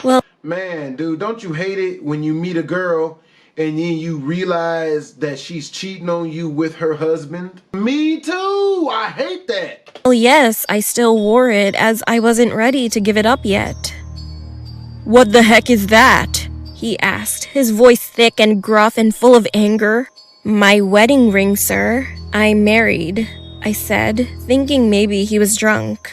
Well, man, dude, don't you hate it when you meet a girl and then you realize that she's cheating on you with her husband? Me too! I hate that! Well, yes, I still wore it as I wasn't ready to give it up yet. "What the heck is that?" he asked, his voice thick and gruff and full of anger. "My wedding ring, sir. I'm married," I said, thinking maybe he was drunk.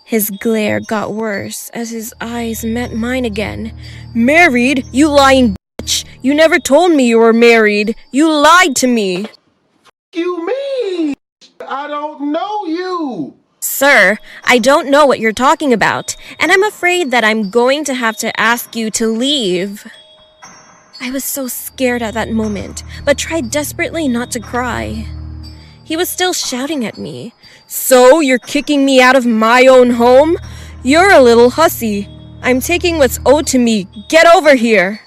His glare got worse as his eyes met mine again. "Married? You lying bitch! You never told me you were married! You lied to me!" You mean? I don't know you! "Sir, I don't know what you're talking about, and I'm afraid that I'm going to have to ask you to leave." I was so scared at that moment, but tried desperately not to cry. He was still shouting at me, So, you're kicking me out of my own home? You're a little hussy. I'm taking what's owed to me. Get over here!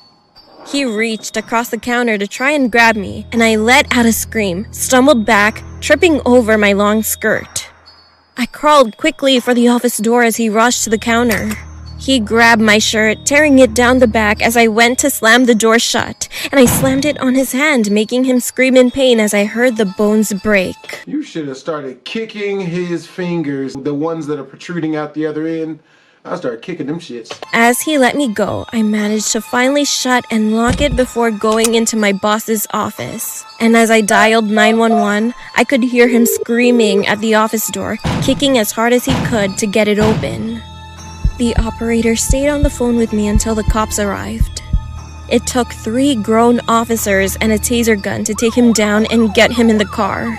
He reached across the counter to try and grab me, and I let out a scream, stumbled back, tripping over my long skirt. I crawled quickly for the office door as he rushed to the counter. He grabbed my shirt, tearing it down the back as I went to slam the door shut, and I slammed it on his hand, making him scream in pain as I heard the bones break. You should have started kicking his fingers, the ones that are protruding out the other end. I started kicking them shits. As he let me go, I managed to finally shut and lock it before going into my boss's office. And as I dialed 911, I could hear him screaming at the office door, kicking as hard as he could to get it open. The operator stayed on the phone with me until the cops arrived. It took 3 grown officers and a taser gun to take him down and get him in the car.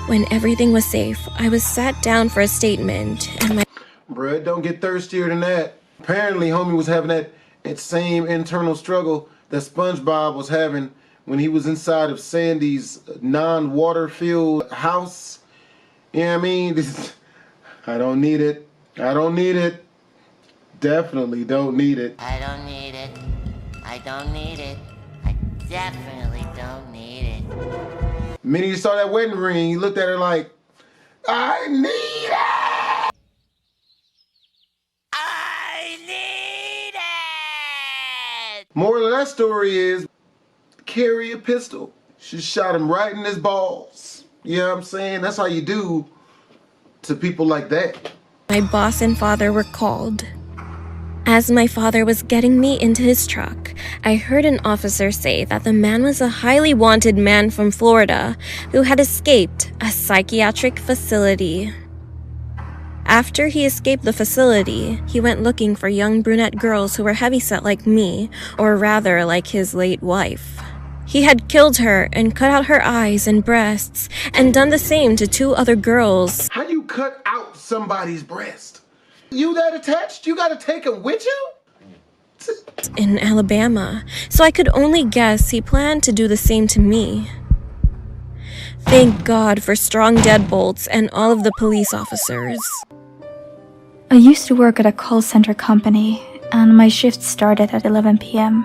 When everything was safe, I was sat down for a statement, and my... Bruh, it don't get thirstier than that. Apparently, homie was having that same internal struggle that SpongeBob was having when he was inside of Sandy's non-water-filled house. You know what I mean? I don't need it. I don't need it. Definitely don't need it. I don't need it. I don't need it. I definitely don't need it. The minute you saw that wedding ring, you looked at her like, I need it! I need it! Moral of that story is, carry a pistol. She shot him right in his balls. You know what I'm saying? That's how you do to people like that. My boss and father were called. As my father was getting me into his truck, I heard an officer say that the man was a highly wanted man from Florida who had escaped a psychiatric facility. After he escaped the facility, he went looking for young brunette girls who were heavyset like me, or rather like his late wife. He had killed her and cut out her eyes and breasts, and done the same to 2 other girls. How you cut out somebody's breast? You that attached? You gotta take him with you? In Alabama, so I could only guess he planned to do the same to me. Thank God for strong deadbolts and all of the police officers. I used to work at a call center company, and my shift started at 11 p.m.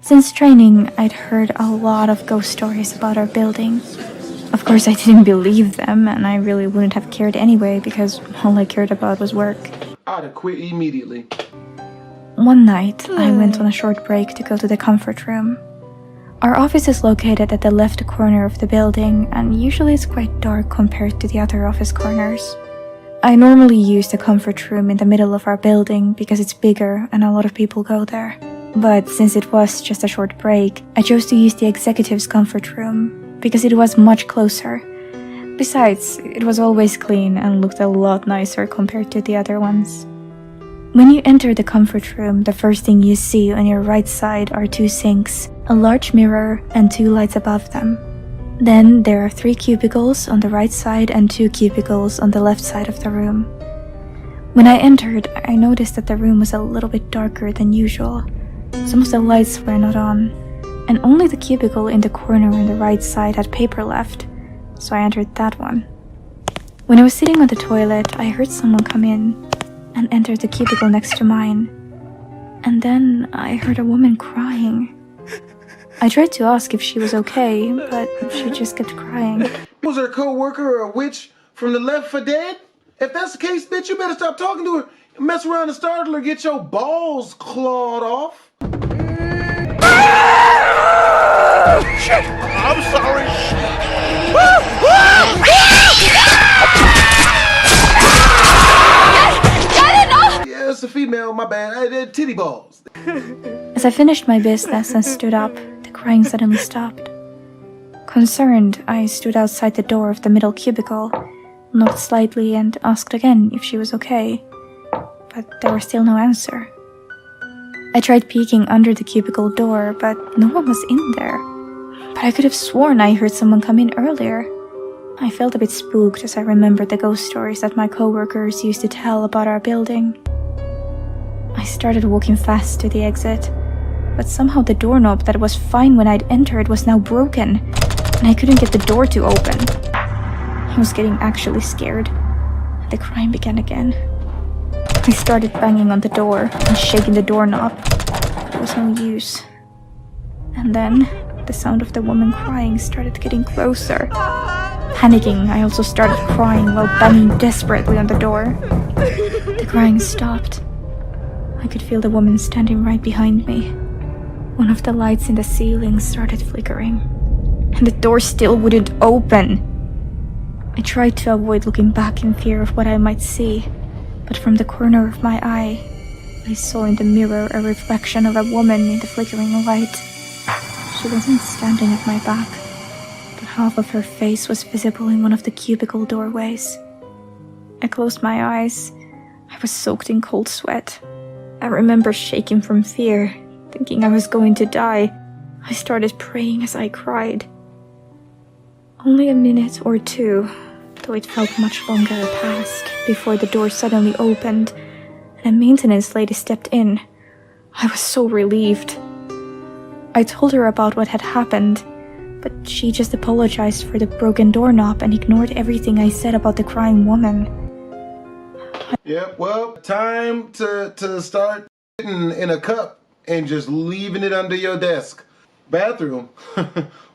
Since training, I'd heard a lot of ghost stories about our building. Of course, I didn't believe them, and I really wouldn't have cared anyway, because all I cared about was work. I'd have quit immediately. One night, I went on a short break to go to the comfort room. Our office is located at the left corner of the building, and usually it's quite dark compared to the other office corners. I normally use the comfort room in the middle of our building because it's bigger and a lot of people go there. But since it was just a short break, I chose to use the executive's comfort room because it was much closer. Besides, it was always clean and looked a lot nicer compared to the other ones. When you enter the comfort room, the first thing you see on your right side are 2 sinks, a large mirror, and 2 lights above them. Then there are 3 cubicles on the right side and 2 cubicles on the left side of the room. When I entered, I noticed that the room was a little bit darker than usual. Some of the lights were not on, and only the cubicle in the corner on the right side had paper left, so I entered that one. When I was sitting on the toilet, I heard someone come in and entered the cubicle next to mine. And then I heard a woman crying. I tried to ask if she was okay, but she just kept crying. Was her co-worker or a witch from the left for dead? If that's the case, bitch, you better stop talking to her. Mess around and startle her, get your balls clawed off. Shit! I'm sorry. Yeah, it's a female, my bad. I did titty balls. As I finished my business and stood up, the crying suddenly stopped. Concerned, I stood outside the door of the middle cubicle, knocked slightly and asked again if she was okay, but there was still no answer. I tried peeking under the cubicle door, but no one was in there. But I could have sworn I heard someone come in earlier. I felt a bit spooked as I remembered the ghost stories that my coworkers used to tell about our building. I started walking fast to the exit, but somehow the doorknob that was fine when I'd entered was now broken, and I couldn't get the door to open. I was getting actually scared. The crying began again. I started banging on the door and shaking the doorknob. It was no use. And then the sound of the woman crying started getting closer. Panicking, I also started crying while banging desperately on the door. The crying stopped. I could feel the woman standing right behind me. One of the lights in the ceiling started flickering, and the door still wouldn't open. I tried to avoid looking back in fear of what I might see, but from the corner of my eye, I saw in the mirror a reflection of a woman in the flickering light. She wasn't standing at my back, but half of her face was visible in one of the cubicle doorways. I closed my eyes. I was soaked in cold sweat. I remember shaking from fear, thinking I was going to die. I started praying as I cried. Only a minute or two, though it felt much longer, passed before the door suddenly opened and a maintenance lady stepped in. I was so relieved. I told her about what had happened, but she just apologized for the broken doorknob and ignored everything I said about the crying woman. Yep, well, time to start in a cup and just leaving it under your desk. Bathroom?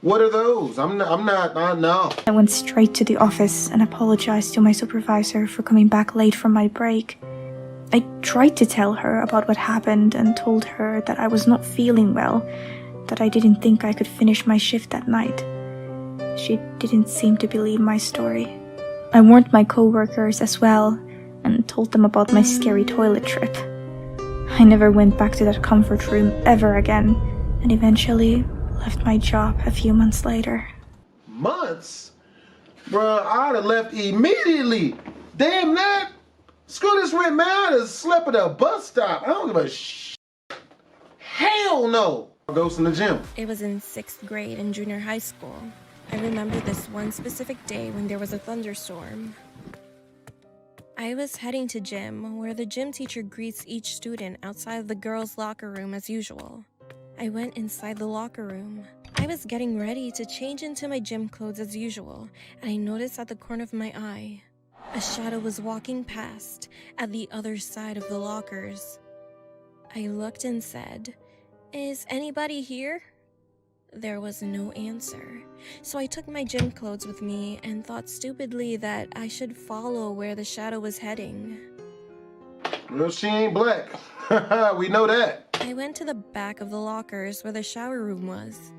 What are those? I'm not, no. I went straight to the office and apologized to my supervisor for coming back late from my break. I tried to tell her about what happened and told her that I was not feeling well, that I didn't think I could finish my shift that night. She didn't seem to believe my story. I warned my coworkers as well and told them about my scary toilet trip. I never went back to that comfort room ever again, and eventually left my job a few months later. Months? Bruh, I'd have left immediately. Damn that. Screw this rent, man. I'd have slept at a bus stop. I don't give a shit. Hell no. Ghost in the gym. It was in 6th grade in junior high school. I remember this one specific day when there was a thunderstorm. I was heading to gym, where the gym teacher greets each student outside of the girls' locker room as usual. I went inside the locker room. I was getting ready to change into my gym clothes as usual, and I noticed at the corner of my eye, a shadow was walking past at the other side of the lockers. I looked and said, "Is anybody here?" There was no answer, so I took my gym clothes with me and thought stupidly that I should follow where the shadow was heading. Well, she ain't black. We know that. I went to the back of the lockers where the shower room was.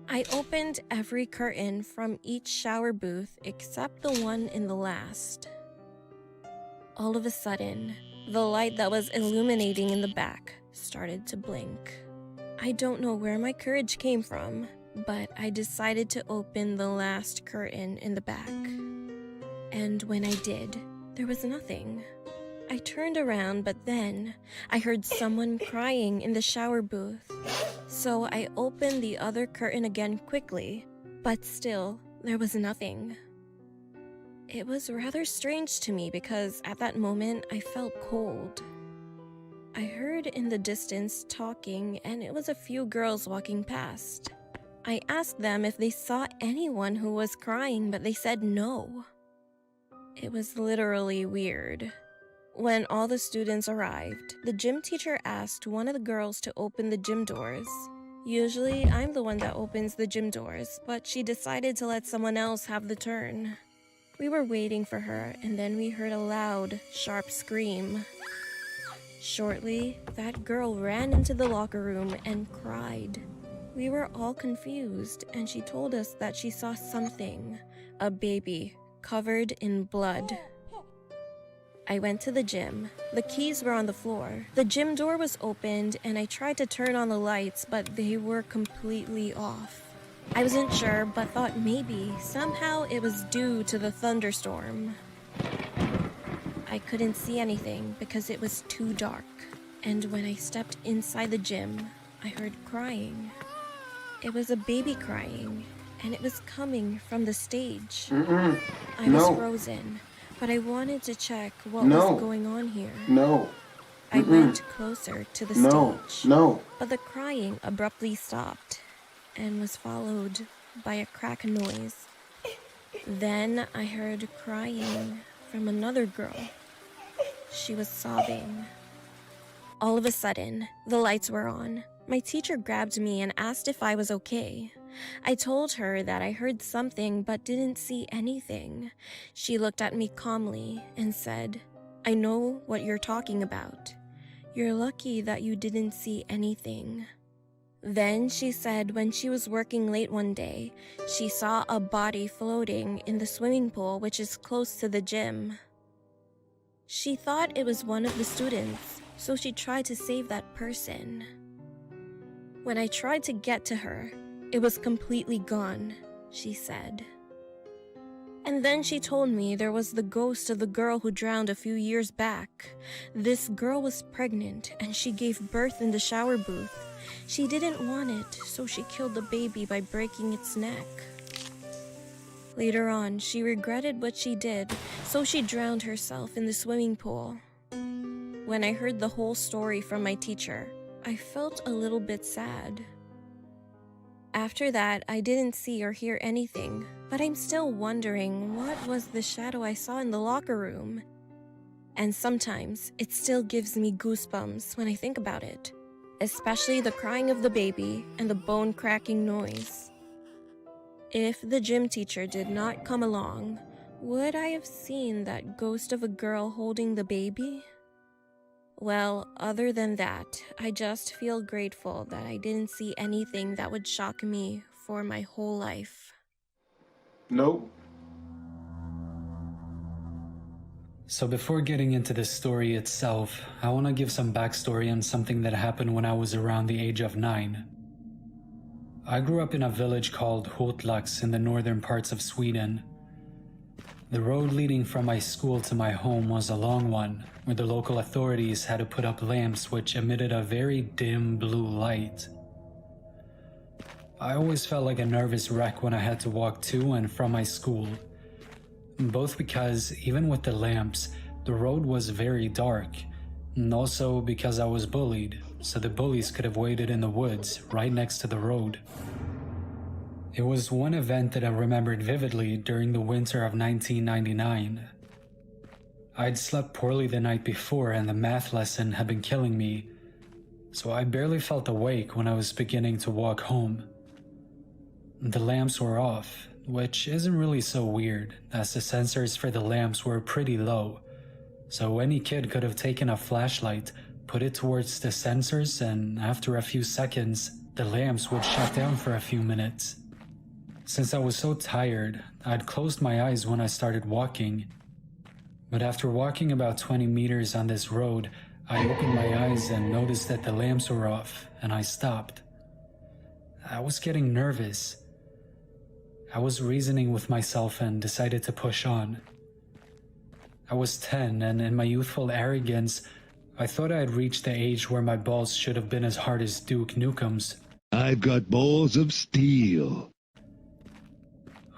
I opened every curtain from each shower booth except the one in the last. All of a sudden, the light that was illuminating in the back started to blink. I don't know where my courage came from, but I decided to open the last curtain in the back. And when I did, there was nothing. I turned around, but then I heard someone crying in the shower booth. So I opened the other curtain again quickly, but still, there was nothing. It was rather strange to me because at that moment I felt cold. I heard in the distance talking, and it was a few girls walking past. I asked them if they saw anyone who was crying, but they said no. It was literally weird. When all the students arrived, the gym teacher asked one of the girls to open the gym doors. Usually, I'm the one that opens the gym doors, but she decided to let someone else have the turn. We were waiting for her, and then we heard a loud, sharp scream. Shortly, that girl ran into the locker room and cried. We were all confused, and she told us that she saw something, a baby, covered in blood. I went to the gym. The keys were on the floor. The gym door was opened, and I tried to turn on the lights, but they were completely off. I wasn't sure, but thought maybe, somehow it was due to the thunderstorm. I couldn't see anything because it was too dark, and when I stepped inside the gym, I heard crying. It was a baby crying, and it was coming from the stage. I was frozen, but I wanted to check what was going on here. I went closer to the stage, but the crying abruptly stopped and was followed by a crack noise. Then I heard crying from another girl. She was sobbing. All of a sudden, the lights were on. My teacher grabbed me and asked if I was okay. I told her that I heard something but didn't see anything. She looked at me calmly and said, "I know what you're talking about. You're lucky that you didn't see anything." Then she said when she was working late one day, she saw a body floating in the swimming pool which is close to the gym. She thought it was one of the students, so she tried to save that person. When I tried to get to her, it was completely gone, she said. And then she told me there was the ghost of the girl who drowned a few years back. This girl was pregnant and she gave birth in the shower booth. She didn't want it, so she killed the baby by breaking its neck. Later on, she regretted what she did, so she drowned herself in the swimming pool. When I heard the whole story from my teacher, I felt a little bit sad. After that, I didn't see or hear anything, but I'm still wondering what was the shadow I saw in the locker room. And sometimes, it still gives me goosebumps when I think about it, especially the crying of the baby and the bone-cracking noise. If the gym teacher did not come along, would I have seen that ghost of a girl holding the baby? Well, other than that, I just feel grateful that I didn't see anything that would shock me for my whole life. Nope. So before getting into the story itself, I want to give some backstory on something that happened when I was around the age of 9. I grew up in a village called Hotlax in the northern parts of Sweden. The road leading from my school to my home was a long one, where the local authorities had to put up lamps which emitted a very dim blue light. I always felt like a nervous wreck when I had to walk to and from my school, both because even with the lamps, the road was very dark, and also because I was bullied, so the bullies could have waited in the woods right next to the road. It was one event that I remembered vividly during the winter of 1999. I'd slept poorly the night before and the math lesson had been killing me, so I barely felt awake when I was beginning to walk home. The lamps were off, which isn't really so weird, as the sensors for the lamps were pretty low, so any kid could have taken a flashlight, put it towards the sensors, and after a few seconds, the lamps would shut down for a few minutes. Since I was so tired, I'd closed my eyes when I started walking. But after walking about 20 meters on this road, I opened my eyes and noticed that the lamps were off, and I stopped. I was getting nervous. I was reasoning with myself and decided to push on. I was 10, and in my youthful arrogance, I thought I had reached the age where my balls should have been as hard as Duke Nukem's. I've got balls of steel.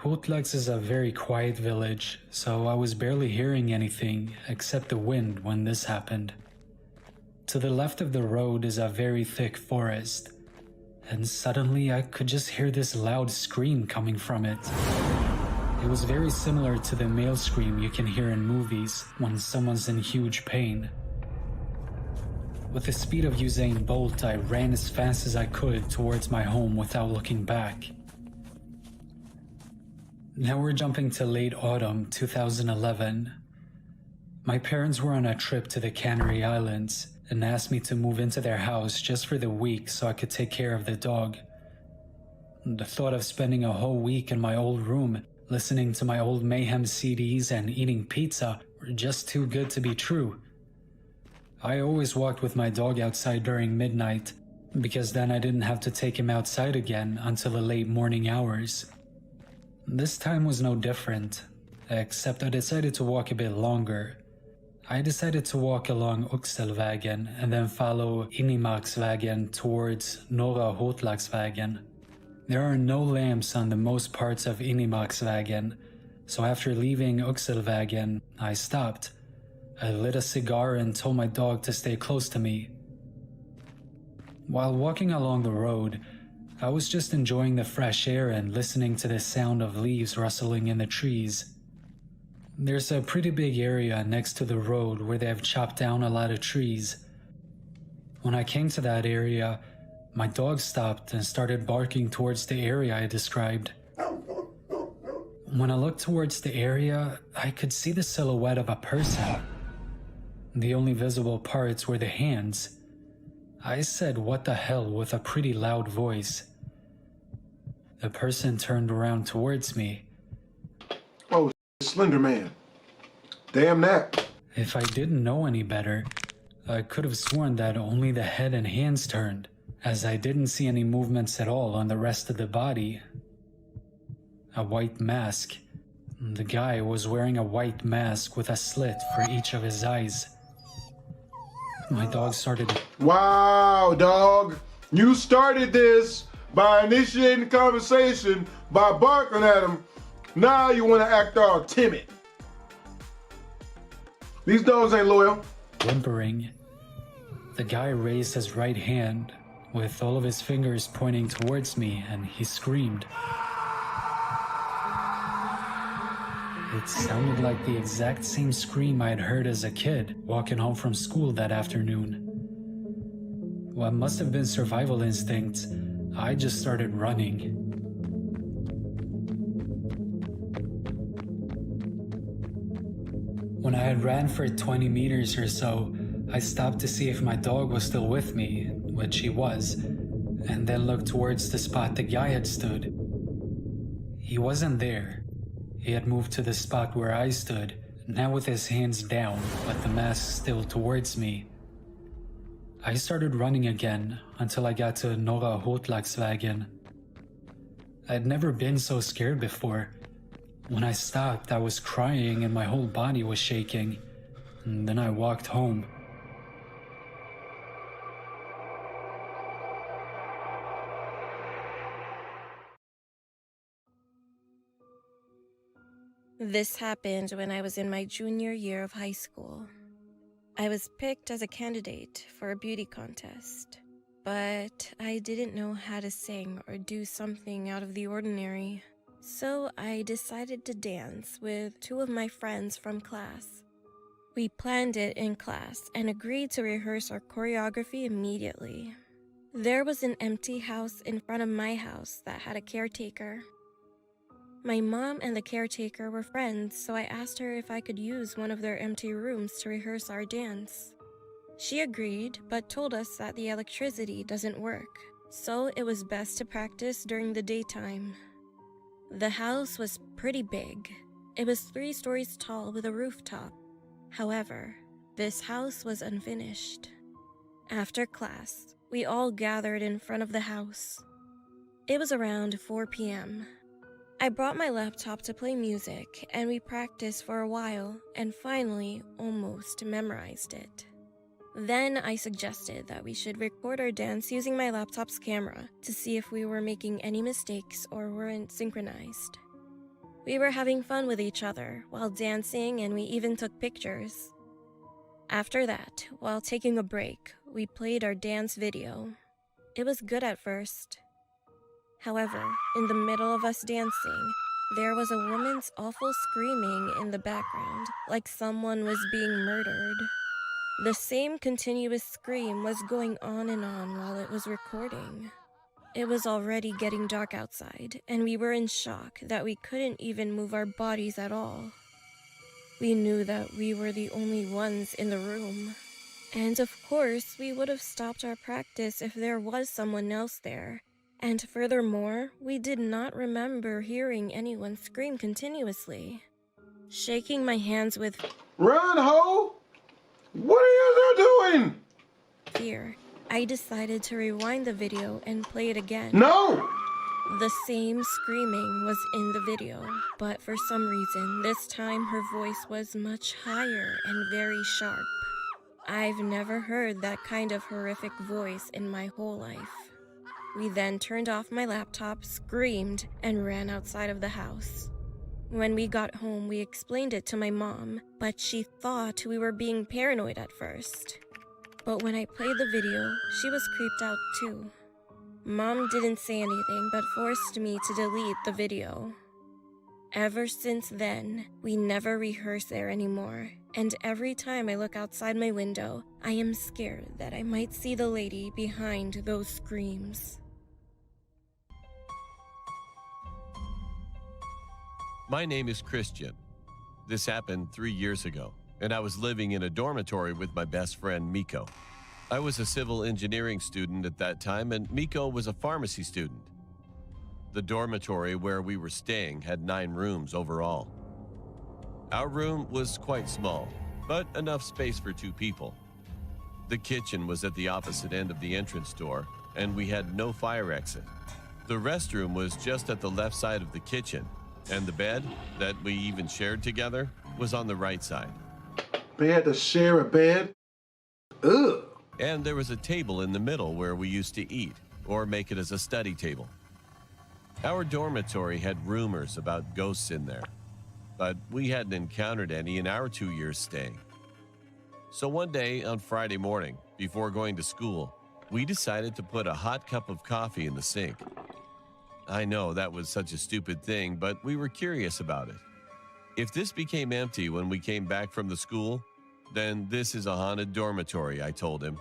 Hotlax is a very quiet village, so I was barely hearing anything except the wind when this happened. To the left of the road is a very thick forest, and suddenly I could just hear this loud scream coming from it. It was very similar to the male scream you can hear in movies when someone's in huge pain. With the speed of Usain Bolt, I ran as fast as I could towards my home without looking back. Now we're jumping to late autumn 2011. My parents were on a trip to the Canary Islands and asked me to move into their house just for the week so I could take care of the dog. The thought of spending a whole week in my old room, listening to my old Mayhem CDs and eating pizza were just too good to be true. I always walked with my dog outside during midnight, because then I didn't have to take him outside again until the late morning hours. This time was no different, except I decided to walk a bit longer. I decided to walk along Oxelvägen and then follow Innimarksvägen towards Norra Hotlaxvägen. There are no lamps on the most parts of Innimarksvägen, so after leaving Oxelvägen, I stopped. I lit a cigar and told my dog to stay close to me. While walking along the road, I was just enjoying the fresh air and listening to the sound of leaves rustling in the trees. There's a pretty big area next to the road where they have chopped down a lot of trees. When I came to that area, my dog stopped and started barking towards the area I described. When I looked towards the area, I could see the silhouette of a person. The only visible parts were the hands. I said, "What the hell," with a pretty loud voice. The person turned around towards me. Oh, Slender Man. Damn that. If I didn't know any better, I could have sworn that only the head and hands turned, as I didn't see any movements at all on the rest of the body. A white mask. The guy was wearing a white mask with a slit for each of his eyes. My dog started... Wow, dog. You started this by initiating conversation by barking at him. Now you want to act all timid. These dogs ain't loyal. Whimpering. The guy raised his right hand with all of his fingers pointing towards me, and he screamed. It sounded like the exact same scream I had heard as a kid walking home from school that afternoon. What must have been survival instinct, I just started running. When I had ran for 20 meters or so, I stopped to see if my dog was still with me, which he was, and then looked towards the spot the guy had stood. He wasn't there. He had moved to the spot where I stood, now with his hands down, but the mask still towards me. I started running again until I got to Norra Hotlagsvägen. I'd never been so scared before. When I stopped, I was crying and my whole body was shaking. And then I walked home. This happened when I was in my junior year of high school. I was picked as a candidate for a beauty contest, but I didn't know how to sing or do something out of the ordinary. So I decided to dance with two of my friends from class. We planned it in class and agreed to rehearse our choreography immediately. There was an empty house in front of my house that had a caretaker. My mom and the caretaker were friends, so I asked her if I could use one of their empty rooms to rehearse our dance. She agreed, but told us that the electricity doesn't work, so it was best to practice during the daytime. The house was pretty big. It was 3 stories tall with a rooftop. However, this house was unfinished. After class, we all gathered in front of the house. It was around 4 p.m. I brought my laptop to play music, and we practiced for a while, and finally almost memorized it. Then I suggested that we should record our dance using my laptop's camera to see if we were making any mistakes or weren't synchronized. We were having fun with each other while dancing, and we even took pictures. After that, while taking a break, we played our dance video. It was good at first. However, in the middle of us dancing, there was a woman's awful screaming in the background, like someone was being murdered. The same continuous scream was going on and on while it was recording. It was already getting dark outside, and we were in shock that we couldn't even move our bodies at all. We knew that we were the only ones in the room. And of course, we would have stopped our practice if there was someone else there. And furthermore, we did not remember hearing anyone scream continuously. Shaking my hands with Run, ho! What are you doing? fear, I decided to rewind the video and play it again. No! The same screaming was in the video, but for some reason, this time her voice was much higher and very sharp. I've never heard that kind of horrific voice in my whole life. We then turned off my laptop, screamed, and ran outside of the house. When we got home, we explained it to my mom, but she thought we were being paranoid at first. But when I played the video, she was creeped out too. Mom didn't say anything but forced me to delete the video. Ever since then, we never rehearse there anymore, and every time I look outside my window, I am scared that I might see the lady behind those screams. My name is Christian. This happened 3 years ago, and I was living in a dormitory with my best friend, Miko. I was a civil engineering student at that time, and Miko was a pharmacy student. The dormitory where we were staying had 9 rooms overall. Our room was quite small, but enough space for 2 people. The kitchen was at the opposite end of the entrance door, and we had no fire exit. The restroom was just at the left side of the kitchen, and the bed, that we even shared together, was on the right side. They had to share a bed? Ugh. And there was a table in the middle where we used to eat, or make it as a study table. Our dormitory had rumors about ghosts in there, but we hadn't encountered any in our 2 years staying. So one day on Friday morning, before going to school, we decided to put a hot cup of coffee in the sink. I know that was such a stupid thing, but we were curious about it. If this became empty when we came back from the school, then this is a haunted dormitory, I told him.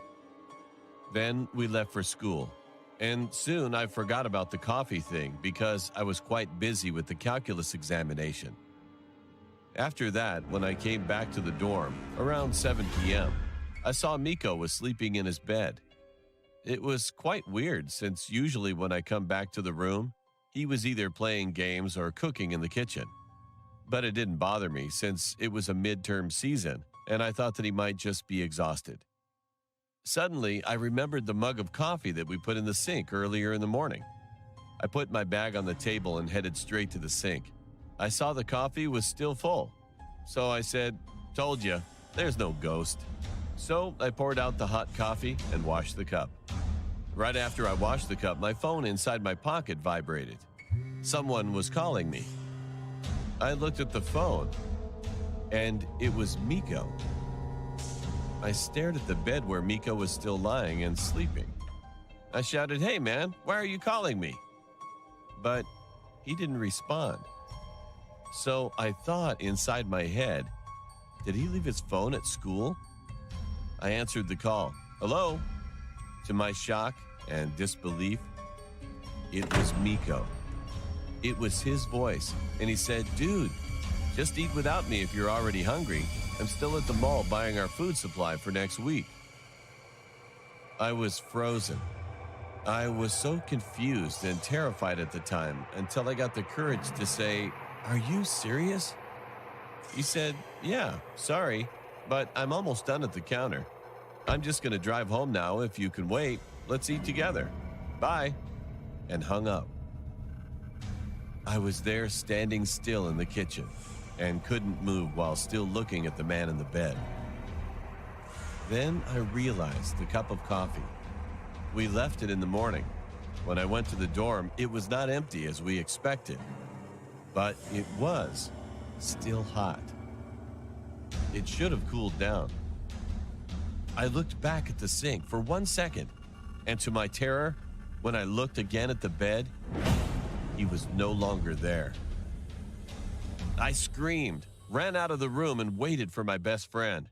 Then we left for school, and soon I forgot about the coffee thing because I was quite busy with the calculus examination. After that, when I came back to the dorm, around 7 p.m., I saw Miko was sleeping in his bed. It was quite weird since usually when I come back to the room, he was either playing games or cooking in the kitchen. But it didn't bother me since it was a midterm season and I thought that he might just be exhausted. Suddenly, I remembered the mug of coffee that we put in the sink earlier in the morning. I put my bag on the table and headed straight to the sink. I saw the coffee was still full. So I said, "Told you, there's no ghost." So I poured out the hot coffee and washed the cup. Right after I washed the cup, my phone inside my pocket vibrated. Someone was calling me. I looked at the phone, and it was Miko. I stared at the bed where Miko was still lying and sleeping. I shouted, "Hey man, why are you calling me?" But he didn't respond. So I thought inside my head, did he leave his phone at school? I answered the call. "Hello?" To my shock and disbelief, it was Miko. It was his voice, and he said, "Dude, just eat without me if you're already hungry. I'm still at the mall buying our food supply for next week." I was frozen. I was so confused and terrified at the time until I got the courage to say, "Are you serious?" He said, "Yeah, sorry, but I'm almost done at the counter. I'm just going to drive home now if you can wait. Let's eat together. Bye," and hung up. I was there standing still in the kitchen and couldn't move while still looking at the man in the bed. Then I realized the cup of coffee. We left it in the morning. When I went to the dorm, it was not empty as we expected, but it was still hot. It should have cooled down. I looked back at the sink for 1 second, and to my terror, when I looked again at the bed, he was no longer there. I screamed, ran out of the room, and waited for my best friend.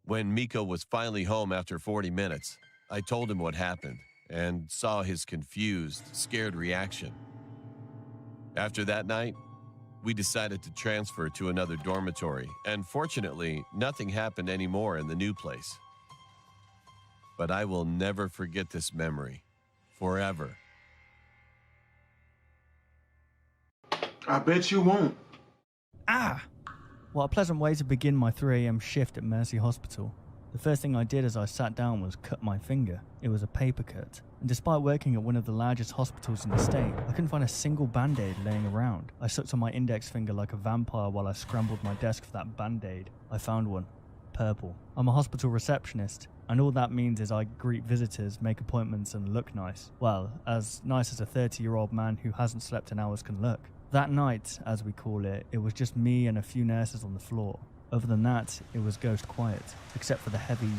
When Miko was finally home after 40 minutes, I told him what happened and saw his confused, scared reaction. After that night, we decided to transfer to another dormitory, and fortunately, nothing happened anymore in the new place. But I will never forget this memory, forever. I bet you won't. Ah! What a pleasant way to begin my 3 a.m. shift at Mercy Hospital. The first thing I did as I sat down was cut my finger. It was a paper cut. And despite working at one of the largest hospitals in the state, I couldn't find a single band-aid laying around. I sucked on my index finger like a vampire while I scrambled my desk for that band-aid. I found one. Purple. I'm a hospital receptionist, and all that means is I greet visitors, make appointments, and look nice. Well, as nice as a 30-year-old man who hasn't slept in hours can look. That night, as we call it, it was just me and a few nurses on the floor. Other than that, it was ghost quiet, except for the heavy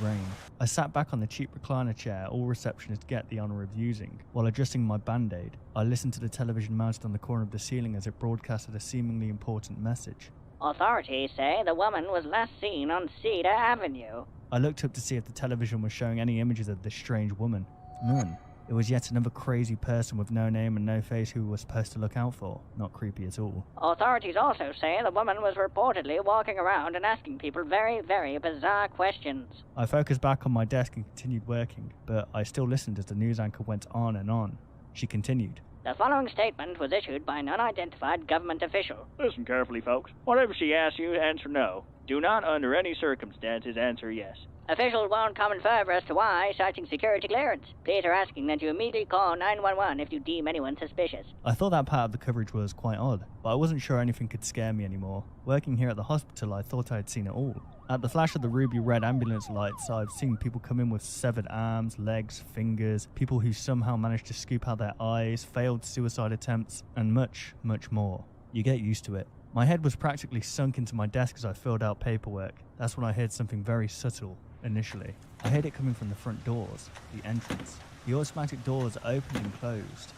rain. I sat back on the cheap recliner chair all receptionists get the honor of using. While adjusting my band-aid, I listened to the television mounted on the corner of the ceiling as it broadcasted a seemingly important message. Authorities say the woman was last seen on Cedar Avenue. I looked up to see if the television was showing any images of this strange woman. None. It was yet another crazy person with no name and no face who we were supposed to look out for. Not creepy at all. Authorities also say the woman was reportedly walking around and asking people very, very bizarre questions. I focused back on my desk and continued working, but I still listened as the news anchor went on and on. She continued. The following statement was issued by an unidentified government official. Listen carefully, folks. Whatever she asks you, answer no. Do not, under any circumstances, answer yes. Officials won't comment further as to why, citing security clearance. Please are asking that you immediately call 911 if you deem anyone suspicious. I thought that part of the coverage was quite odd, but I wasn't sure anything could scare me anymore. Working here at the hospital, I thought I had seen it all. At the flash of the ruby red ambulance lights, I've seen people come in with severed arms, legs, fingers, people who somehow managed to scoop out their eyes, failed suicide attempts, and much, much more. You get used to it. My head was practically sunk into my desk as I filled out paperwork. That's when I heard something very subtle. Initially, I heard it coming from the front doors, the entrance. The automatic doors opened and closed,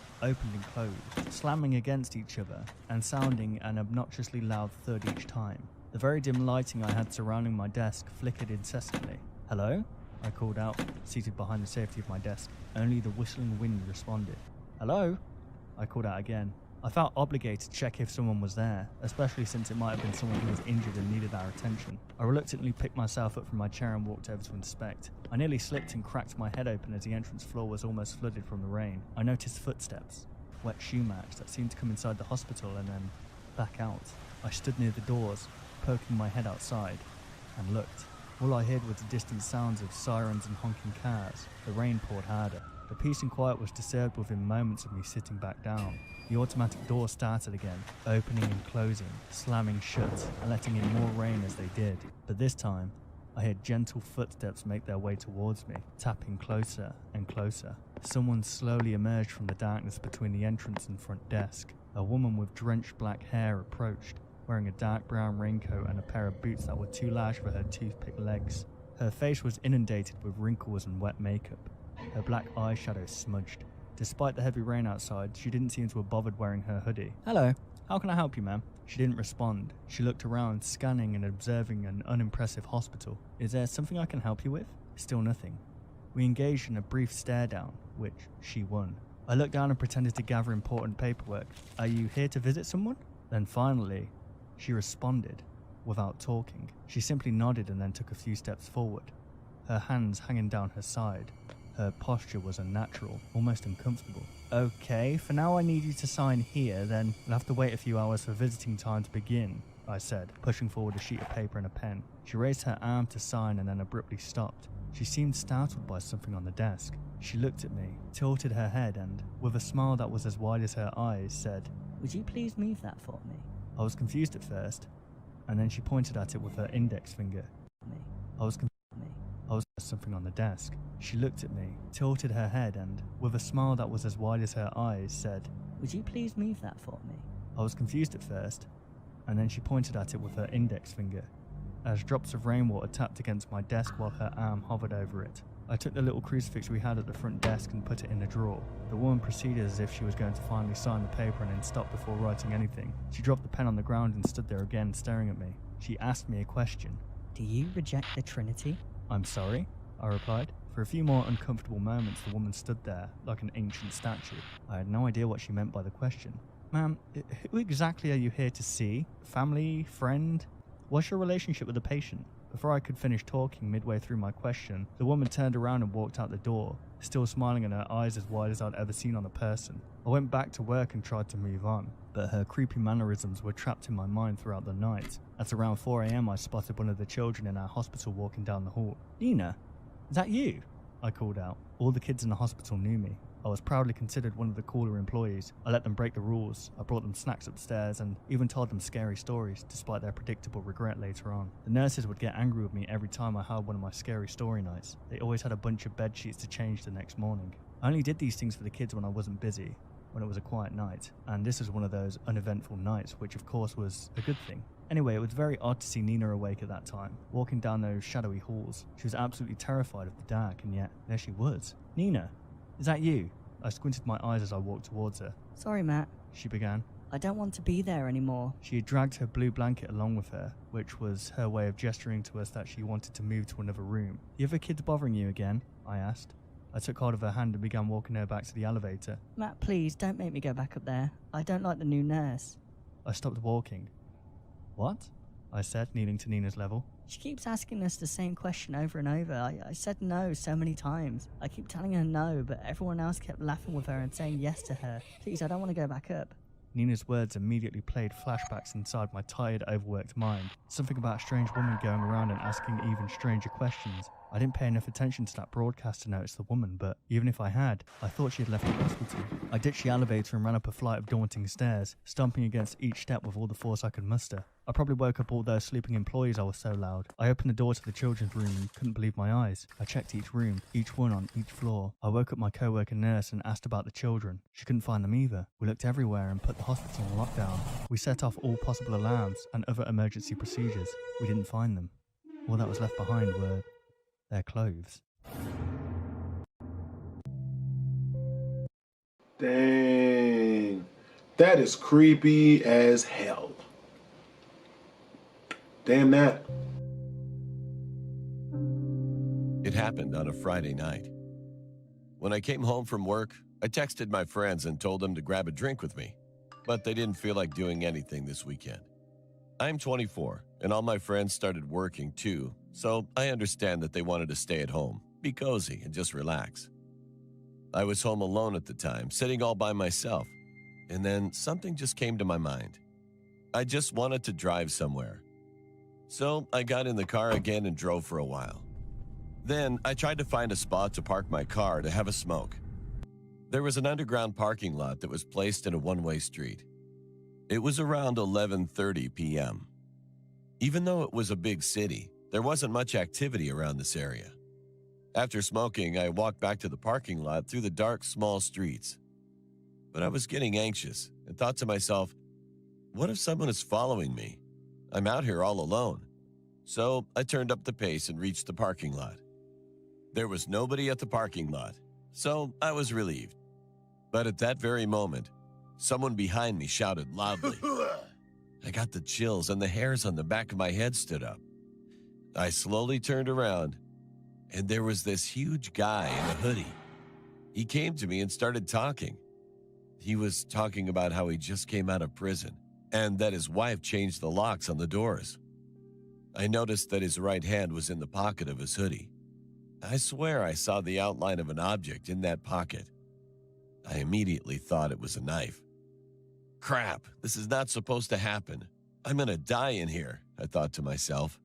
slamming against each other and sounding an obnoxiously loud thud each time. The very dim lighting I had surrounding my desk flickered incessantly. Hello? I called out, seated behind the safety of my desk. Only the whistling wind responded. Hello? I called out again. I felt obligated to check if someone was there, especially since it might have been someone who was injured and needed our attention. I reluctantly picked myself up from my chair and walked over to inspect. I nearly slipped and cracked my head open as the entrance floor was almost flooded from the rain. I noticed footsteps, wet shoe marks that seemed to come inside the hospital and then back out. I stood near the doors, poking my head outside, and looked. All I heard was the distant sounds of sirens and honking cars. The rain poured harder. The peace and quiet was disturbed within moments of me sitting back down. The automatic door started again, opening and closing, slamming shut, and letting in more rain as they did. But this time, I heard gentle footsteps make their way towards me, tapping closer and closer. Someone slowly emerged from the darkness between the entrance and front desk. A woman with drenched black hair approached, wearing a dark brown raincoat and a pair of boots that were too large for her toothpick legs. Her face was inundated with wrinkles and wet makeup. Her black eyeshadow smudged. Despite the heavy rain outside, she didn't seem to have bothered wearing her hoodie. Hello, how can I help you, ma'am? She didn't respond. She looked around, scanning and observing an unimpressive hospital. Is there something I can help you with? Still nothing. We engaged in a brief stare down, which she won. I looked down and pretended to gather important paperwork. Are you here to visit someone? Then finally, she responded, without talking. She simply nodded and then took a few steps forward, her hands hanging down her side. Her posture was unnatural, almost uncomfortable. Okay, for now I need you to sign here, then we'll have to wait a few hours for visiting time to begin, I said, pushing forward a sheet of paper and a pen. She raised her arm to sign and then abruptly stopped. She seemed startled by something on the desk. She looked at me, tilted her head and, with a smile that was as wide as her eyes, said, "Would you please move that for me?" I was confused at first, and then she pointed at it with her index finger. Something on the desk. She looked at me, tilted her head and, with a smile that was as wide as her eyes, said, "Would you please move that for me?" I was confused at first, and then she pointed at it with her index finger, as drops of rainwater tapped against my desk while her arm hovered over it. I took the little crucifix we had at the front desk and put it in a drawer. The woman proceeded as if she was going to finally sign the paper and then stopped before writing anything. She dropped the pen on the ground and stood there again, staring at me. She asked me a question. "Do you reject the Trinity?" "I'm sorry?" I replied. For a few more uncomfortable moments, the woman stood there, like an ancient statue. I had no idea what she meant by the question. "Ma'am, who exactly are you here to see? Family? Friend? What's your relationship with the patient?" Before I could finish talking midway through my question, the woman turned around and walked out the door, still smiling and her eyes as wide as I'd ever seen on a person. I went back to work and tried to move on, but her creepy mannerisms were trapped in my mind throughout the night. At around 4 a.m, I spotted one of the children in our hospital walking down the hall. "Nina, is that you?" I called out. All the kids in the hospital knew me. I was proudly considered one of the cooler employees. I let them break the rules. I brought them snacks upstairs and even told them scary stories, despite their predictable regret later on. The nurses would get angry with me every time I held one of my scary story nights. They always had a bunch of bed sheets to change the next morning. I only did these things for the kids when I wasn't busy, when it was a quiet night, and this was one of those uneventful nights, which of course was a good thing. Anyway, it was very odd to see Nina awake at that time, walking down those shadowy halls. She was absolutely terrified of the dark, and yet there she was. Nina, is that you? I squinted my eyes as I walked towards her. Sorry, Matt, she began. I don't want to be there anymore. She had dragged her blue blanket along with her, which was her way of gesturing to us that she wanted to move to another room. The other kids bothering you again? I asked. I took hold of her hand and began walking her back to the elevator. Matt, please, don't make me go back up there. I don't like the new nurse. I stopped walking. What? I said, kneeling to Nina's level. She keeps asking us the same question over and over. I said no so many times. I keep telling her no, but everyone else kept laughing with her and saying yes to her. Please, I don't want to go back up. Nina's words immediately played flashbacks inside my tired, overworked mind. Something about a strange woman going around and asking even stranger questions. I didn't pay enough attention to that broadcast to notice the woman, but even if I had, I thought she had left the hospital. I ditched the elevator and ran up a flight of daunting stairs, stomping against each step with all the force I could muster. I probably woke up all those sleeping employees. I was so loud. I opened the door to the children's room and couldn't believe my eyes. I checked each room, each one on each floor. I woke up my co-worker nurse and asked about the children. She couldn't find them either. We looked everywhere and put the hospital on lockdown. We set off all possible alarms and other emergency procedures. We didn't find them. All that was left behind were their clothes. Dang. That is creepy as hell. Damn that. It happened on a Friday night. When I came home from work, I texted my friends and told them to grab a drink with me, but they didn't feel like doing anything this weekend. I'm 24, and all my friends started working too, so I understand that they wanted to stay at home, be cozy, and just relax. I was home alone at the time, sitting all by myself, and then something just came to my mind. I just wanted to drive somewhere. So I got in the car again and drove for a while. Then I tried to find a spot to park my car to have a smoke. There was an underground parking lot that was placed in a one-way street. It was around 11:30 p.m. Even though it was a big city, there wasn't much activity around this area. After smoking, I walked back to the parking lot through the dark, small streets. But I was getting anxious and thought to myself, what if someone is following me? I'm out here all alone. So I turned up the pace and reached the parking lot. There was nobody at the parking lot, so I was relieved. But at that very moment, someone behind me shouted loudly. I got the chills and the hairs on the back of my head stood up. I slowly turned around, and there was this huge guy in a hoodie. He came to me and started talking. He was talking about how he just came out of prison and that his wife changed the locks on the doors. I noticed that his right hand was in the pocket of his hoodie. I swear I saw the outline of an object in that pocket. I immediately thought it was a knife. Crap, this is not supposed to happen. I'm gonna die in here, I thought to myself.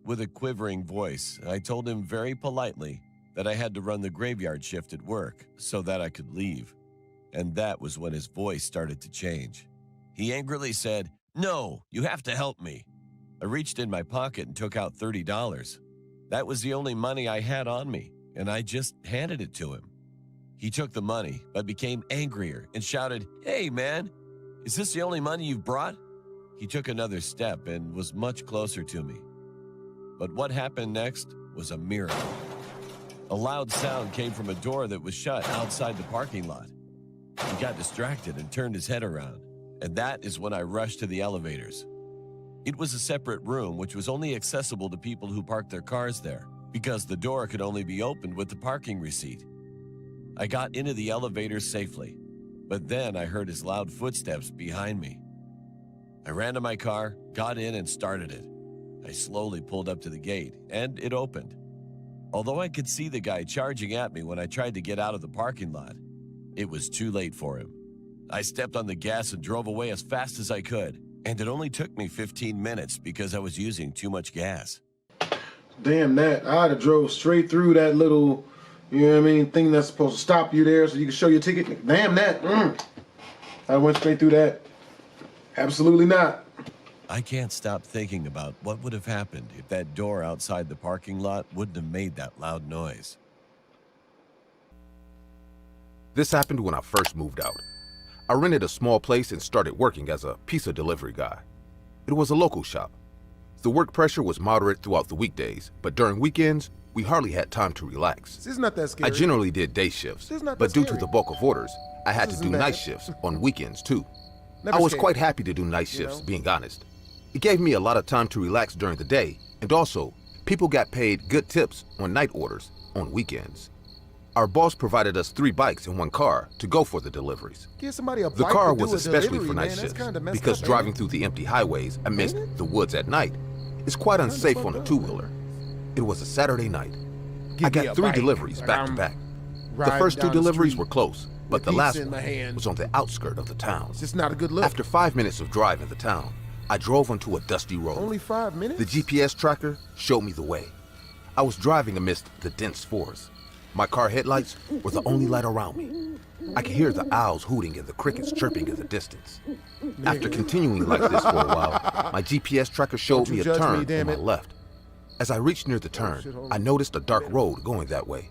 With a quivering voice, I told him very politely that I had to run the graveyard shift at work so that I could leave. And that was when his voice started to change. He angrily said, "No, you have to help me." I reached in my pocket and took out $30. That was the only money I had on me, and I just handed it to him. He took the money, but became angrier and shouted, "Hey, man, is this the only money you've brought?" He took another step and was much closer to me. But what happened next was a miracle. A loud sound came from a door that was shut outside the parking lot. He got distracted and turned his head around, and that is when I rushed to the elevators. It was a separate room which was only accessible to people who parked their cars there, because the door could only be opened with the parking receipt. I got into the elevator safely, but then I heard his loud footsteps behind me. I ran to my car, got in, and started it. I slowly pulled up to the gate, and it opened. Although I could see the guy charging at me when I tried to get out of the parking lot, it was too late for him. I stepped on the gas and drove away as fast as I could, and it only took me 15 minutes because I was using too much gas. Damn that. I'd have drove straight through that little, you know what I mean, thing that's supposed to stop you there so you can show your ticket. Damn that. I went straight through that. Absolutely not. I can't stop thinking about what would have happened if that door outside the parking lot wouldn't have made that loud noise. This happened when I first moved out. I rented a small place and started working as a pizza delivery guy. It was a local shop. The work pressure was moderate throughout the weekdays, but during weekends, we hardly had time to relax. This is not that scary. I generally did day shifts, but due to the bulk of orders, I had to do night shifts on weekends too. I was quite happy to do night shifts, being honest. It gave me a lot of time to relax during the day, and also, people got paid good tips on night orders on weekends. Our boss provided us 3 bikes and 1 car to go for the deliveries. Give somebody a The bike car to do was a especially delivery, for night man. That's shifts, kinda messed because up, driving ain't through the empty highways amidst the woods at night is quite unsafe on a 2-wheeler. It was a Saturday night. I got 3 deliveries back to back. The first 2 deliveries were close, but the last one was on the outskirt of the town. It's not a good look. After 5 minutes of drive in the town, I drove onto a dusty road. Only 5 minutes? The GPS tracker showed me the way. I was driving amidst the dense forest. My car headlights were the only light around me. I could hear the owls hooting and the crickets chirping in the distance. After continuing like this for a while, my GPS tracker showed me a turn on my left. As I reached near the turn, I noticed a dark road going that way.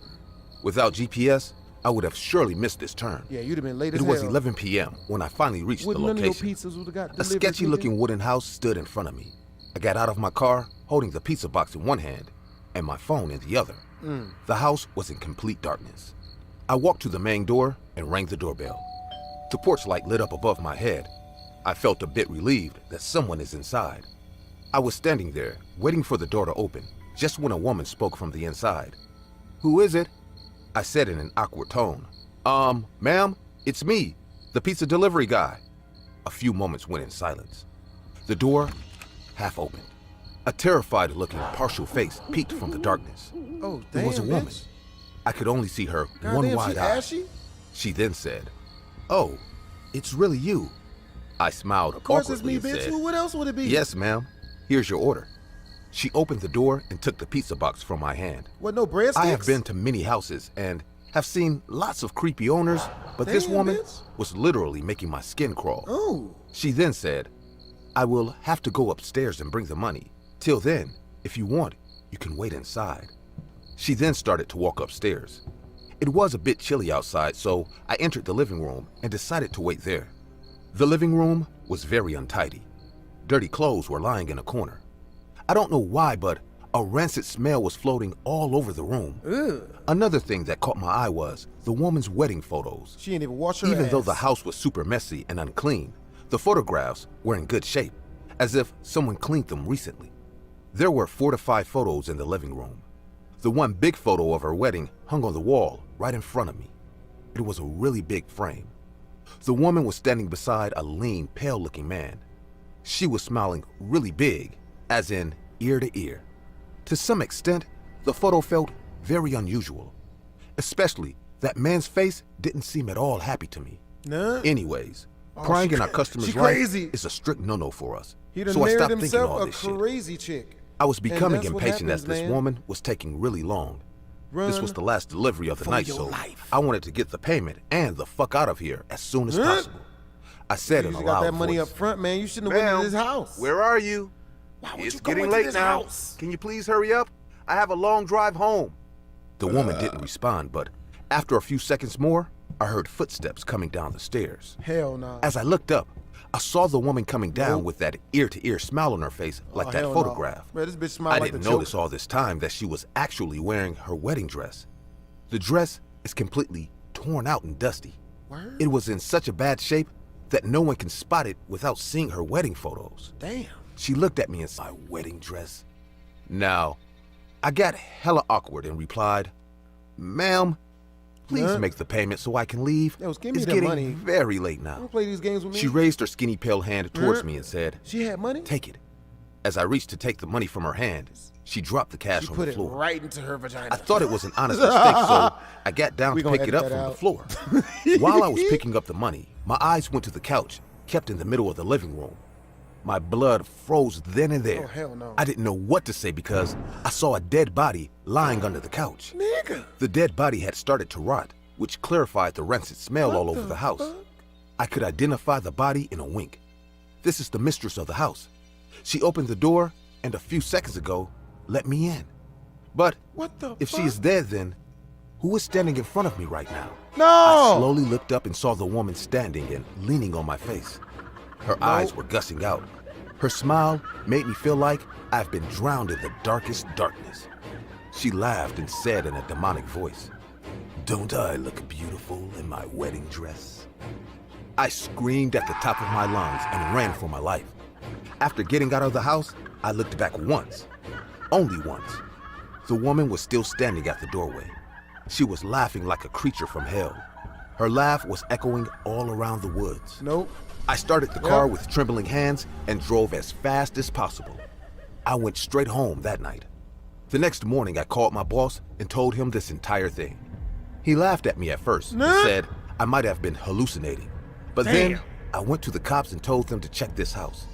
Without GPS, I would have surely missed this turn. Yeah, you'd have been late as It was hell. 11 p.m. when I finally reached the Wouldn't none of your location. pizzas would've got A delivered, sketchy-looking nigga? wooden house stood in front of me. I got out of my car, holding the pizza box in one hand and my phone in the other. The house was in complete darkness. I walked to the main door and rang the doorbell. The porch light lit up above my head. I felt a bit relieved that someone is inside. I was standing there, waiting for the door to open, just when a woman spoke from the inside. "Who is it?" I said in an awkward tone. Ma'am, it's me, the pizza delivery guy." A few moments went in silence. The door half opened. A terrified-looking partial face peeked from the darkness. Oh, It damn, was a woman. bitch. I could only see her God one damn, wide she eye. ashy? She then said, "Oh, it's really you." I smiled Of course it's awkwardly me, and bitch. said, What else would it be? "Yes, ma'am. Here's your order." She opened the door and took the pizza box from my hand. What, no breadsticks? I have been to many houses and have seen lots of creepy owners, but this Damn, woman bitch. was literally making my skin crawl. Oh. She then said, "I will have to go upstairs and bring the money. Till then, if you want, you can wait inside." She then started to walk upstairs. It was a bit chilly outside, so I entered the living room and decided to wait there. The living room was very untidy. Dirty clothes were lying in a corner. I don't know why, but a rancid smell was floating all over the room. Ugh. Another thing that caught my eye was the woman's wedding photos. She ain't even wash her Even ass. though the house was super messy and unclean, the photographs were in good shape, as if someone cleaned them recently. There were 4 to 5 photos in the living room. The one big photo of her wedding hung on the wall right in front of me. It was a really big frame. The woman was standing beside a lean, pale-looking man. She was smiling really big, as in ear to ear. To some extent, the photo felt very unusual. Especially, that man's face didn't seem at all happy to me. Nah. Anyways, Oh, prying she in our cra- customer's she life crazy. is a strict no-no for us. He done So I married stopped thinking all himself this a shit. crazy chick. I was And becoming that's what impatient as happens, this man. woman was taking really long. This Run was the last delivery of the for night, your so life. I wanted to get the payment and the fuck out of here as soon as Huh? possible. I said in You a got loud that money voice, up front, man. You shouldn't have went "Ma'am, to this house. where are you? Why would It's you go getting into late this now. house? Can you please hurry up? I have a long drive home." The woman didn't respond, but after a few seconds more, I heard footsteps coming down the stairs. Hell no. As I looked up, I saw the woman coming down Nope. with that ear-to-ear smile on her face like Oh, that hell no. photograph. Man, this bitch smile I like didn't the notice Joker. all this time that she was actually wearing her wedding dress. The dress is completely torn out and dusty. Word? It was in such a bad shape that no one can spot it without seeing her wedding photos. Damn. She looked at me and said, "My wedding dress?" Now, I got hella awkward and replied, "Ma'am, please Huh? make the payment so I can leave. Yo, give me It's the getting money. very late now." Don't play these games with me. She raised her skinny pale hand towards Huh? me and said, She had money? "Take it." As I reached to take the money from her hand, she dropped the cash She on put the it floor. right into her vagina. I thought it was an honest mistake, so I got down We to gonna pick it edit up that from the out. floor. While I was picking up the money, my eyes went to the couch, kept in the middle of the living room. My blood froze then and there. Oh, hell no. I didn't know what to say because I saw a dead body lying under the couch. Nigga. The dead body had started to rot, which clarified the rancid smell all over the house. I could identify the body in a wink. This is the mistress of the house. She opened the door and a few seconds ago let me in. But What the if fuck? she is dead, then who is standing in front of me right now? No! I slowly looked up and saw the woman standing and leaning on my face. Her eyes were gushing out. Her smile made me feel like I've been drowned in the darkest darkness. She laughed and said in a demonic voice, "Don't I look beautiful in my wedding dress?" I screamed at the top of my lungs and ran for my life. After getting out of the house, I looked back once, only once. The woman was still standing at the doorway. She was laughing like a creature from hell. Her laugh was echoing all around the woods. Nope. I started the car with trembling hands and drove as fast as possible. I went straight home that night. The next morning, I called my boss and told him this entire thing. He laughed at me at first and said I might have been hallucinating. But then I went to the cops and told them to check this house.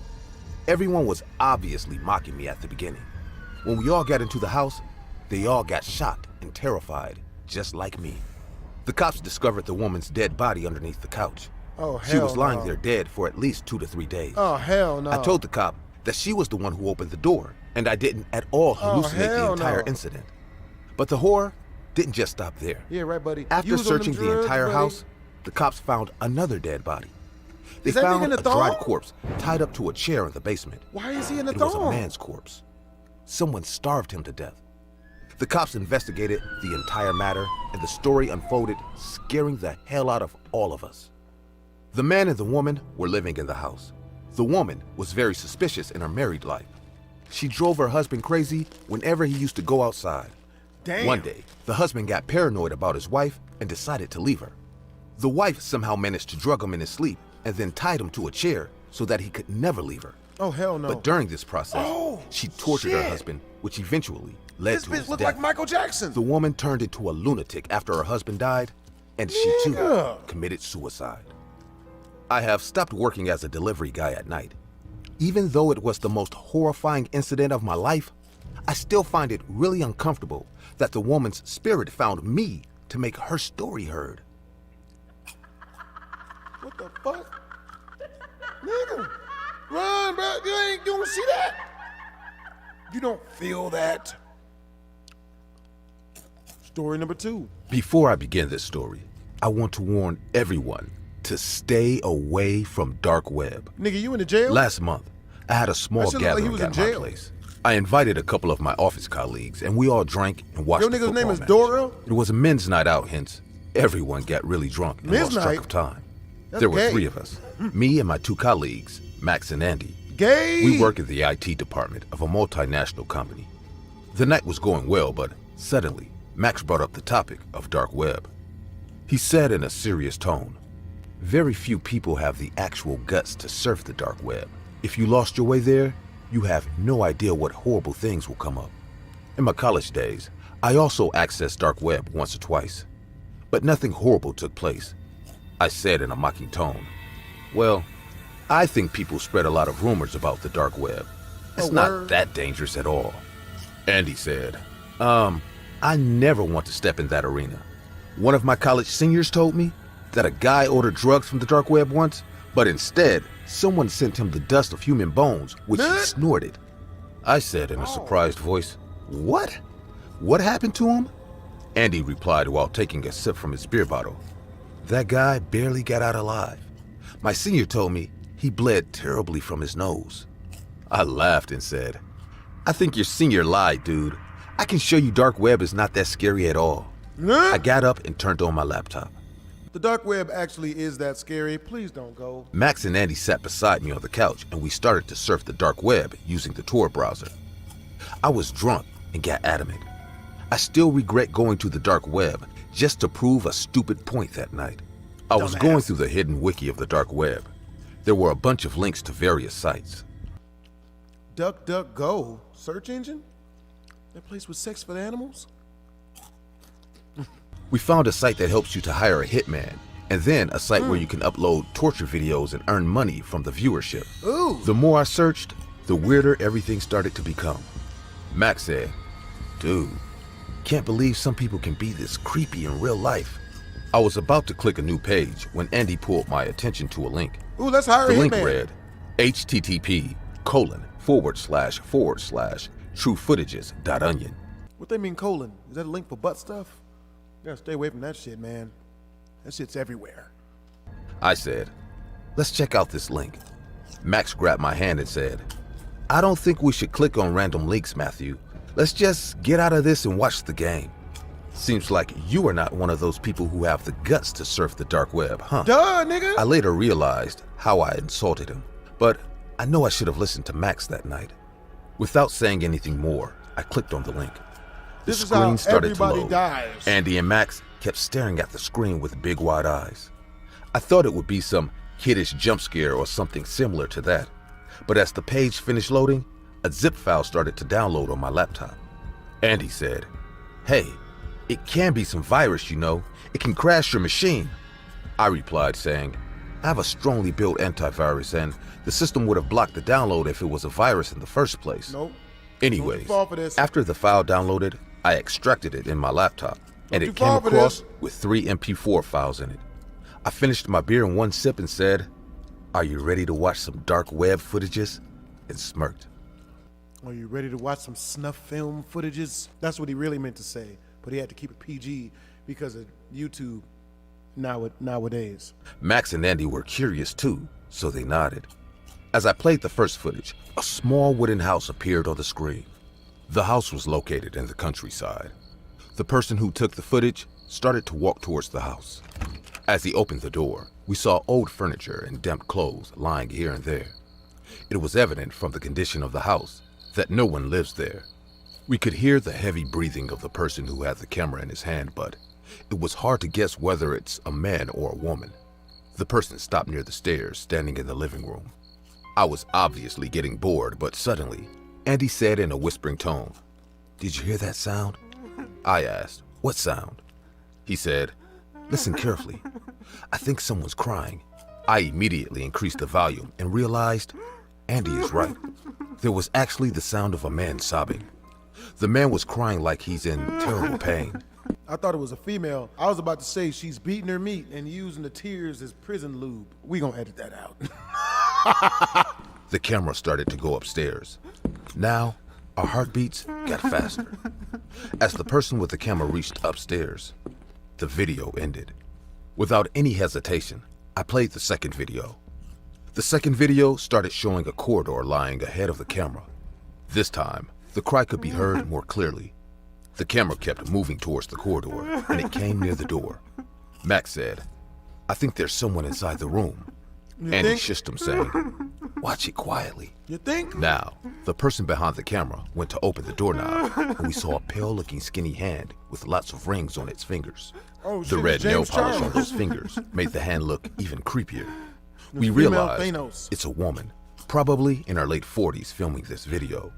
Everyone was obviously mocking me at the beginning. When we all got into the house, they all got shocked and terrified, just like me. The cops discovered the woman's dead body underneath the couch. Oh, hell She was lying no. there dead for at least 2 to 3 days. Oh, hell no. I told the cop that she was the one who opened the door, and I didn't at all hallucinate the hell entire no. incident. But the horror didn't just stop there. Yeah, right, buddy. After You was on them searching the drugs, entire buddy? house, the cops found another dead body. They Is that nigga found in a a dried thong? corpse tied up to a chair in the basement. Why is he in a It was a thong? man's corpse. Someone starved him to death. The cops investigated the entire matter, and the story unfolded, scaring the hell out of all of us. The man and the woman were living in the house. The woman was very suspicious in her married life. She drove her husband crazy whenever he used to go outside. Damn. One day, the husband got paranoid about his wife and decided to leave her. The wife somehow managed to drug him in his sleep and then tied him to a chair so that he could never leave her. Oh, hell no. But during this process, she tortured her shit. husband, which eventually led This to bitch his looked death. like Michael Jackson. The woman turned into a lunatic after her husband died, and she too Nigga. committed suicide. I have stopped working as a delivery guy at night. Even though it was the most horrifying incident of my life, I still find it really uncomfortable that the woman's spirit found me to make her story heard. What the fuck? Nigga, run, bro. You don't see that? You don't feel that? Story number 2. Before I begin this story, I want to warn everyone to stay away from dark web. Nigga, you in the jail? Last month, I had a small That shit look like he gathering was in at my jail. place. I invited a couple of my office colleagues, and we all drank and watched Your the nigga's football name is match. Dora? It was a men's night out, hence everyone got really drunk and Men's lost track night? of time. That's There were gay. 3 of us, me and my 2 colleagues, Max and Andy. Gay? We work in the IT department of a multinational company. The night was going well, but suddenly, Max brought up the topic of dark web. He said in a serious tone, "Very few people have the actual guts to surf the dark web. If you lost your way there, you have no idea what horrible things will come up." In my college days, I also accessed dark web once or twice, but nothing horrible took place. I said in a mocking tone, "Well, I think people spread a lot of rumors about the dark web. It's not that dangerous at all." Andy said, I never want to step in that arena. One of my college seniors told me that a guy ordered drugs from the dark web once, but instead, someone sent him the dust of human bones, which he snorted. I said in a surprised voice, "What? What happened to him?" Andy replied while taking a sip from his beer bottle, "That guy barely got out alive. My senior told me he bled terribly from his nose." I laughed and said, "I think your senior lied, dude. I can show you dark web is not that scary at all." I got up and turned on my laptop. The dark web actually is that scary. Please don't go. Max and Andy sat beside me on the couch and we started to surf the dark web using the Tor browser. I was drunk and got adamant. I still regret going to the dark web just to prove a stupid point that night. I was going through the hidden wiki of the dark web. There were a bunch of links to various sites. DuckDuckGo search engine? That place with sex for the animals? We found a site that helps you to hire a hitman, and then a site where you can upload torture videos and earn money from the viewership. Ooh. The more I searched, the weirder everything started to become. Max said, "Dude, can't believe some people can be this creepy in real life." I was about to click a new page when Andy pulled my attention to a link. Ooh, let's hire The a link hitman. read, http://truefootages.onion. What they mean colon? Is that a link for butt stuff? You gotta stay away from that shit, man. That shit's everywhere. I said, "Let's check out this link." Max grabbed my hand and said, "I don't think we should click on random links, Matthew. Let's just get out of this and watch the game. Seems like you are not one of those people who have the guts to surf the dark web, huh?" Duh, nigga. I later realized how I insulted him, but I know I should have listened to Max that night. Without saying anything more, I clicked on the link. The This is how screen started to everybody load. dies. Andy and Max kept staring at the screen with big wide eyes. I thought it would be some kiddish jump scare or something similar to that, but as the page finished loading, a zip file started to download on my laptop. Andy said, "Hey, it can be some virus, you know. It can crash your machine." I replied saying, "I have a strongly built antivirus and the system would have blocked the download if it was a virus in the first place." Nope. Anyways, fall for this. after the file downloaded, I extracted it in my laptop and Don't it you came fall for across this. with 3 MP4 files in it. I finished my beer in one sip and said, "Are you ready to watch some dark web footages?" and smirked. Are you ready to watch some snuff film footages? That's what he really meant to say, but he had to keep it PG because of YouTube nowadays. Max and Andy were curious too, so they nodded. As I played the first footage, a small wooden house appeared on the screen. The house was located in the countryside. The person who took the footage started to walk towards the house. As he opened the door, we saw old furniture and damp clothes lying here and there. It was evident from the condition of the house that no one lives there. We could hear the heavy breathing of the person who had the camera in his hand, but it was hard to guess whether it's a man or a woman. The person stopped near the stairs, standing in the living room. I was obviously getting bored, but suddenly, Andy said in a whispering tone, "Did you hear that sound?" I asked, "What sound?" He said, "Listen carefully. I think someone's crying." I immediately increased the volume and realized Andy is right. There was actually the sound of a man sobbing. The man was crying like he's in terrible pain. I thought it was a female. I was about to say she's beating her meat and using the tears as prison lube. We gonna edit that out. The camera started to go upstairs. Now, our heartbeats got faster. As the person with the camera reached upstairs, the video ended. Without any hesitation, I played the second video. The second video started showing a corridor lying ahead of the camera. This time, the cry could be heard more clearly. The camera kept moving towards the corridor, and it came near the door. Max said, "I think there's someone inside the room." Andy shushed him, saying, "Watch it quietly." You think? Now, the person behind the camera went to open the doorknob, and we saw a pale-looking skinny hand with lots of rings on its fingers. Oh, The shit, red it's nail James polish on Charles. those fingers made the hand look even creepier. We female realized Thanos. it's a woman, probably in her late 40s, filming this video.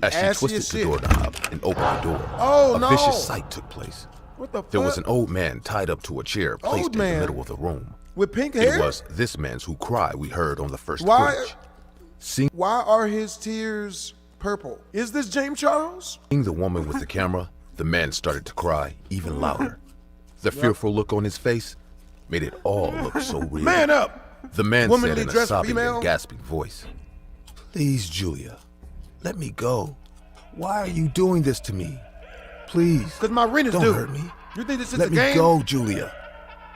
As she assy twisted as the shit. doorknob and opened the door, Oh, a no. vicious sight took place. What the There was fuck? an old man tied up to a chair placed Old in man? the middle of the room. With pink It hair? was this man's who cry we heard on the first Why? footage. Why are his tears purple? Is this James Charles? Seeing the woman with the camera, the man started to cry even louder. The fearful look on his face made it all look so real. Man up! The man Womanly said in a dressed sobbing female? and gasping voice, "Please, Julia, let me go. Why are you doing this to me? Please, Cause my rent is don't due. hurt me. You think this is Let a me game? go, Julia."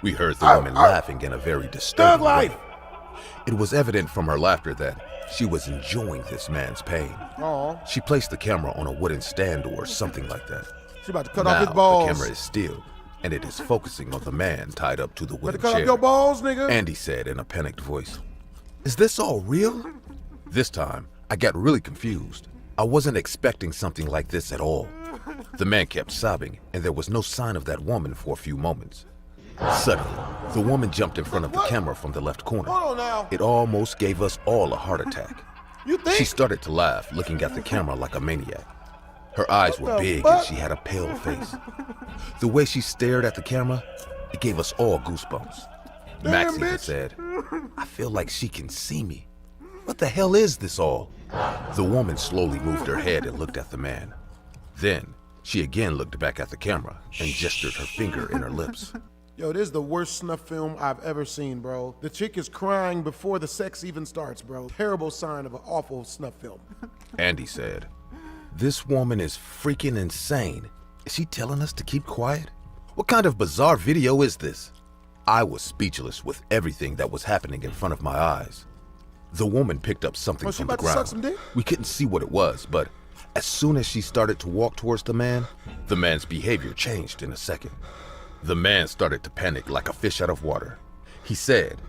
We heard the woman laughing in a very disturbing Thug life. way. It was evident from her laughter that she was enjoying this man's pain. Aw. She placed the camera on a wooden stand or something like that. She about to cut Now, off his balls. the camera is still, and it is focusing on the man tied up to the Better wooden cut chair. off your balls, nigga. Andy said in a panicked voice, "Is this all real?" This time, I got really confused. I wasn't expecting something like this at all. The man kept sobbing, and there was no sign of that woman for a few moments. Suddenly, the woman jumped in front of the camera from the left corner. Hold on now. It almost gave us all a heart attack. You think? She started to laugh, looking at the camera like a maniac. Her eyes were What the big fuck? and she had a pale face. The way she stared at the camera, it gave us all goosebumps. Damn, Max even bitch. said, "I feel like she can see me. What the hell is this all?" The woman slowly moved her head and looked at the man. Then, she again looked back at the camera and gestured her finger in her lips. Yo, this is the worst snuff film I've ever seen, bro. The chick is crying before the sex even starts, bro. Terrible sign of an awful snuff film. Andy said, "This woman is freaking insane. Is she telling us to keep quiet? What kind of bizarre video is this?" I was speechless with everything that was happening in front of my eyes. The woman picked up something she from the about to suck ground. some dick? We couldn't see what it was, but as soon as she started to walk towards the man's behavior changed in a second. The man started to panic like a fish out of water. He said,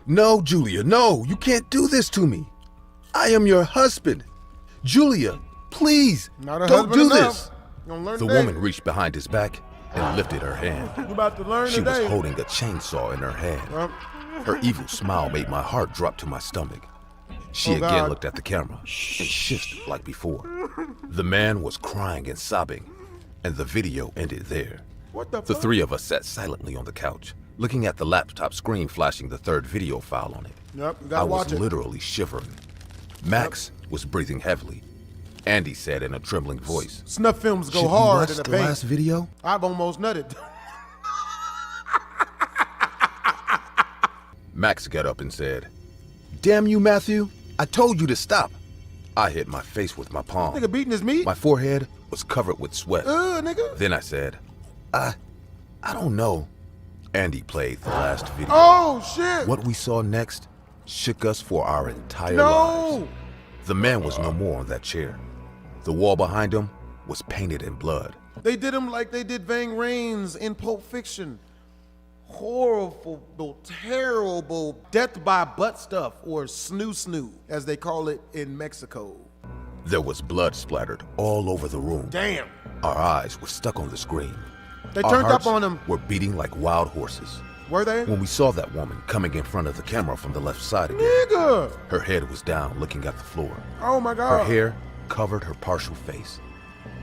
"No, Julia, no, you can't do this to me. I am your husband. Julia, please, Not a don't husband do enough. this." You gonna learn The today. woman reached behind his back and lifted her hand. You about to learn She today. was holding a chainsaw in her hand. Her evil smile made my heart drop to my stomach. She Oh, again God. looked at the camera and shifted like before. The man was crying and sobbing, and the video ended there. What the The fuck? three of us sat silently on the couch, looking at the laptop screen flashing the third video file on it. Yep, you I gotta was watch it. literally shivering. Max was breathing heavily. Andy said in a trembling voice, Snuff films go "Should we hard watch in the the paint. last video?" I've almost nutted. Max got up and said, "Damn you, Matthew. I told you to stop." I hit my face with my palm. Nigga beating his meat? My forehead was covered with sweat. Nigga. Then I said, I don't know." Andy played the last video. Oh, shit. What we saw next shook us for our entire No. lives. The man was no more on that chair. The wall behind him was painted in blood. They did him like they did Vang Rhames in Pulp Fiction. Horrible, terrible death by butt stuff, or snoo, as they call it in Mexico. There was blood splattered all over the room. Damn. Our eyes were stuck on the screen. They Our turned up hearts on him. were beating like wild horses. Were they? When we saw that woman coming in front of the camera from the left side again, Nigga. her head was down looking at the floor. Oh my God. Her hair covered her partial face.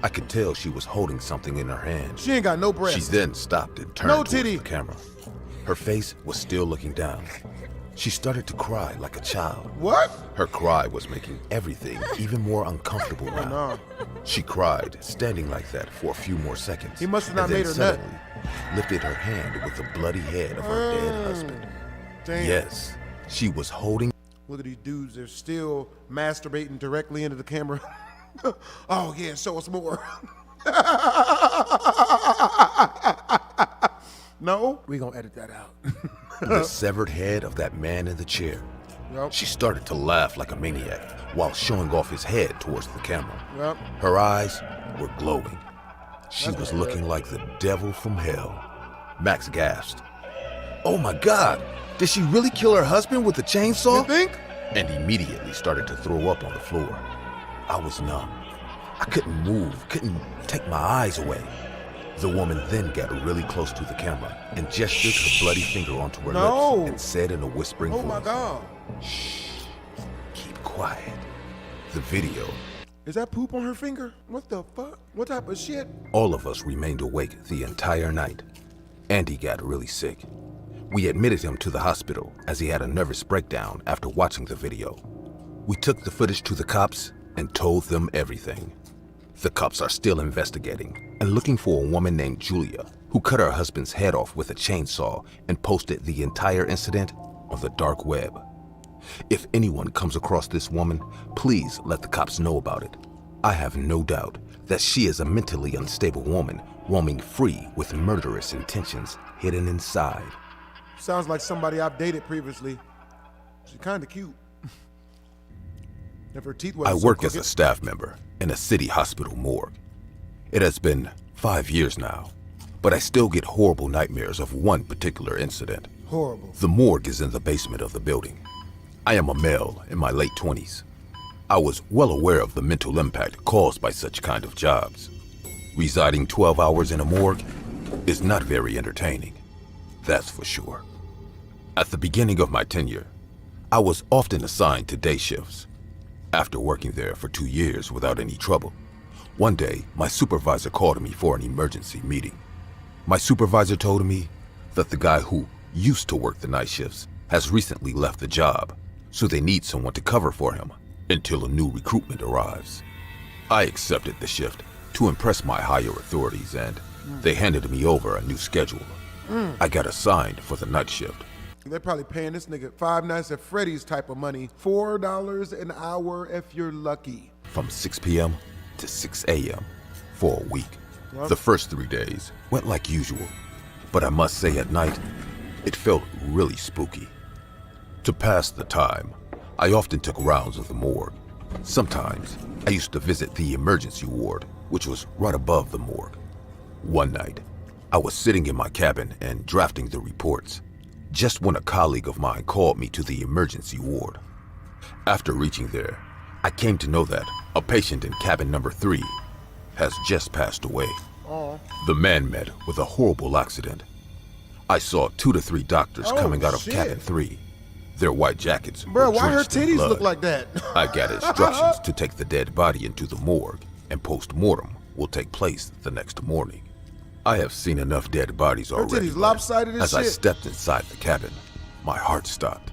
I could tell she was holding something in her hand. She ain't got no breasts. She then stopped and turned No towards titty. the camera. Her face was still looking down. She started to cry like a child. What? Her cry was making everything even more uncomfortable now. no. She cried, standing like that for a few more seconds. He must have and not made then her nut. suddenly lifted her hand with the bloody head of her dead husband. Damn. Yes, she was holding. Look at these dudes, they're still masturbating directly into the camera. Oh yeah, show us more. No, we gonna edit that out. the severed head of that man in the chair. Yep. She started to laugh like a maniac while showing off his head towards the camera. Yep. Her eyes were glowing. She That's was good. looking like the devil from hell. Max gasped. "Oh my God, did she really kill her husband with a chainsaw?" You think? And immediately started to throw up on the floor. I was numb. I couldn't move, couldn't take my eyes away. The woman then got really close to the camera and gestured her bloody finger onto her No. lips and said in a whispering Oh voice, my God. "Shh, keep quiet." The video. Is that poop on her finger? What the fuck? What type of shit? All of us remained awake the entire night. Andy got really sick. We admitted him to the hospital as he had a nervous breakdown after watching the video. We took the footage to the cops and told them everything. The cops are still investigating and looking for a woman named Julia who cut her husband's head off with a chainsaw and posted the entire incident on the dark web. If anyone comes across this woman, please let the cops know about it. I have no doubt that she is a mentally unstable woman roaming free with murderous intentions hidden inside. Sounds like somebody I've dated previously. She's kind of cute. If her teeth I wasn't so work as a crooked. staff member in a city hospital morgue. It has been 5 years now, but I still get horrible nightmares of one particular incident. Horrible. The morgue is in the basement of the building. I am a male in my late 20s. I was well aware of the mental impact caused by such kind of jobs. Residing 12 hours in a morgue is not very entertaining, that's for sure. At the beginning of my tenure, I was often assigned to day shifts. After working there for 2 years without any trouble, one day my supervisor called me for an emergency meeting. My supervisor told me that the guy who used to work the night shifts has recently left the job, so they need someone to cover for him until a new recruitment arrives. I accepted the shift to impress my higher authorities, and they handed me over a new schedule. I got assigned for the night shift. They're probably paying this nigga 5 Nights at Freddy's type of money. $4 an hour if you're lucky. From 6 p.m. to 6 a.m. for a week. Yep. The first 3 days went like usual, but I must say at night, it felt really spooky. To pass the time, I often took rounds of the morgue. Sometimes, I used to visit the emergency ward, which was right above the morgue. One night, I was sitting in my cabin and drafting the reports, just when a colleague of mine called me to the emergency ward. After reaching there, I came to know that a patient in cabin number 3 has just passed away. The man met with a horrible accident. I saw 2 to 3 doctors coming out of cabin 3. Their white jackets Bro, were why her drenched in titties blood. look like that? I got instructions to take the dead body into the morgue, and post-mortem will take place the next morning. I have seen enough dead bodies Her already. titties lopsided as As I shit. stepped inside the cabin, my heart stopped.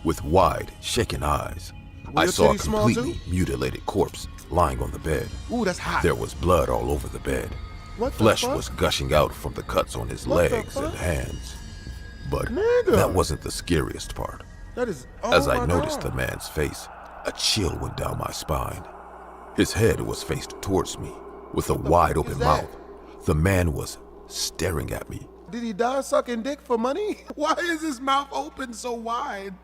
With wide, shaken eyes, Were I your saw a titties small completely too? mutilated corpse lying on the bed. Ooh, that's hot. There was blood all over the bed. What the Flesh fuck? was gushing out from the cuts on his What the legs and fuck? hands. But Nigga. that wasn't the scariest part. That is. As oh I my noticed God. the man's face, a chill went down my spine. His head was faced towards me. With a wide open that? mouth, the man was staring at me. Did he die sucking dick for money? Why is his mouth open so wide?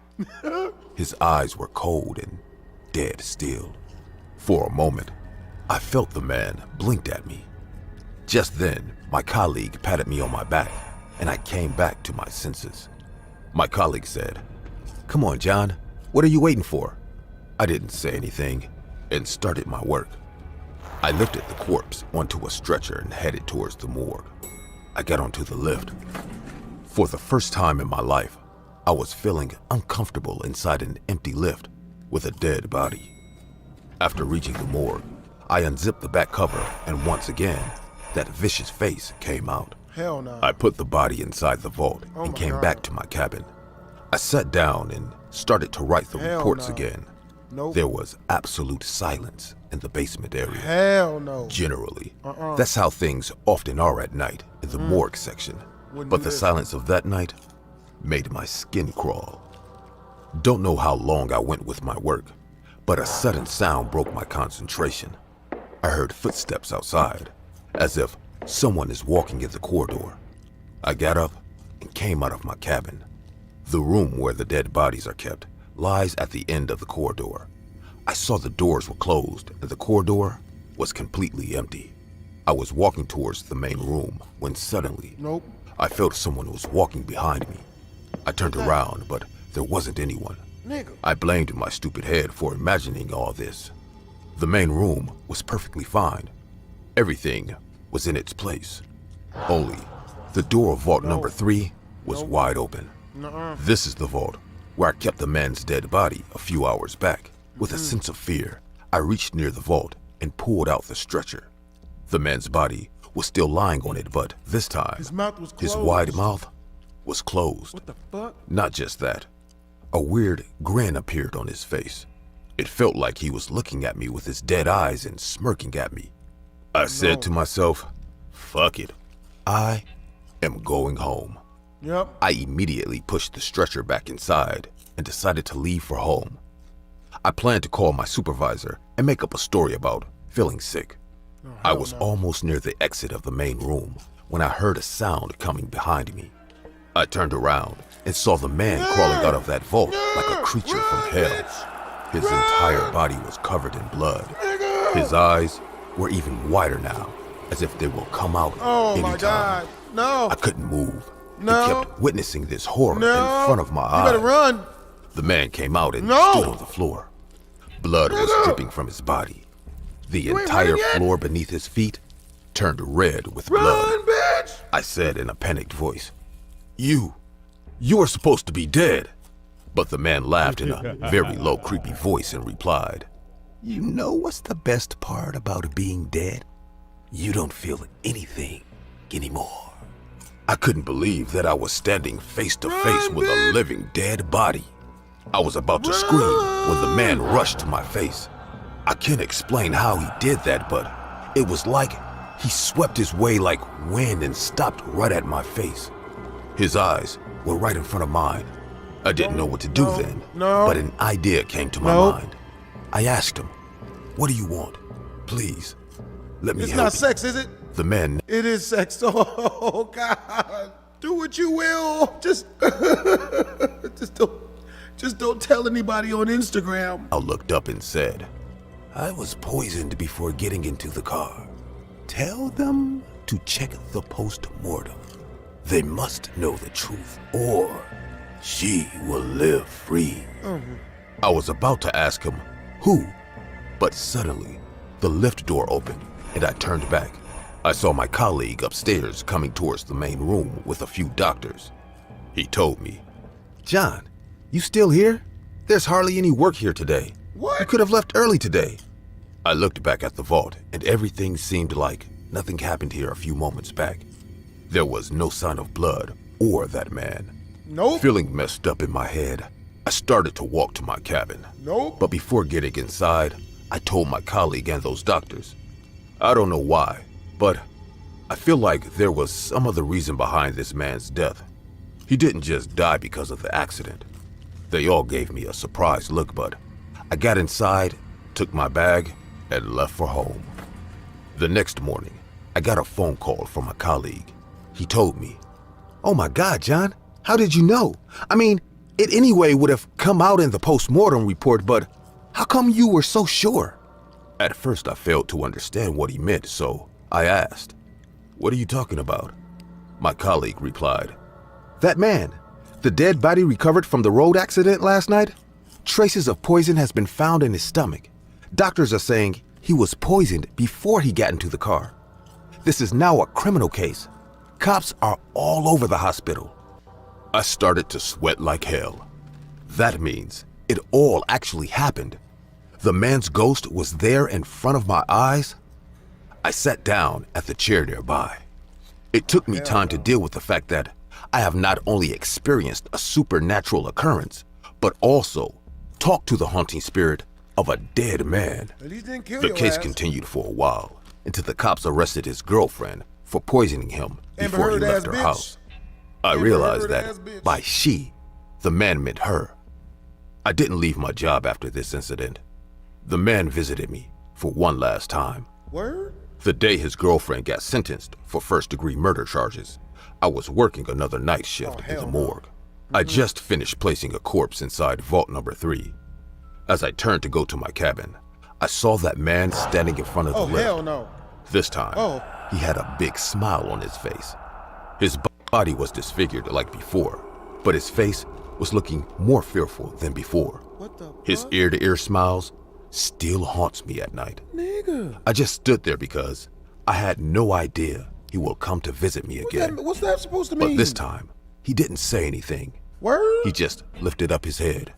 His eyes were cold and dead still. For a moment, I felt the man blinked at me. Just then, my colleague patted me on my back, and I came back to my senses. My colleague said, "Come on, John, what are you waiting for?" I didn't say anything and started my work. I lifted the corpse onto a stretcher and headed towards the morgue. I got onto the lift. For the first time in my life, I was feeling uncomfortable inside an empty lift with a dead body. After reaching the morgue, I unzipped the back cover, and once again, that vicious face came out. Hell no. I put the body inside the vault Oh and my came God. back to my cabin. I sat down and started to write the Hell reports no. again. Nope. There was absolute silence in the basement area. Hell no. Generally, Uh-uh. that's how things often are at night in the morgue section. Wouldn't But do the this. silence of that night made my skin crawl. Don't know how long I went with my work, but a sudden sound broke my concentration. I heard footsteps outside, as if someone is walking in the corridor. I got up and came out of my cabin. The room where the dead bodies are kept lies at the end of the corridor. I saw the doors were closed and the corridor was completely empty. I was walking towards the main room when suddenly Nope. I felt someone was walking behind me. I turned around, but there wasn't anyone. Nigga. I blamed my stupid head for imagining all this. The main room was perfectly fine. Everything was in its place. Only the door of vault number 3 was wide open. Nuh-uh. This is the vault where I kept the man's dead body a few hours back. With a sense of fear, I reached near the vault and pulled out the stretcher. The man's body was still lying on it, but this time, His mouth was closed. his wide mouth was closed. What the fuck? Not just that, a weird grin appeared on his face. It felt like he was looking at me with his dead eyes and smirking at me. I said to myself, fuck it. I am going home. Yep. I immediately pushed the stretcher back inside and decided to leave for home. I planned to call my supervisor and make up a story about feeling sick. I was almost near the exit of the main room when I heard a sound coming behind me. I turned around and saw the man crawling out of that vault like a creature from hell. His entire body was covered in blood. His eyes were even wider now, as if they will come out Oh my anytime. God. No. I couldn't move. No. I kept witnessing this horror No. in front of my eyes. You better run. The man came out and No. stood on the floor. Blood was dripping from his body. The You ain't entire running yet? floor beneath his feet turned red with Run, blood. bitch. I said in a panicked voice, You are supposed to be dead. But the man laughed in a very low, creepy voice and replied, You know what's the best part about being dead? You don't feel anything anymore. I couldn't believe that I was standing face to face with a living dead body. I was about to scream when the man rushed to my face. I can't explain how he did that, but it was like he swept his way like wind and stopped right at my face. His eyes were right in front of mine. I didn't know what to do then, but an idea came to my mind. I asked him, What do you want? Please, let me It's help not you." sex, is it? The man It is sex. Oh God. Do what you will. Just Just don't tell anybody on Instagram. I looked up and said, I was poisoned before getting into the car. Tell them to check the post-mortem. They must know the truth, or she will live free. I was about to ask him who, but suddenly the lift door opened and I turned back. I saw my colleague upstairs coming towards the main room with a few doctors. He told me, John, you still here? There's hardly any work here today. What? You could have left early today. I looked back at the vault and everything seemed like nothing happened here a few moments back. There was no sign of blood or that man. Nope. Feeling messed up in my head, I started to walk to my cabin. Nope. But before getting inside, I told my colleague and those doctors. I don't know why, but I feel like there was some other reason behind this man's death. He didn't just die because of the accident. They all gave me a surprised look, but I got inside, took my bag, and left for home. The next morning, I got a phone call from a colleague. He told me, oh my God, John, how did you know? I mean, it anyway would have come out in the post-mortem report, but how come you were so sure? At first, I failed to understand what he meant, so I asked, what are you talking about? My colleague replied, that man, the dead body recovered from the road accident last night? Traces of poison has been found in his stomach. Doctors are saying he was poisoned before he got into the car. This is now a criminal case. Cops are all over the hospital. I started to sweat like hell. That means it all actually happened. The man's ghost was there in front of my eyes. I sat down at the chair nearby. It took me time to deal with the fact that I have not only experienced a supernatural occurrence, but also talked to the haunting spirit of a dead man. The case continued for a while until the cops arrested his girlfriend for poisoning him before he left her house. I realized that by she, the man meant her. I didn't leave my job after this incident. The man visited me for one last time. Word? The day his girlfriend got sentenced for first-degree murder charges, I was working another night shift in the morgue. I just finished placing a corpse inside vault number 3. As I turned to go to my cabin, I saw that man standing in front of the lift. Hell no. This time, he had a big smile on his face. His body was disfigured like before, but his face was looking more fearful than before. What the His fuck? ear-to-ear smiles still haunts me at night. Nigga. I just stood there because I had no idea he will come to visit me again. What's that supposed to mean? But this time, he didn't say anything. Word? He just lifted up his head.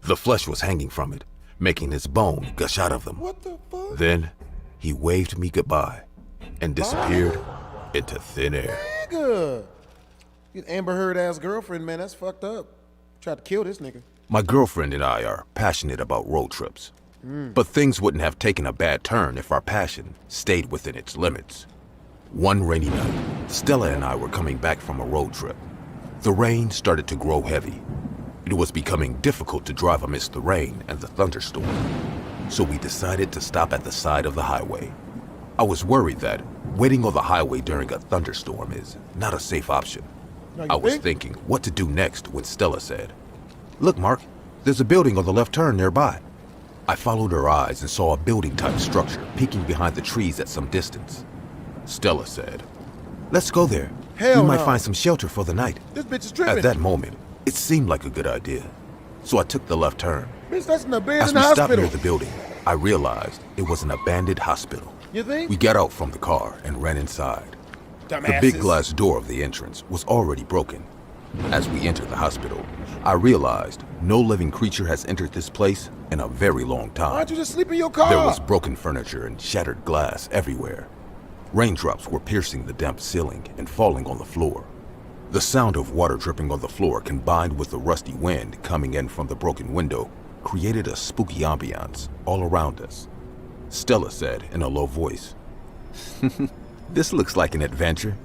The flesh was hanging from it, making his bone gush out of them. What the fuck? Then he waved me goodbye and disappeared into thin air. Nigga. You Amber Heard ass girlfriend, man, that's fucked up. Tried to kill this nigga. My girlfriend and I are passionate about road trips. But things wouldn't have taken a bad turn if our passion stayed within its limits. One rainy night, Stella and I were coming back from a road trip. The rain started to grow heavy. It was becoming difficult to drive amidst the rain and the thunderstorm. So we decided to stop at the side of the highway. I was worried that waiting on the highway during a thunderstorm is not a safe option. I was thinking what to do next when Stella said, "Look, Mark, there's a building on the left turn nearby." I followed her eyes and saw a building-type structure peeking behind the trees at some distance. Stella said, "Let's go there. Hell we might no. find some shelter for the night." This bitch is tripping. At that moment, it seemed like a good idea. So I took the left turn. Bitch, that's an As abandoned we stopped hospital. near the building, I realized it was an abandoned hospital. You think? We got out from the car and ran inside. The Dumbasses. big glass door of the entrance was already broken. As we entered the hospital, I realized no living creature has entered this place in a very long Why time. don't you just sleep in your car? There was broken furniture and shattered glass everywhere. Raindrops were piercing the damp ceiling and falling on the floor. The sound of water dripping on the floor combined with the rusty wind coming in from the broken window created a spooky ambiance all around us. Stella said in a low voice, "This looks like an adventure."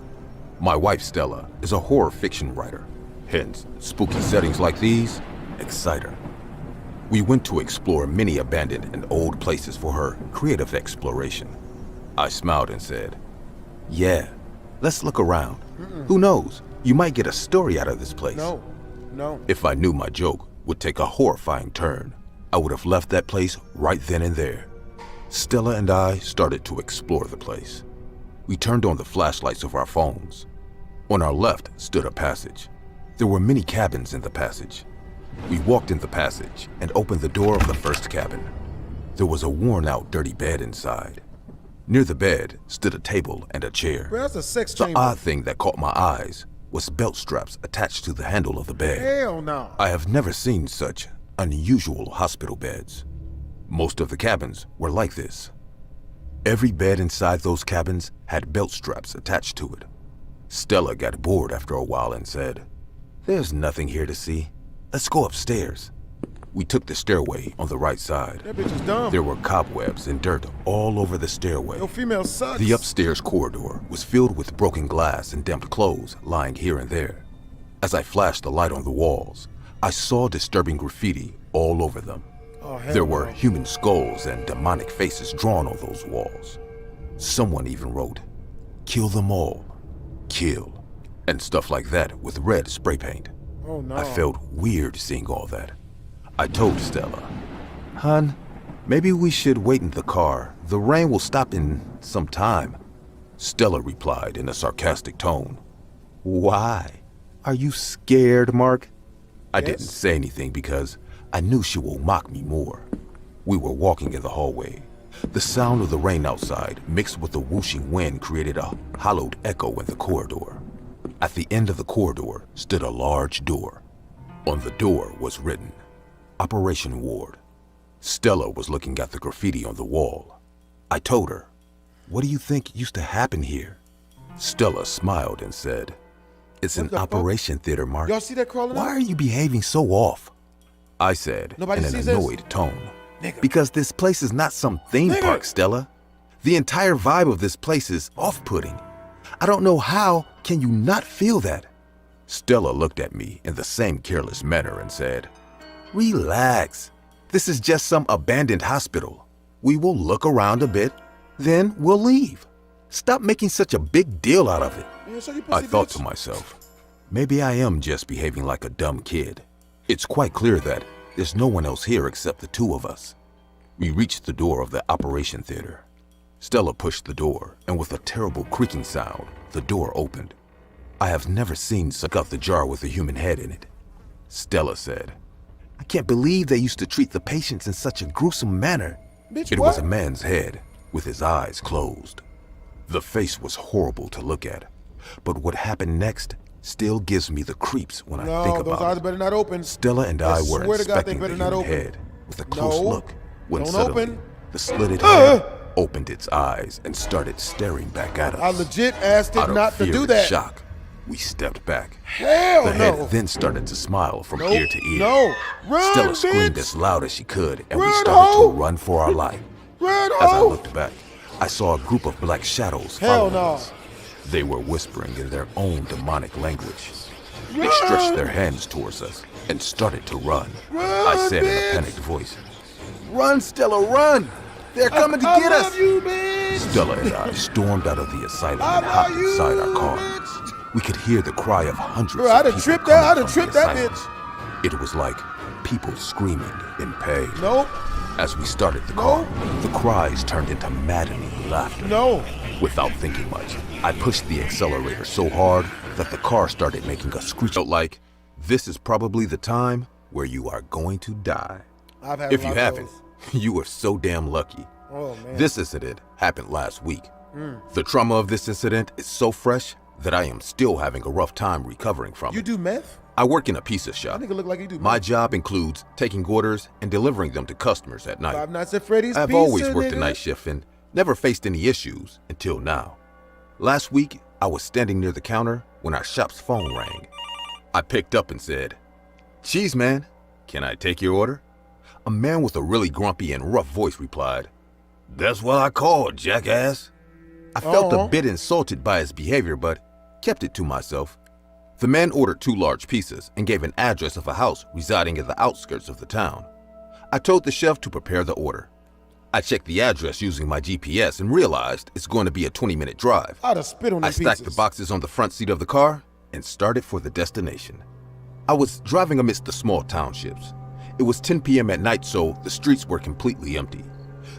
My wife Stella is a horror fiction writer. Hence, spooky settings like these excite her. We went to explore many abandoned and old places for her creative exploration. I smiled and said, "Yeah, let's look around. Who knows, you might get a story out of this place." No. If I knew my joke would take a horrifying turn. I would have left that place right then and there. Stella and I started to explore the place. We turned on the flashlights of our phones. On our left stood a passage. There were many cabins in the passage. We walked in the passage and opened the door of the first cabin. There was a worn-out, dirty bed inside. Near the bed stood a table and a chair. Bro, that's a sex The chamber. odd thing that caught my eyes was belt straps attached to the handle of the bed. Hell no. I have never seen such unusual hospital beds. Most of the cabins were like this. Every bed inside those cabins had belt straps attached to it. Stella got bored after a while and said, "There's nothing here to see. Let's go upstairs." We took the stairway on the right side. That bitch is dumb. There were cobwebs and dirt all over the stairway. Yo, female sucks. The upstairs corridor was filled with broken glass and damp clothes lying here and there. As I flashed the light on the walls, I saw disturbing graffiti all over them. Oh, hell There were no. human skulls and demonic faces drawn on those walls. Someone even wrote, "Kill them all. Kill," and stuff like that with red spray paint. Oh no. I felt weird seeing all that. I told Stella, "Hun, maybe we should wait in the car. The rain will stop in some time." Stella replied in a sarcastic tone, "Why? Are you scared, Mark?" I didn't say anything because I knew she will mock me more. We were walking in the hallway. The sound of the rain outside mixed with the whooshing wind created a hollowed echo in the corridor. At the end of the corridor stood a large door. On the door was written, "Operation Ward." Stella was looking at the graffiti on the wall. I told her, "What do you think used to happen here?" Stella smiled and said, "It's an operation theater, Mark. Y'all see that crawling Why out? are you behaving so off?" I said Nobody in an sees this? annoyed tone, Nigga. "Because this place is not some theme Nigga. park, Stella. The entire vibe of this place is off-putting. I don't know how can you not feel that?" Stella looked at me in the same careless manner and said, "Relax. This is just some abandoned hospital. We will look around a bit, then we'll leave. Stop making such a big deal out of it." Yeah, so you I pussy thought bitch. to myself, maybe I am just behaving like a dumb kid. It's quite clear that there's no one else here except the two of us. We reached the door of the operation theater. Stella pushed the door, and with a terrible creaking sound, the door opened. I have never seen suck out the jar with a human head in it. Stella said, "I can't believe they used to treat the patients in such a gruesome manner." Bitch, It what? was a man's head with his eyes closed. The face was horrible to look at, but what happened next still gives me the creeps when I think No, those about eyes it. better not open. Stella and I were swear to God, they inspecting the better not human open. head with a close No. look when Don't suddenly open. the slitted head opened its eyes and started staring back at us. I legit asked it Out of not to fear do and that. shock, we stepped back. Hell The no. head then started to smile from Nope. ear to ear. No. Run, Stella screamed bitch. as loud as she could, and we Run, started ho. to run for our life. Run, As I ho. looked back, I saw a group of black shadows Hell following no. us. They were whispering in their own demonic language. They Run. stretched their hands towards us and started to run. Run, I said in bitch. a panicked voice, "Run, Stella, run! They're coming to I get love us!" you, bitch. Stella and I stormed out of the asylum I and hopped love you, inside our car. bitch. We could hear the cry of hundreds Bro, I'd of have people tripped that. coming I'd have from tripped the that asylum. bitch. It was like people screaming in pain. Nope. As we started the car, the cries turned into maddening laughter. No. Without thinking much, I pushed the accelerator so hard that the car started making a screech. Felt like, this is probably the time where you are going to die. I've had If a you lot of haven't, you are so damn lucky. Oh, man. This incident happened last week. Mm. The trauma of this incident is so fresh that I am still having a rough time recovering from You it. do meth? I work in a pizza shop. That nigga look like he do My meth. job includes taking orders and delivering them to customers at night. Five Nights at Freddy's I've pizza, always worked nigga. a night shift and never faced any issues until now. Last week, I was standing near the counter when our shop's phone rang. I picked up and said, "Cheese man, can I take your order?" A man with a really grumpy and rough voice replied, "That's what I called, jackass." I felt a bit insulted by his behavior, but kept it to myself. The man ordered 2 large pizzas and gave an address of a house residing in the outskirts of the town. I told the chef to prepare the order. I checked the address using my GPS and realized it's going to be a 20-minute drive. I'd have spit on I them stacked pizzas. the boxes on the front seat of the car and started for the destination. I was driving amidst the small townships. It was 10 p.m. at night, so the streets were completely empty.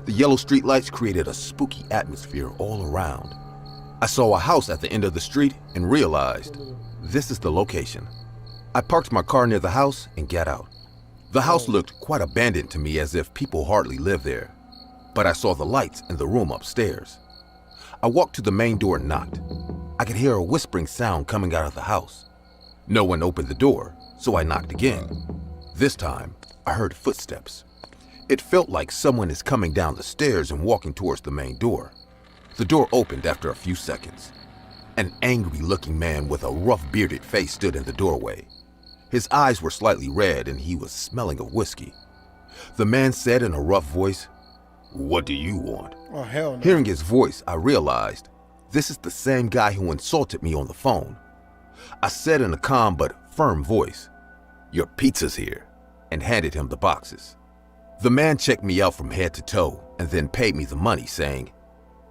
The yellow streetlights created a spooky atmosphere all around. I saw a house at the end of the street and realized this is the location. I parked my car near the house and got out. The house looked quite abandoned to me, as if people hardly lived there. But I saw the lights in the room upstairs. I walked to the main door and knocked. I could hear a whispering sound coming out of the house. No one opened the door, so I knocked again. This time, I heard footsteps. It felt like someone is coming down the stairs and walking towards the main door. The door opened after a few seconds. An angry-looking man with a rough bearded face stood in the doorway. His eyes were slightly red and he was smelling of whiskey. The man said in a rough voice, "What do you want?" Oh, hell no. Hearing his voice, I realized this is the same guy who insulted me on the phone. I said in a calm but firm voice, "Your pizza's here," and handed him the boxes. The man checked me out from head to toe and then paid me the money, saying,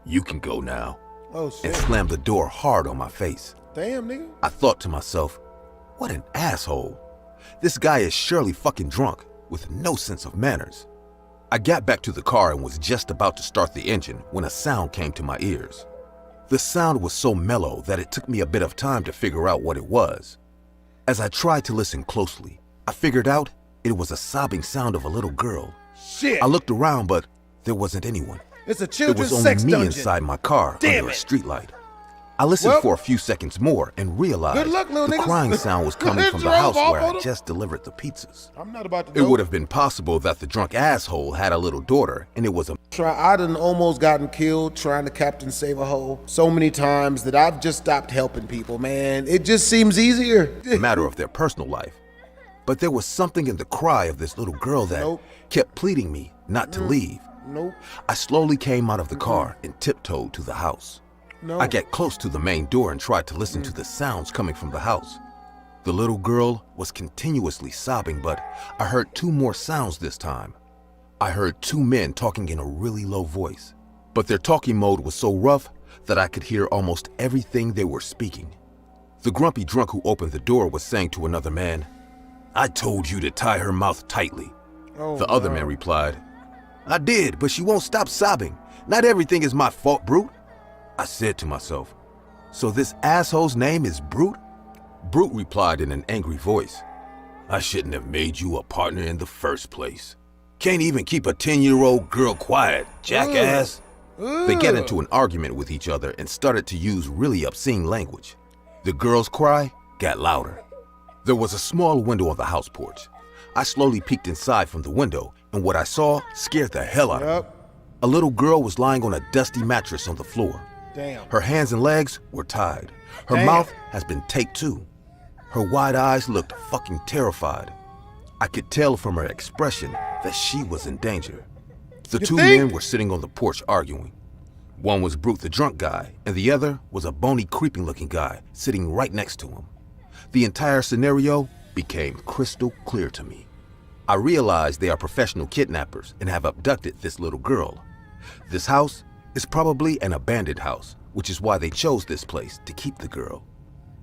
"You can go now," Oh, shit. and slammed the door hard on my face. Damn, nigga. I thought to myself, what an asshole. This guy is surely fucking drunk with no sense of manners. I got back to the car and was just about to start the engine when a sound came to my ears. The sound was so mellow that it took me a bit of time to figure out what it was. As I tried to listen closely, I figured out it was a sobbing sound of a little girl. Shit. I looked around, but there wasn't anyone. It's a It children's was only sex me dungeon. inside my car Damn under a it. streetlight. I listened Well, for a few seconds more and realized good luck, little the niggas. crying sound was coming from the Drove house off where on I them. just delivered the pizzas. I'm not about to It know. would have been possible that the drunk asshole had a little daughter and it was a I done almost gotten killed trying to captain save a hoe so many times that I've just stopped helping people, man. It just seems easier. matter of their personal life. But there was something in the cry of this little girl that kept pleading me not to leave. Nope. I slowly came out of the car and tiptoed to the house. No. I got close to the main door and tried to listen to the sounds coming from the house. The little girl was continuously sobbing, but I heard two more sounds this time. I heard two men talking in a really low voice, but their talking mode was so rough that I could hear almost everything they were speaking. The grumpy drunk who opened the door was saying to another man, "I told you to tie her mouth tightly." The other man replied, "I did, but she won't stop sobbing. Not everything is my fault, Brute." I said to myself, "So this asshole's name is Brute?" Brute replied in an angry voice, "I shouldn't have made you a partner in the first place. Can't even keep a 10-year-old girl quiet, jackass." They get into an argument with each other and started to use really obscene language. The girl's cry got louder. There was a small window on the house porch. I slowly peeked inside from the window, and what I saw scared the hell out of me. A little girl was lying on a dusty mattress on the floor. Damn. Her hands and legs were tied. Her Damn. mouth has been taped too. Her wide eyes looked fucking terrified. I could tell from her expression that she was in danger. The two men were sitting on the porch arguing. One was Brute the drunk guy, and the other was a bony, creeping-looking guy sitting right next to him. The entire scenario became crystal clear to me. I realized they are professional kidnappers and have abducted this little girl. This house is probably an abandoned house, which is why they chose this place to keep the girl.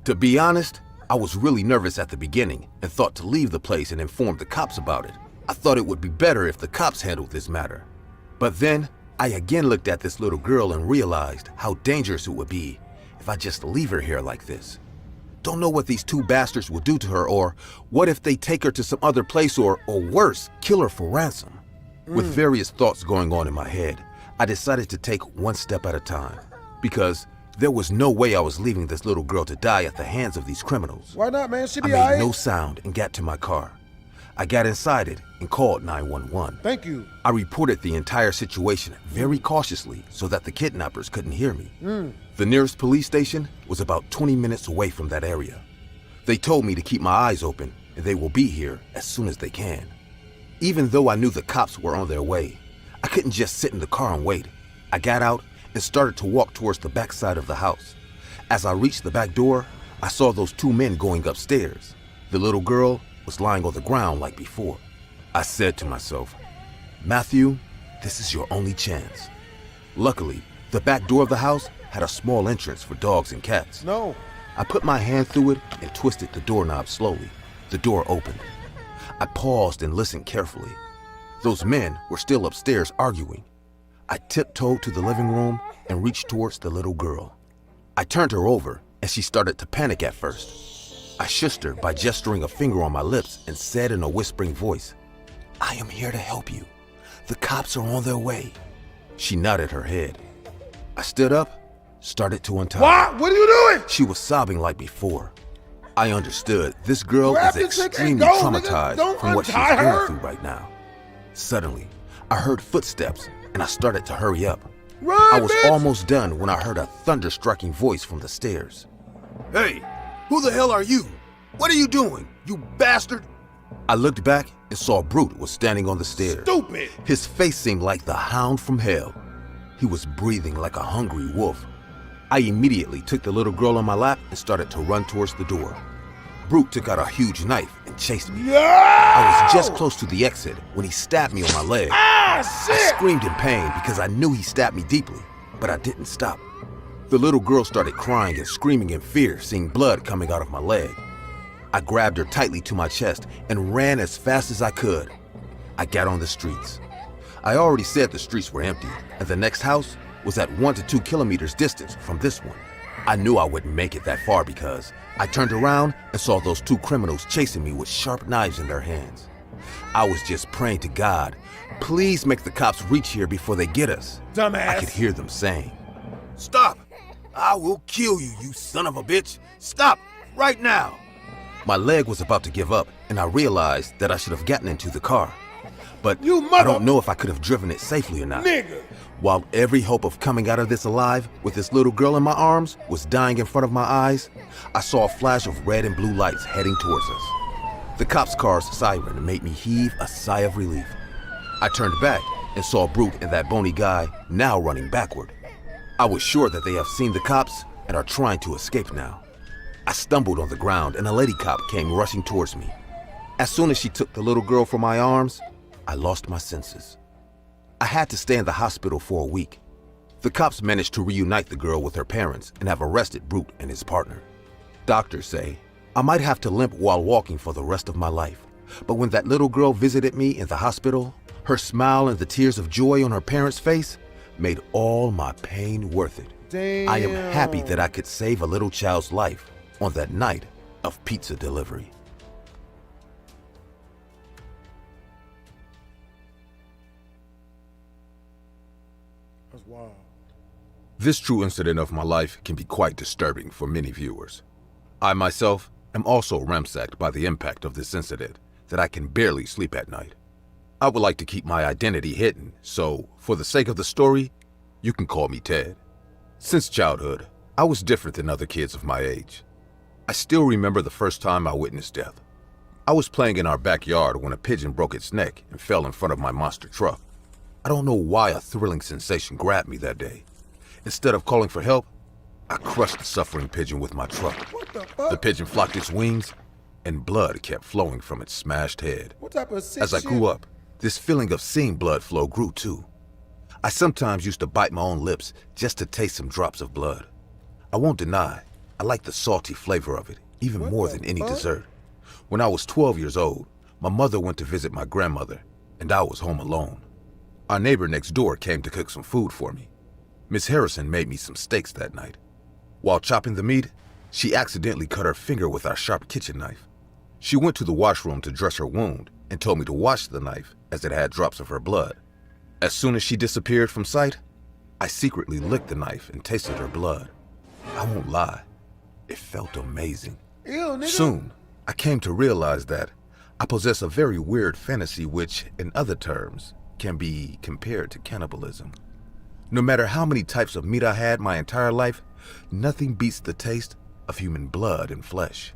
To be honest, I was really nervous at the beginning and thought to leave the place and inform the cops about it. I thought it would be better if the cops handled this matter. But then, I again looked at this little girl and realized how dangerous it would be if I just leave her here like this. Don't know what these two bastards will do to her, or what if they take her to some other place, or worse, kill her for ransom. With various thoughts going on in my head, I decided to take one step at a time, because there was no way I was leaving this little girl to die at the hands of these criminals. Why not, man? She I be made alright. no sound and got to my car. I got inside it and called 911. Thank you. I reported the entire situation very cautiously so that the kidnappers couldn't hear me. The nearest police station was about 20 minutes away from that area. They told me to keep my eyes open and they will be here as soon as they can. Even though I knew the cops were on their way, I couldn't just sit in the car and wait. I got out and started to walk towards the back side of the house. As I reached the back door, I saw those two men going upstairs. The little girl was lying on the ground like before. I said to myself, "Matthew, this is your only chance." Luckily, the back door of the house had a small entrance for dogs and cats. No. I put my hand through it and twisted the doorknob slowly. The door opened. I paused and listened carefully. Those men were still upstairs arguing. I tiptoed to the living room and reached towards the little girl. I turned her over and she started to panic at first. I shushed her by gesturing a finger on my lips and said in a whispering voice, "I am here to help you. The cops are on their way." She nodded her head. I stood up, started to untie her. What are you doing? She was sobbing like before. I understood this girl Grab is your chick and extremely go, nigga. traumatized Don't from what she's untie her. going through right now. Suddenly, I heard footsteps and I started to hurry up. Run, I was bitch. almost done when I heard a thunder-striking voice from the stairs. "Hey, who the hell are you? What are you doing, you bastard?" I looked back and saw Brute was standing on the stairs. Stupid. His face seemed like the hound from hell. He was breathing like a hungry wolf. I immediately took the little girl on my lap and started to run towards the door. Brute took out a huge knife and chased me. Yo! I was just close to the exit when he stabbed me on my leg. Ah, shit! I screamed in pain because I knew he stabbed me deeply, but I didn't stop. The little girl started crying and screaming in fear, seeing blood coming out of my leg. I grabbed her tightly to my chest and ran as fast as I could. I got on the streets. I already said the streets were empty, and the next house was at 1 to 2 kilometers distance from this one. I knew I wouldn't make it that far because I turned around and saw those 2 criminals chasing me with sharp knives in their hands. I was just praying to God, please make the cops reach here before they get us. Dumbass. I could hear them saying, "Stop! I will kill you, you son of a bitch! Stop, right now!" My leg was about to give up, and I realized that I should have gotten into the car. But I don't know if I could have driven it safely or not. Nigga. While every hope of coming out of this alive with this little girl in my arms was dying in front of my eyes, I saw a flash of red and blue lights heading towards us. The cops' car's siren made me heave a sigh of relief. I turned back and saw Brute and that bony guy now running backward. I was sure that they have seen the cops and are trying to escape now. I stumbled on the ground and a lady cop came rushing towards me. As soon as she took the little girl from my arms, I lost my senses. I had to stay in the hospital for a week. The cops managed to reunite the girl with her parents and have arrested Brute and his partner. Doctors say I might have to limp while walking for the rest of my life. But when that little girl visited me in the hospital, her smile and the tears of joy on her parents' face made all my pain worth it. Damn. I am happy that I could save a little child's life on that night of pizza delivery. That's wild. This true incident of my life can be quite disturbing for many viewers. I myself am also ramsacked by the impact of this incident that I can barely sleep at night. I would like to keep my identity hidden, so for the sake of the story, you can call me Ted. Since childhood, I was different than other kids of my age. I still remember the first time I witnessed death. I was playing in our backyard when a pigeon broke its neck and fell in front of my monster truck. I don't know why a thrilling sensation grabbed me that day. Instead of calling for help, I crushed the suffering pigeon with my truck. What the fuck? The pigeon flopped its wings, and blood kept flowing from its smashed head. What type of sick As I shit? grew up, this feeling of seeing blood flow grew too. I sometimes used to bite my own lips just to taste some drops of blood. I won't deny, I like the salty flavor of it, even more than any dessert. When I was 12 years old, my mother went to visit my grandmother, and I was home alone. Our neighbor next door came to cook some food for me. Miss Harrison made me some steaks that night. While chopping the meat, she accidentally cut her finger with our sharp kitchen knife. She went to the washroom to dress her wound and told me to wash the knife as it had drops of her blood. As soon as she disappeared from sight, I secretly licked the knife and tasted her blood. I won't lie, it felt amazing. Ew, nigga. Soon, I came to realize that I possess a very weird fantasy which, in other terms, can be compared to cannibalism. No matter how many types of meat I had my entire life, nothing beats the taste of human blood and flesh.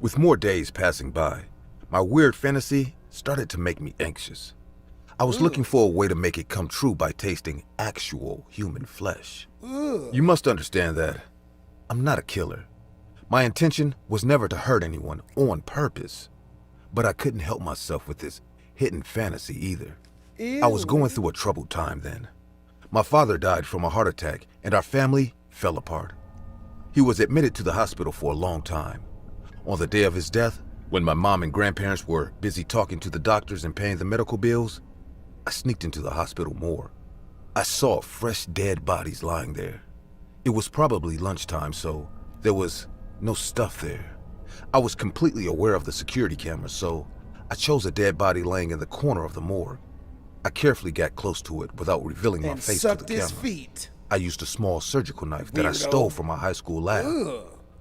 With more days passing by, my weird fantasy started to make me anxious. I was looking for a way to make it come true by tasting actual human flesh. You must understand that I'm not a killer. My intention was never to hurt anyone on purpose, but I couldn't help myself with this hidden fantasy either. I was going through a troubled time then. My father died from a heart attack and our family fell apart. He was admitted to the hospital for a long time. On the day of his death, When my mom and grandparents were busy talking to the doctors and paying the medical bills, I sneaked into the hospital morgue. I saw fresh dead bodies lying there. It was probably lunchtime, so there was no stuff there. I was completely aware of the security cameras, so I chose a dead body laying in the corner of the morgue. I carefully got close to it without revealing my face to the camera. Feet. I used a small surgical knife that I stole from my high school lab.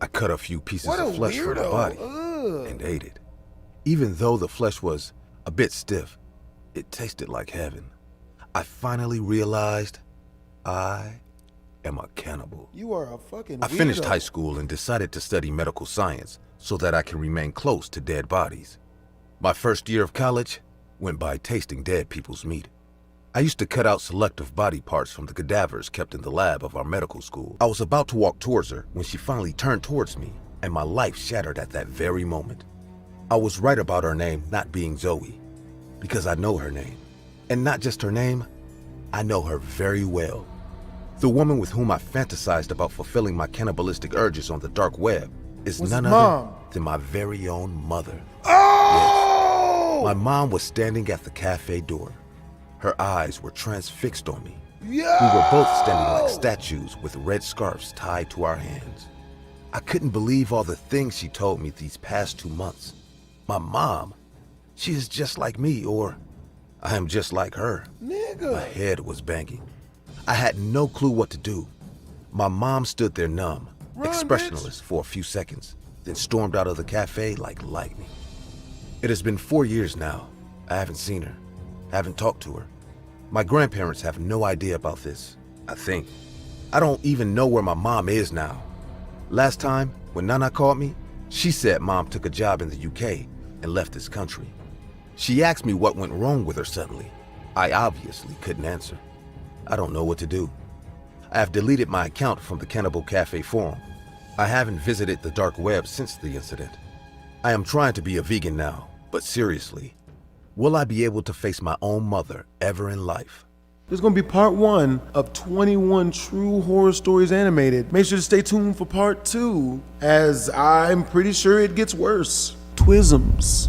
I cut a few pieces of flesh from the body and ate it. Even though the flesh was a bit stiff, it tasted like heaven. I finally realized I am a cannibal. You are a fucking I finished high school and decided to study medical science so that I can remain close to dead bodies. My first year of college went by tasting dead people's meat. I used to cut out selective body parts from the cadavers kept in the lab of our medical school. I was about to walk towards her when she finally turned towards me, and my life shattered at that very moment. I was right about her name not being Zoe, because I know her name. And not just her name, I know her very well. The woman with whom I fantasized about fulfilling my cannibalistic urges on the dark web is none other than my very own mother. Yes, my mom was standing at the cafe door. Her eyes were transfixed on me. We were both standing like statues with red scarves tied to our hands. I couldn't believe all the things she told me these past 2 months. My mom, she is just like me, or I am just like her. Nigga. My head was banging. I had no clue what to do. My mom stood there numb, expressionless for a few seconds, then stormed out of the cafe like lightning. It has been 4 years now. I haven't seen her, haven't talked to her. My grandparents have no idea about this, I think. I don't even know where my mom is now. Last time, when Nana called me, she said mom took a job in the UK and left this country. She asked me what went wrong with her suddenly. I obviously couldn't answer. I don't know what to do. I have deleted my account from the Cannibal Cafe forum. I haven't visited the dark web since the incident. I am trying to be a vegan now, but seriously, will I be able to face my own mother ever in life? There's gonna be part 1 of 21 true horror stories animated. Make sure to stay tuned for part 2, as I'm pretty sure it gets worse. Twisms.